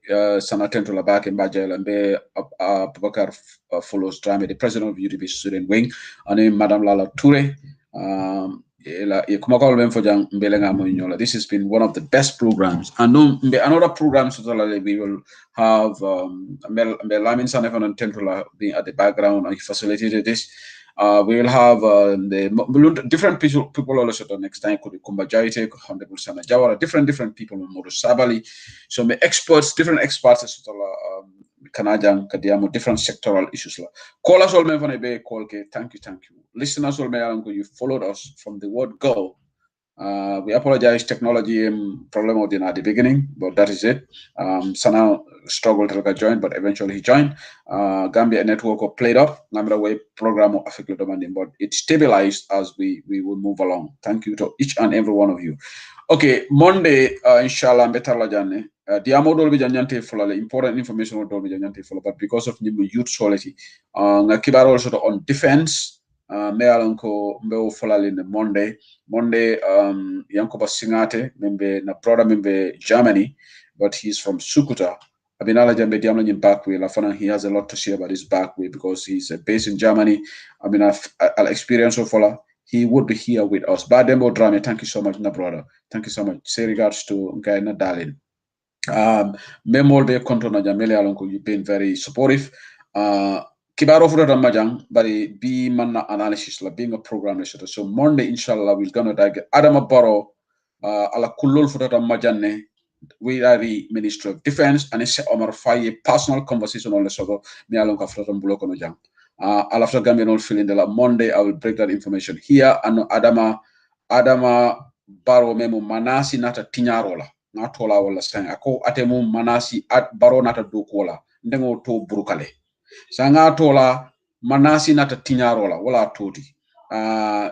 Sanatento Labak and Bajel Mbe Babakar follows Drame, the president of UDP student wing, and Madam Lala Toure. This has been one of the best programs. And another programs we will have Lamin Sanefan and Tentola being at the background and he facilitated this. We will have the different people also the next time could be Kumbajaite, Honorable Sana Jawara, different people, Modu Sabali. So different experts, Kanajang, Kadiamo, different sectoral issues. Call us all, Thank you. Listeners all, you followed us from the word go We apologize, technology problem at the beginning, but that is it. Sana struggled to join, but eventually he joined. Gambia network played up. Gambia way program affected demanding, but it stabilized as we will move along. Thank you to each and every one of you. Okay, Monday, inshallah, better lajane. The amodol bi janyante follow important information will be janyante follow, but because of youth quality, ngakibar also on defense. Me alanko mbe follow in Monday. Monday, Yankoba Singate, membe na brother membe Germany, but he's from Sukuta. Abinala Jambe Diamond in Backway, Lafana, he has a lot to say about his Backway because he's based in Germany. I mean, I'll experience of follow. He would be here with us. Badembo Drame, thank you so much, na brother. Thank you so much. Say regards to Nkaina Darling. Memol be control Jamele Alonko, you've been very supportive. Kibaro Fura Majang, but be manna analysis, like being a program. So Monday, inshallah, we're gonna target Adama Barrow, ala Kulul Fura Majane, we are the Ministry of Defense, and it's Omar Faye personal conversation on the Sogo, me alonka Fura Buloko Majang. I'll after Gambian feeling the Monday, I will break that information here. And Adama Barrow memo manasi nata tinyarola, natola wala sang ako atemu manasi at Barrow nata dukola, ndengo to brukale. Sanga tola manasi nata tinyarola wala toti.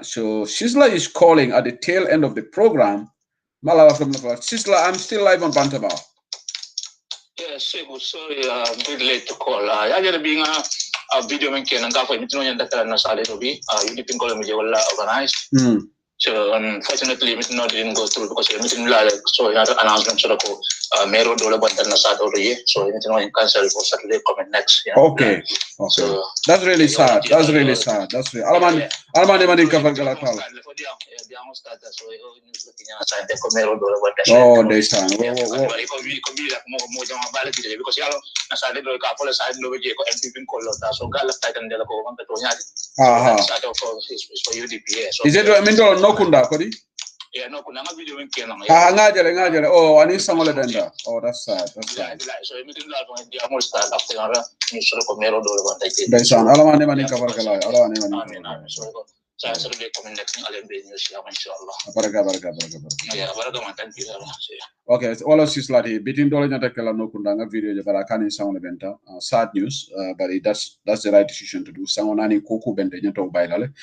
So Sisla is calling at the tail end of the program. Sisla, I'm still live on Bantaba. Yes, sorry, a bit late to call. I just being a video man can and for me to know that I'm not solid to be. You didn't call me organized. So unfortunately, it didn't go through because the meeting so you had an announcement so Mero Dola Bantan Nasad already. So you know in cancel for Saturday coming next. Okay. So that's really sad. That's really sad. That's really Alman Mani cover Galatala. Oh, they stand. Is it no kunda kodi? Yeah, no kuna video weekend. Ngajale. Oh, I need some of the oh, that's sad. That's sad. So you mean that the almost start after you sort of Mero do one day. They sound Alamane Mani cover Gala. Amen. So Saturday coming next I'll be news inshallah. Yeah, thank you. Okay, all of this like between Dolly and Takela no kundanga video but I can't sound event. Sad news, but that's the right decision to do. Someone ani kuku bende nyeto bailale.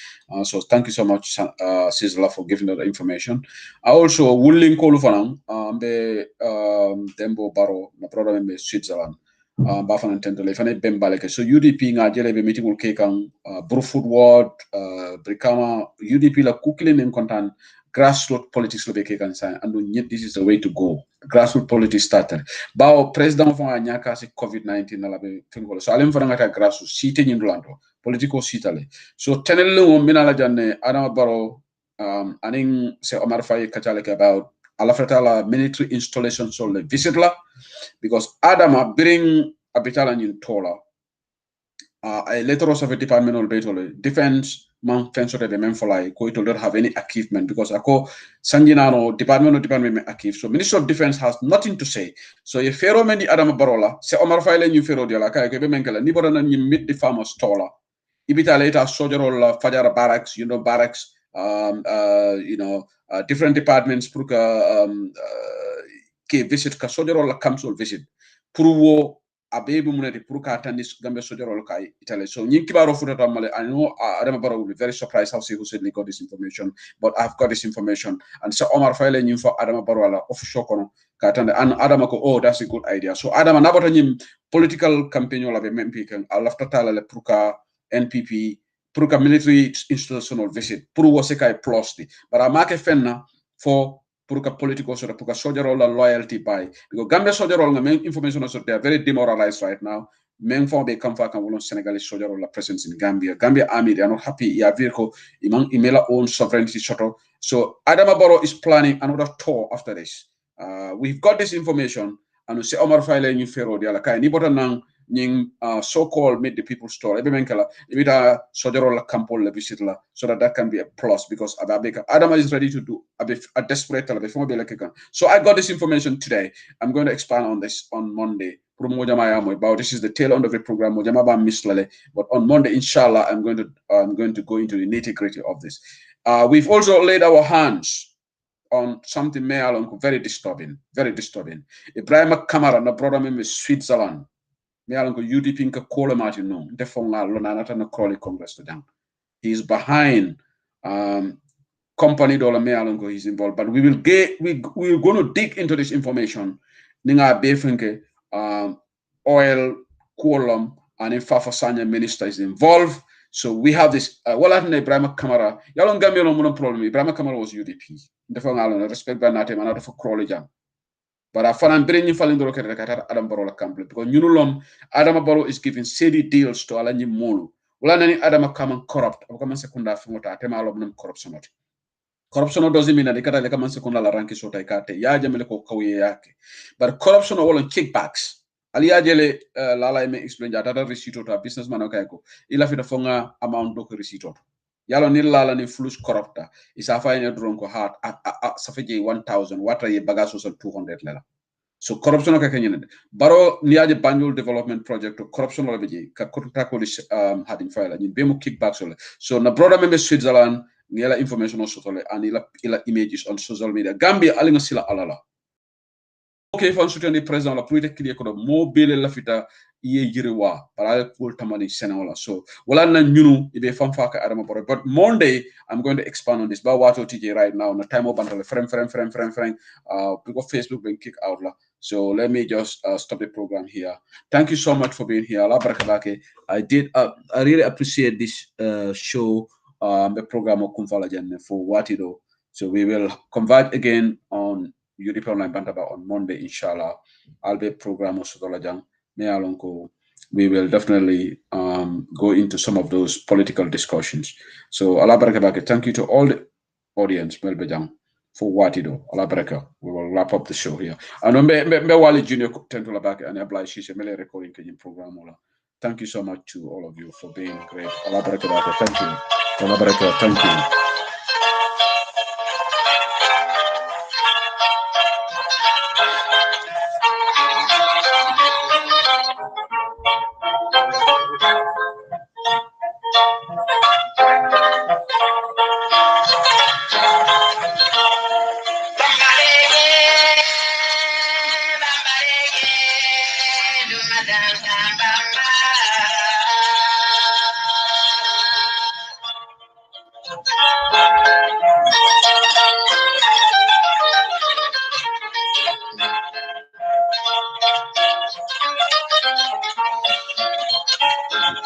So thank you so much, Sizzla, for giving that information. I also willing call for be Dembo Baro, my brother in Switzerland. Bafan and Tentole, Fane Bembaleke. So UDP nga jele be meeting will kekang Bruford Ward, Brikama, UDP la kukilin in content grassroots politics lo be kekan sign and this is the way to go. Grassroots politics started. Bao president for anyaka se COVID-19 na labe fingolo. So alem fana ngata grassroots site nyindulando political sitale. So tenelu minala janne Adama Barrow aning se Omar Faye kachaleke about alafratala military installation so le visit la because Adama bring abitala in Tola a letter of a department of defense man fence of the men for like ko don't have any achievement because ako sanginano department achieve. So Minister of Defense has nothing to say. So if Fero many Adama Barola se Omar Faye new Fero de la kay be menkala ni borana ni meet the farmers Tola ibita later soldier or Fajara barracks, barracks, different departments pour que visit ka soldier or council visit pour abe muneti pour ka tandis Gambia soldier or kai Italy. So nyin kibaro futata male I know Adama Barrow will be very surprised how she who said got this information, but I've got this information and so Omar Faye nyin for Adama Barrow la official kono ka tande and Adama ko oh that's a good idea. So Adama nabata nyin political campaign la be mempi kan alafta tala le pour ka NPP pour ka military institutional visit pour wose kai plus di but amake fenna for pour ka political sort of pour ka soldier or loyalty by because Gambia soldier or main information so they are very demoralized right now. Men for be come can won Senegalese soldier or presence in Gambia army they are not happy ya vehicle imang imela own sovereignty shuttle. So Adama Barrow is planning another tour after this. We've got this information and we say Omar Faye new Fero de la kai ni botanang ning so-called made the people store ebe menkala ibita soldier la campo la visit la so that can be a plus because Adama is ready to do a desperate so I got this information today. I'm going to expand on this on Monday about this is the tail end of the program but on Monday inshallah I'm going to go into the nitty-gritty of this. We've also laid our hands on something very disturbing. Ibrahima Kamara, na brother me Switzerland. UDP nka kola mati no. Defonga lona nata na Crawley Congress to jang. He is behind company dollar me he's involved. But we're going to dig into this information. Ninga befinke oil column and in Fafasanya minister is involved. So we have this. Well, I think Ibrahima Kamara. Yalong Gambia no problem. Ibrahima Kamara was UDP. Therefore, I respect by Natem and not for Crawley jam. But I found I'm bringing falling the rocket at Adam Barrow company because Adam Barrow is giving shady deals to Alani Molu. Well, any Adam come corrupt. I'm coming second from what I tell my corruption. Corruption doesn't mean that they can't come second la ranki sota ikate. Ya jamele ko kauye yake. But corruption or all kickbacks. Ali ajele lala ime explain jata receipt to a businessman okaiko. Ila fita fonga amount do receipt. Yalo ni lala ni flus corrupta. Isa fa ina dronko heart safeje 1000 wata ye bagaso so 200 lela. So corruption ka kenyene. Baro niaje Banjul development project to corruption wala beje ka contract had in file ni bemu kickbacks wala. So na brother member Switzerland ngela information on social and ila images on social media. Gambia alinga sila alala. Okay, fan soutien di president la puite kili ko mobile la fita iye jiriwa para pour tamani senala. So wala na nyunu ibe fam faka adama bore. But Monday I'm going to expand on this. Ba wato TJ right now na time open the frame because Facebook been kick out la. So let me just stop the program here. Thank you so much for being here. Allah barakabake. I really appreciate this show the program of Kumfala Jenne for what you do. So we will convert again on UDP Online Bantaba on Monday, inshallah. I'll be program of Sotolajang. We will definitely go into some of those political discussions. So Allah barakabake. Thank you to all the audience, Melbejang, for what you do. Allah baraka. We will wrap up the show here. And me Wali Junior Tentola back and apply she's mele recording Kenyan program. Thank you so much to all of you for being great. Allah barakabake. Thank you. Allah barakah. Thank you.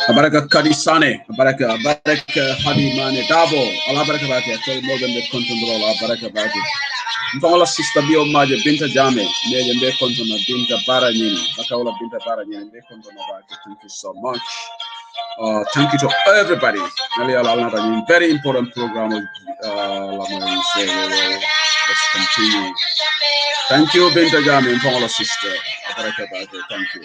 Abaraka Kadisane, Abaraka Hadimane Dabo, Alabaraka Baki, tell more than the control, Abaraka Baki. Mfangola sister Bio Maje, Binta Jame, Megan Be Contona, Binta Baranini, Bakaola Binta Baranini, Be Contona Baki. Thank you so much. Thank you to everybody. Very important program. Let's continue. Thank you, Binta Jame, Mfangola sister. Abaraka Baki, thank you.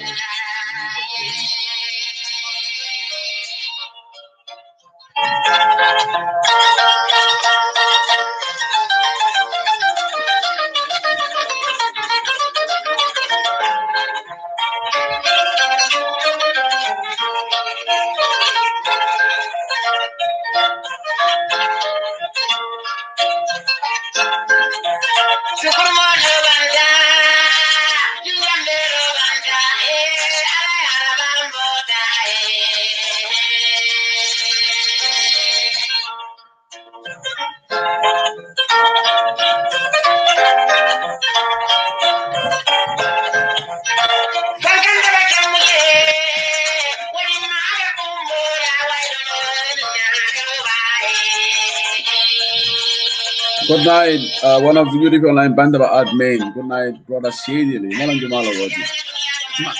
Good night, one of the UDP Online Bandaba admin. Good night, brother Shadili.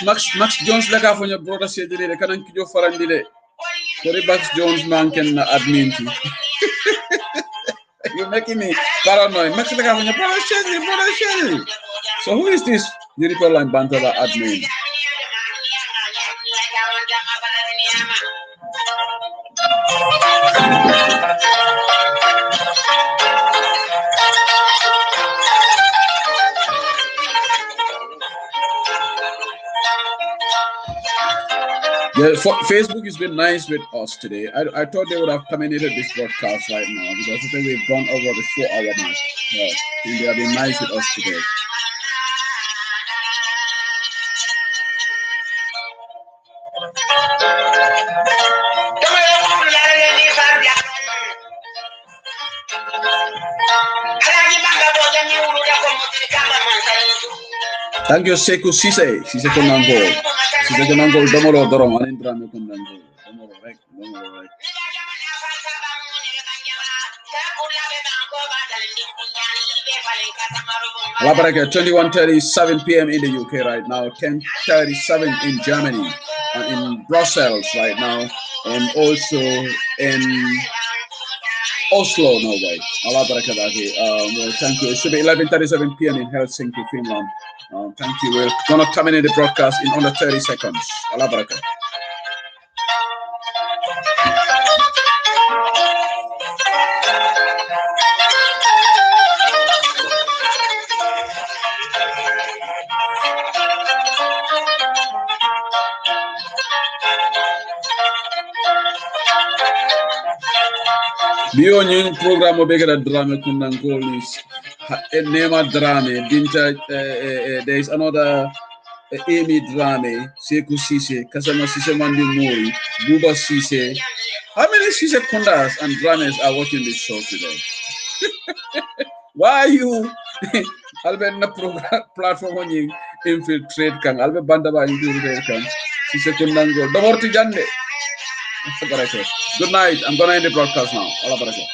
Max Jones leka for your brother Shadili. They can't kill your farandile. Sorry, Max Jones man can admin. You're making me paranoid. Max leka for your brother Shadili. So who is this UDP Online Bandaba admin? Yeah, Facebook has been nice with us today. I thought they would have terminated this broadcast right now because I think we've gone over the 4-hour mark. But they have been nice with us today. Thank you, Sekou Cisse. Cisse Konangol. Cisse Konangol, Domolo Dorom, Anindrame Konangol. Domolo Rek, Domolo Rek. Alabaraka, 21:37 p.m. in the UK right now, 10:37 in Germany, and in Brussels right now, and also in Oslo, Norway. Alabaraka, well, thank you. It should be 11:37 p.m. in Helsinki, Finland. Thank you. We're gonna terminate the broadcast in under 30 seconds. Alabaraka. Bio nying program o begada drama kundangolis Nema drama Binta there is another Amy drama Sekou Cisse Kasama Cisse Mandi Mori Buba Cisse. How many Cisse kundas and dramas are watching this show today? Why are you Albert na program platform on you infiltrate kang Albert Bandaba infiltrate kang Cisse kundangol Domorti Jande. Good night. I'm gonna end the broadcast now. Allah barakah.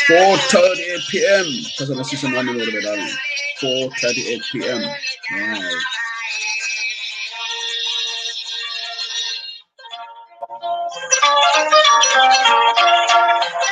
(4:38 p.m.) Because I'm a season 4:38 p.m. Wow.